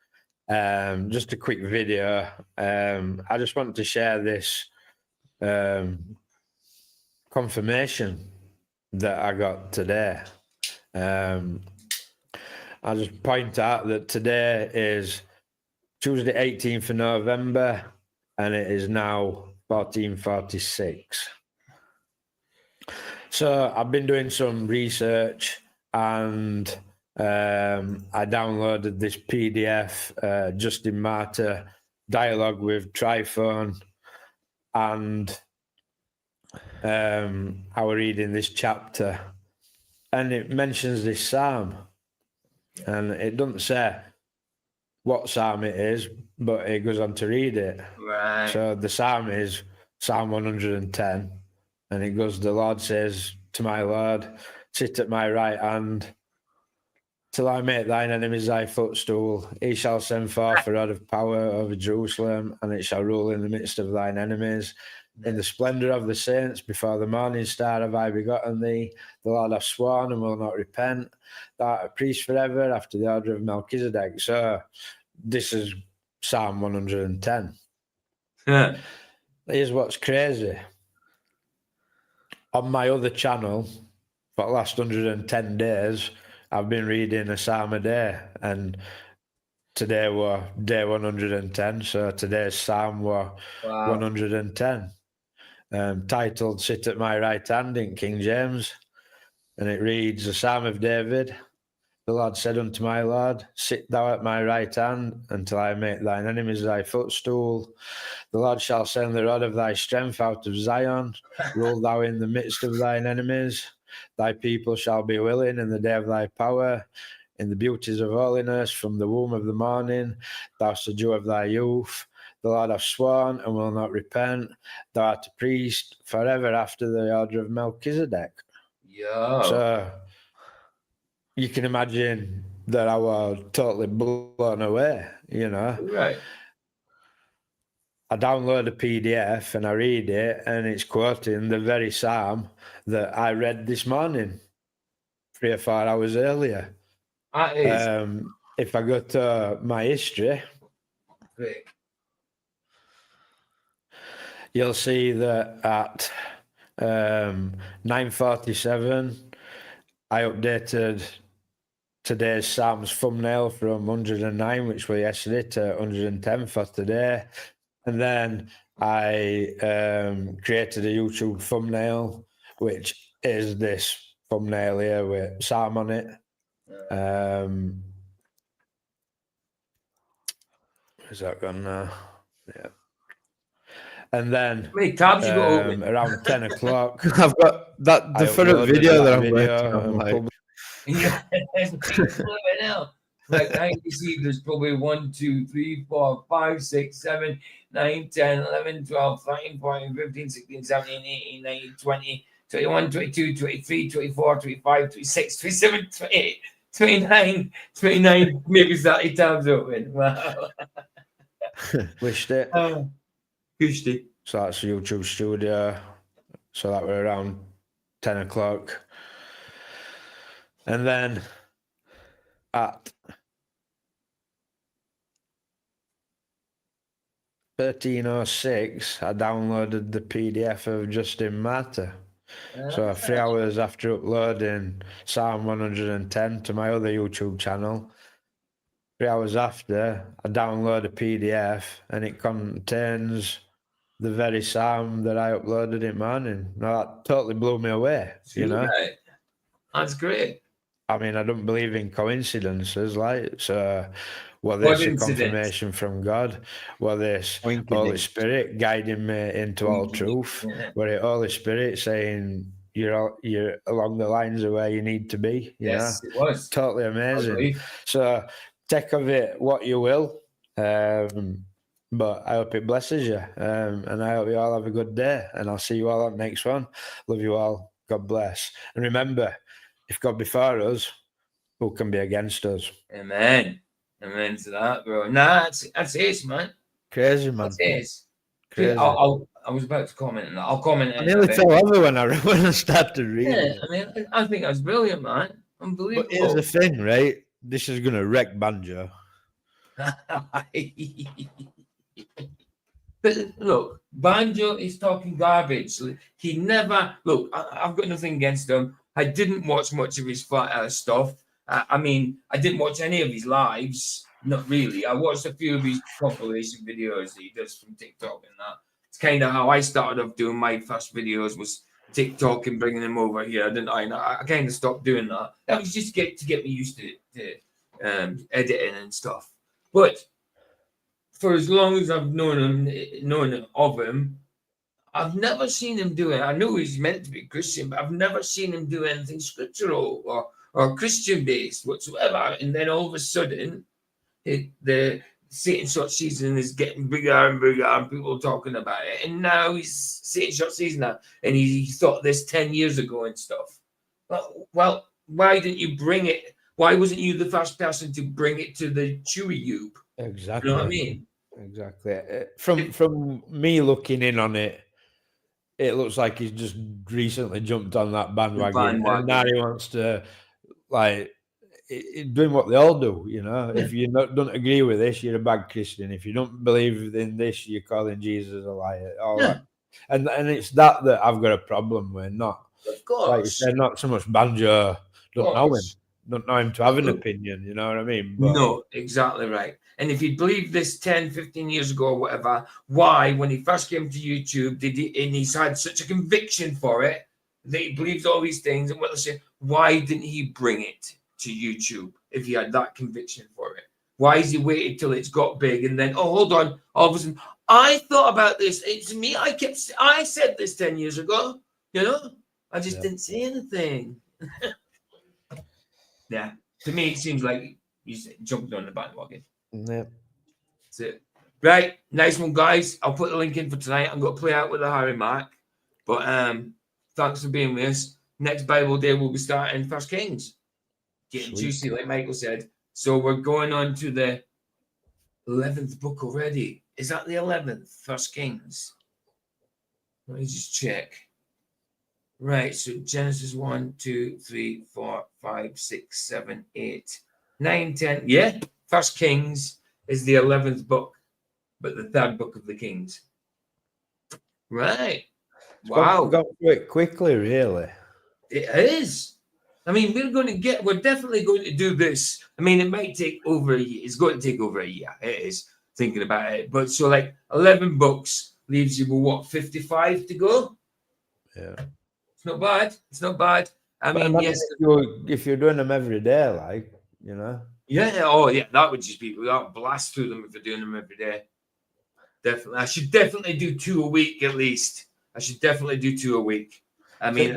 Just a quick video. I just wanted to share this confirmation that I got today. I'll just point out that today is Tuesday, 18th of November, and it is now 14:46. So I've been doing some research, and I downloaded this PDF, Justin Martyr dialogue with Tryphon, and I was reading this chapter, and it mentions this psalm, and it doesn't say what psalm it is, but it goes on to read it. Right. So the psalm is Psalm 110, and it goes, "The Lord says to my Lord, sit at my right hand till I make thine enemies thy footstool. He shall send forth a rod of power over Jerusalem, and it shall rule in the midst of thine enemies. In the splendor of the saints, before the morning star have I begotten thee. The Lord hath sworn and will not repent. Thou art a priest forever after the order of Melchizedek." So this is Psalm 110. Yeah. Here's what's crazy. On my other channel, for the last 110 days, I've been reading a psalm a day, and today were day 110, so today's psalm were 110. Titled "Sit at My Right Hand" in King James, and it reads, "A Psalm of David. The Lord said unto my Lord, sit thou at my right hand until I make thine enemies thy footstool. The Lord shall send the rod of thy strength out of Zion. Rule thou in the midst of thine enemies. Thy people shall be willing in the day of thy power. In the beauties of holiness, from the womb of the morning, thou art the dew of thy youth. The Lord hath sworn and will not repent. Thou art a priest forever after the order of Melchizedek." Yeah. So you can imagine that I was totally blown away, you know. Right. I download a PDF and I read it, and it's quoting the very psalm that I read this morning, 3 or 4 hours earlier. That is. If I go to my history, Great. you'll see that at 9:47, I updated today's Psalms thumbnail from 109, which was yesterday, to 110 for today. And then I created a YouTube thumbnail, which is this thumbnail here with Psalm on it. Is that gone now? Yeah. And then How many tabs you got open? around 10 o'clock, I've got that the I first uploaded video that I'm video working on. and Like, Yeah, now. Like I can see there's probably 1, 2, 3, 4, 5, 6, 7, 9, 10, 11, 12, 13, 14, 15, 16, 17, 18, 19, 20, 21, 22, 23, 24, 25, 26, 27, 28, 29, 29, maybe 30 tabs open. Wow. wished it. Gusty. So that's YouTube studio. So that were around 10 o'clock. And then at 13:06, I downloaded the PDF of Justin Martyr. So 3 hours after uploading Psalm 110 to my other YouTube channel, 3 hours after, I download a PDF and it contains the very psalm that I uploaded in morning. Now that totally blew me away, you know. Right. That's great. I mean, I don't believe in coincidences, like, so whether it's a confirmation from God, whether it's Holy Spirit guiding me into all truth, whether it's Holy Spirit saying you're along the lines of where you need to be, you know. It was. Totally amazing. So take of it what you will, but I hope it blesses you, and I hope you all have a good day, and I'll see you all on the next one. Love you all. God bless. And remember, if God be for us, who can be against us? Amen. Amen to that, bro. Nah, that's it, man. Crazy, man. That's it. Crazy. I was about to comment on that. I'll comment. I nearly fell over when I started reading. Yeah, I mean, I think that's brilliant, man. Unbelievable. But here's the thing, right? This is gonna wreck Banjo. But look, Banjo is talking garbage. He never look. I've got nothing against him. I didn't watch much of his stuff. I mean, I didn't watch any of his lives. Not really. I watched a few of his compilation videos that he does from TikTok and that. It's kind of how I started off doing my first videos was TikTok and bringing them over here, didn't I? And I kind of stopped doing that. That was just to get me used to editing and stuff. But for as long as I've known of him, I've never seen him do it. I know he's meant to be Christian, but I've never seen him do anything scriptural or Christian based whatsoever. And then all of a sudden, the Satan Shot season is getting bigger and bigger, and people are talking about it. And now he's Satan Shot season now, and he thought this 10 years ago and stuff. Well, why didn't you bring it? Why wasn't you the first person to bring it to the Chewy Yoop? Exactly. You know what I mean? Exactly. From me looking in on it, it looks like he's just recently jumped on that bandwagon. And now he wants to, like, doing what they all do, you know. If you don't agree with this, you're a bad Christian. If you don't believe in this, you're calling Jesus a liar. All that. And it's that I've got a problem with. Not, of course, like you said, not so much Banjo. Don't know him to have an opinion. You know what I mean? But, no, exactly right. And if you believe this 10, 15 years ago or whatever, why, when he first came to YouTube, and he's had such a conviction for it, that he believes all these things, and what they say, why didn't he bring it to YouTube if he had that conviction for it? Why has he waited till it's got big and then, oh, hold on, all of a sudden, I thought about this. It's me. I said this 10 years ago, you know? I just didn't say anything. Yeah. To me, it seems like he's jumped on the bandwagon. Yeah. That's it. Right. Nice one, guys. I'll put the link in for tonight. I'm going to play out with the Harry Mark. But thanks for being with us. Next Bible day, we'll be starting 1 Kings. Getting juicy, like Michael said. So we're going on to the 11th book already. Is that the 11th? 1 Kings. Let me just check. Right. So Genesis 1, 2, 3, 4, 5, 6, 7, 8, 9, 10. Yeah. 1 Kings is the 11th book, but the 3rd book of the Kings. Right. Wow. Got through it quickly, really. It is. I mean, we're definitely going to do this. I mean, it might take over a year. It's going to take over a year. It is, thinking about it. But so, like, 11 books leaves you with what, 55 to go? Yeah. It's not bad. It's not bad. I But mean, imagine yes. if you're doing them every day, like, you know. Yeah. Oh, yeah. That would just be, we got blast through them if we're doing them every day. Definitely. I should definitely do 2 a week at least. I should definitely do 2 a week. I mean,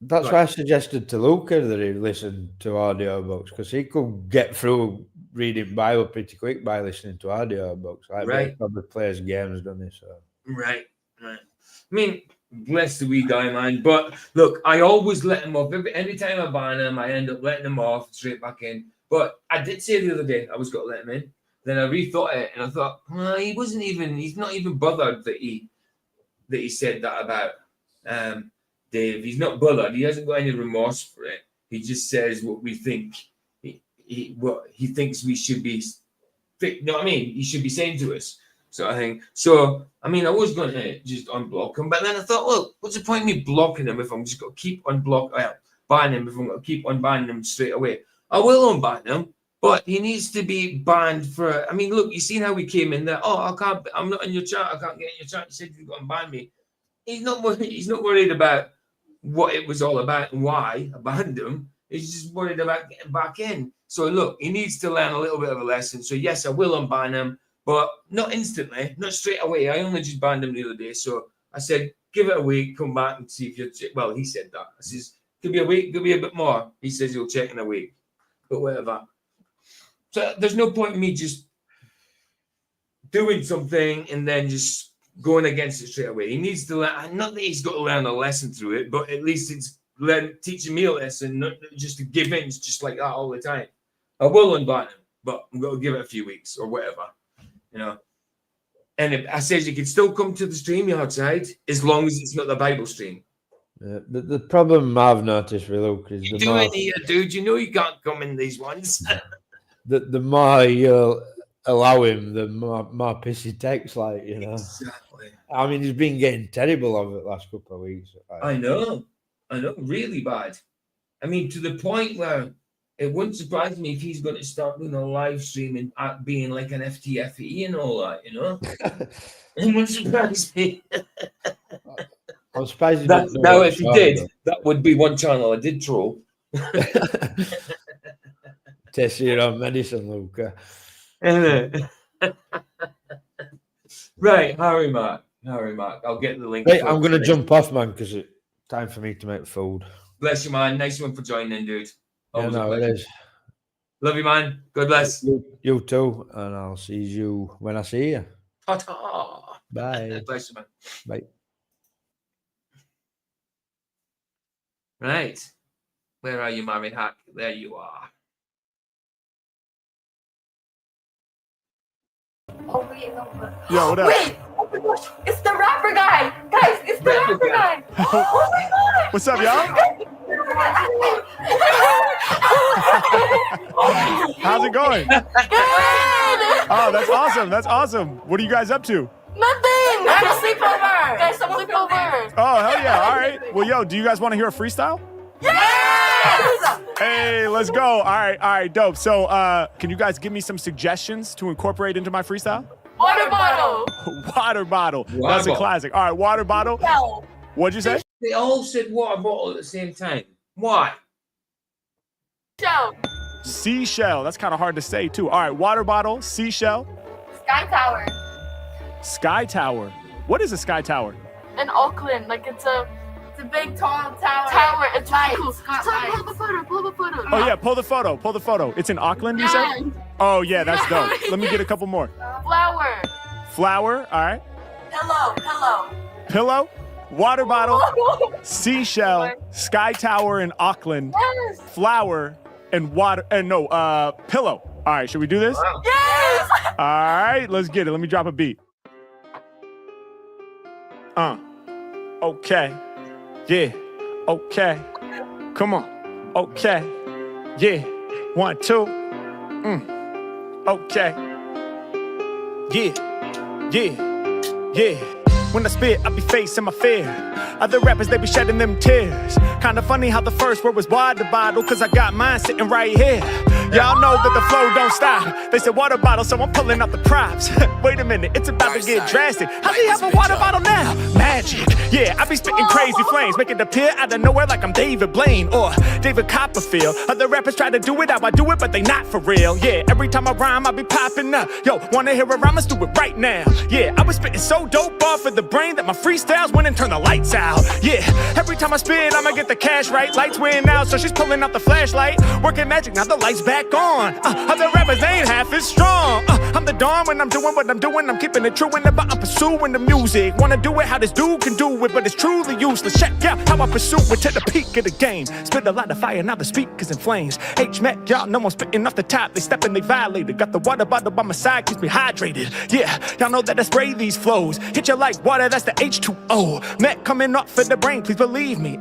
That's why I suggested to Luca that he listen to audiobooks, because he could get through reading Bible pretty quick by listening to audiobooks. Like, Right. he probably plays games, doesn't he? So. Right. I mean, bless the wee guy, man. But look, I always let him off. Anytime I ban him, I end up letting him off straight back in. But I did say the other day I was going to let him in. Then I rethought it, and I thought, he's not even bothered that he said that about Dave. He's not bothered. He hasn't got any remorse for it. He just says what we think. What he thinks we should be. You know what I mean? He should be saying to us. Sort of thing. So, I mean, I was going to just unblock him, but then I thought, look, what's the point of me blocking him if I'm just going to keep banning him, if I'm going to keep unbanning him straight away? I will unban him, but he needs to be banned for, I mean, look, you seen how we came in there. Oh, I'm not in your chat. I can't get in your chat. You said you've got to ban me. He's not worried about what it was all about and why I banned him. He's just worried about getting back in. So, look, he needs to learn a little bit of a lesson. So, yes, I will unban him. But not instantly, not straight away. I only just banned him the other day. So I said, give it a week, come back and see if you're well, he said that. I says, could be a week, could be a bit more. He says he'll check in a week. But whatever. So there's no point in me just doing something and then just going against it straight away. He needs to learn, not that he's got to learn a lesson through it, but at least it's teaching me a lesson, not just to give in just like that all the time. I will unban him, but I'm going to give it a few weeks or whatever. You know, and I says you can still come to the stream outside as long as it's not the Bible stream. The problem I've noticed with Luke is you do it here, dude. You know you can't come in these ones. the more you allow him, the more piss he takes. Like, you know, exactly. I mean, he's been getting terrible over the last couple of weeks. I know, really bad. I mean, to the point where it wouldn't surprise me if he's going to start doing a live stream and being like an FTFE and all that, you know? It wouldn't surprise me. I'm surprised. Now, if he did, that would be one channel I did troll. Test your own medicine, Luca. Right, Harry Mark. I'll get the link. Wait, I'm going to jump off, man, because it's time for me to make food. Bless you, man. Nice one for joining, dude. Yeah, no, it is. Love you, man. God bless. You too, and I'll see you when I see you. Ta-ta. Bye. Bless you, man. Bye. Right. Where are you, Marvin Hack? There you are. Oh, wait, no. Yo, what up? Wait! Oh my gosh! It's the rapper guy! Guys, it's the rapper guy! Oh my god! What's up, y'all? How's it going? Good! Oh, that's awesome. That's awesome. What are you guys up to? Nothing! Guys, sleepover! Guys, some sleepover! Oh, hell yeah. All right. Well, yo, do you guys want to hear a freestyle? Yes! Hey, let's go. All right, dope. So, can you guys give me some suggestions to incorporate into my freestyle? Water bottle! Water bottle. That's a classic. All right, water bottle. No. What'd you say? They all said water bottle at the same time. Why? Shell. Seashell. That's kind of hard to say, too. All right, water bottle, seashell. Sky Tower. Sky tower. What is a sky tower? In Auckland, like it's a big tall tower. It's really cool. Pull the photo. Oh, yeah, pull the photo. It's in Auckland, you said? Oh, yeah, that's dope. Let me get a couple more. Flower. Flower, all right. Pillow. Water bottle, seashell, sky tower in Auckland, Yes. flower, and pillow. All right, should we do this? Yes. All right, let's get it. Let me drop a beat. Okay. Yeah. Okay. Come on. Okay. Yeah. 1, 2. Okay. Yeah. When I spit, I be facing my fear. Other rappers, they be shedding them tears. Kinda funny how the first word was water bottle, cause I got mine sitting right here. Y'all know that the flow don't stop. They said water bottle, so I'm pulling out the props. Wait a minute, it's about to get drastic. How do you have a water bottle now? Magic. Yeah, I be spitting crazy flames, making it appear out of nowhere like I'm David Blaine or David Copperfield. Other rappers try to do it how I do it, but they not for real. Yeah, every time I rhyme, I be popping up. Yo, wanna hear a rhyme? Let's do it right now. Yeah, I was spitting so dope off of the brain that my freestyles went and turned the lights out. Yeah, every time I spit, I'ma get the cash right. Lights went out, so she's pulling out the flashlight. Working magic, now the lights back on. Other rappers ain't half as strong. I'm the dawn when I'm doing what I'm doing. I'm keeping it true whenever I'm pursuing the music. Wanna do it how this dude can do it, but it's truly useless. Check out how I pursue it to the peak of the game. Spit a lot of fire, now the speakers in flames. H-Mac, y'all know I'm spitting off the top. They stepping, they violated. Got the water bottle by my side, keeps me hydrated. Yeah, y'all know that I spray these flows. Hit you like water, that's the H2O. Mac coming off for the brain, please believe me.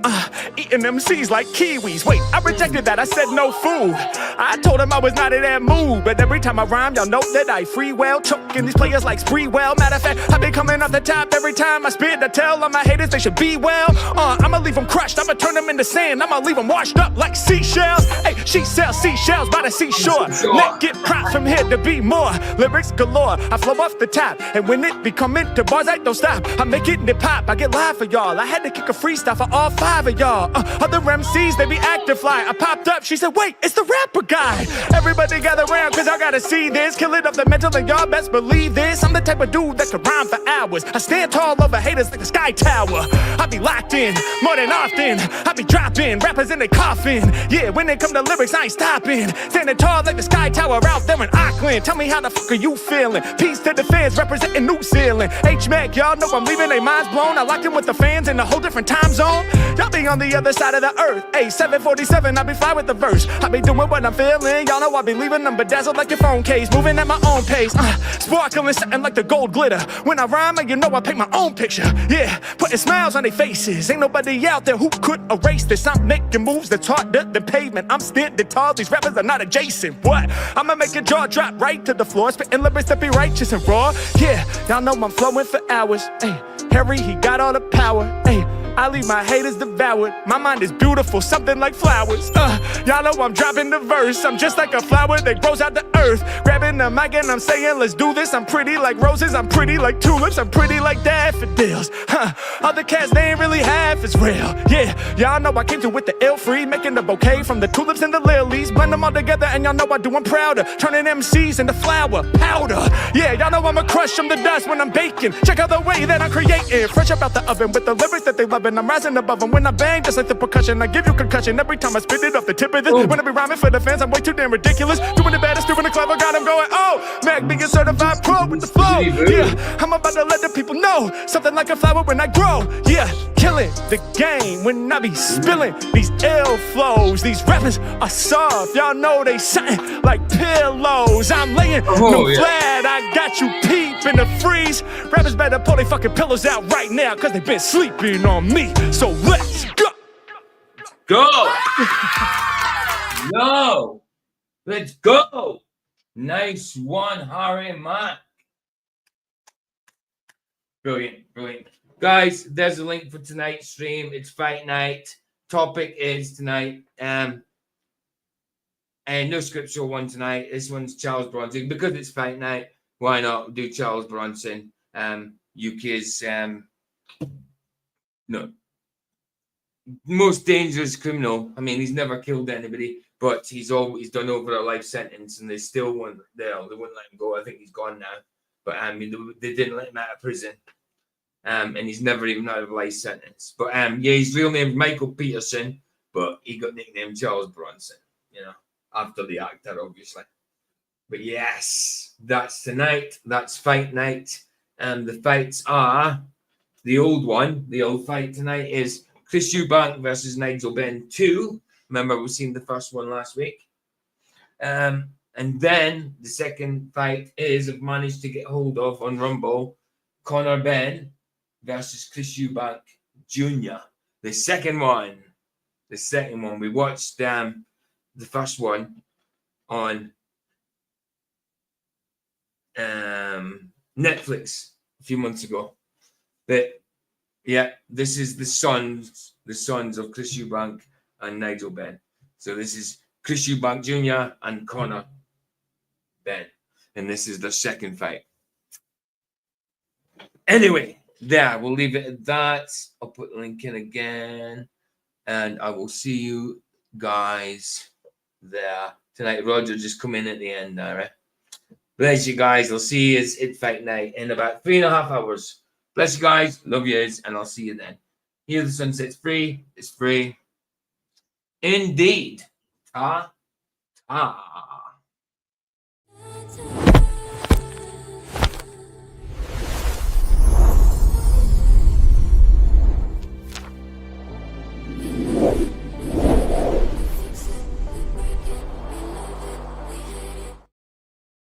Eating MCs like kiwis. Wait, I rejected that, I said no food. I told him I was not in that mood, but every time I rhyme, y'all know that I free well. Choking these players like spree well. Matter of fact, I be coming off the top every time I spit. I tell all my haters they should be well. I'ma leave them crushed, I'ma turn them into sand. I'ma leave them washed up like seashells. Hey, she sells seashells by the seashore. Let get props from here to be more. Lyrics galore, I flow off the top. And when it be coming to bars, I don't stop. I make it and pop, I get live for y'all. I had to kick a freestyle for all 5 of y'all. Other MCs, they be acting fly. I popped up, she said, wait, it's the rapper guy. Everybody gather around, cause I gotta see this. Kill it up the mental, and y'all best believe this. I'm the type of dude that can rhyme for hours. I stand tall over haters like the Sky Tower. I be locked in, more than often. I be dropping rappers in their coffin. Yeah, when it come to lyrics, I ain't stopping. Standing tall like the Sky Tower out there in Auckland. Tell me how the fuck are you feeling? Peace to the fans representing New Zealand. H-Mac, y'all know I'm leaving their minds blown. I locked in with the fans in a whole different time zone. Y'all be on the other side of the earth. Hey, 747, I be fly with the verse. I be doing what I'm feeling. Y'all know I be leaving them bedazzled like your phone case. Moving at my own pace. Sparkling, something like the gold glitter. When I rhyme, you know I paint my own picture. Yeah, putting smiles on their faces. Ain't nobody out there who could erase this. I'm making moves that's harder than pavement. I'm standing tall, these rappers are not adjacent. What? I'ma make your jaw drop right to the floor. Spitting lyrics that be righteous and raw. Yeah, y'all know I'm flowing for hours. Hey, Harry, he got all the power. Hey, I leave my haters devoured. My mind is beautiful, something like flowers. Y'all know I'm dropping the verse. I'm just like a flower that grows out the earth. Grabbing the mic and I'm saying, let's do this. I'm pretty like roses, I'm pretty like tulips, I'm pretty like daffodils. Other cats, they ain't really half as real. Yeah, y'all know I came through with the ill free, making the bouquet from the tulips and the lilies. Blend them all together and y'all know I do them prouder. Turning MCs into flour, powder. Yeah, y'all know I'ma crush them to dust when I'm baking. Check out the way that I'm creating. Fresh up out the oven with the lyrics that they love. And I'm rising above them when I bang, just like the percussion. I give you concussion every time I spit it off the tip of this. When I be rhyming for the fans, I'm way too damn ridiculous. Doing the baddest, doing the clever, got them going, oh, Mac being certified pro with the flow. Yeah, I'm about to let the people know something like a flower when I grow. Yeah, killing the game when I be spilling these ill flows. These rappers are soft, y'all know they something like pillows. I'm laying flat, I got you peeping the freeze. Rappers better pull their fucking pillows out right now, cause they been sleeping on me. So let's go. No, let's go. Nice one, Harry and Mac. Brilliant, brilliant. Guys, there's a link for tonight's stream. It's fight night. Topic is tonight. And no scriptural one tonight. This one's Charles Bronson. Because it's fight night, why not do Charles Bronson? UK's most dangerous criminal. I mean, he's never killed anybody, but he's done over a life sentence, and they still won't. They wouldn't let him go. I think he's gone now, but I mean, they didn't let him out of prison. And he's never even out of a life sentence. But yeah, his real name is Michael Peterson, but he got nicknamed Charles Bronson, you know, after the actor, obviously. But yes, that's tonight. That's fight night. And the fights are the old one. The old fight tonight is Chris Eubank versus Nigel Benn 2. Remember, we've seen the first one last week. And then the second fight is, I've managed to get hold of on Rumble, Conor Benn versus Chris Eubank Jr. The second one. We watched the first one on Netflix a few months ago. But yeah, this is the sons of Chris Eubank and Nigel Benn. So this is Chris Eubank Jr. and Conor Ben. And this is the second fight. Anyway, there, we'll leave it at that. I'll put the link in again. And I will see you guys there tonight. Roger just come in at the end, all right? Bless you guys. I'll see you at Fight Night in about 3.5 hours. Bless you guys. Love yous. And I'll see you then. Here the sunset's free. It's free. Indeed. Ta. Ta.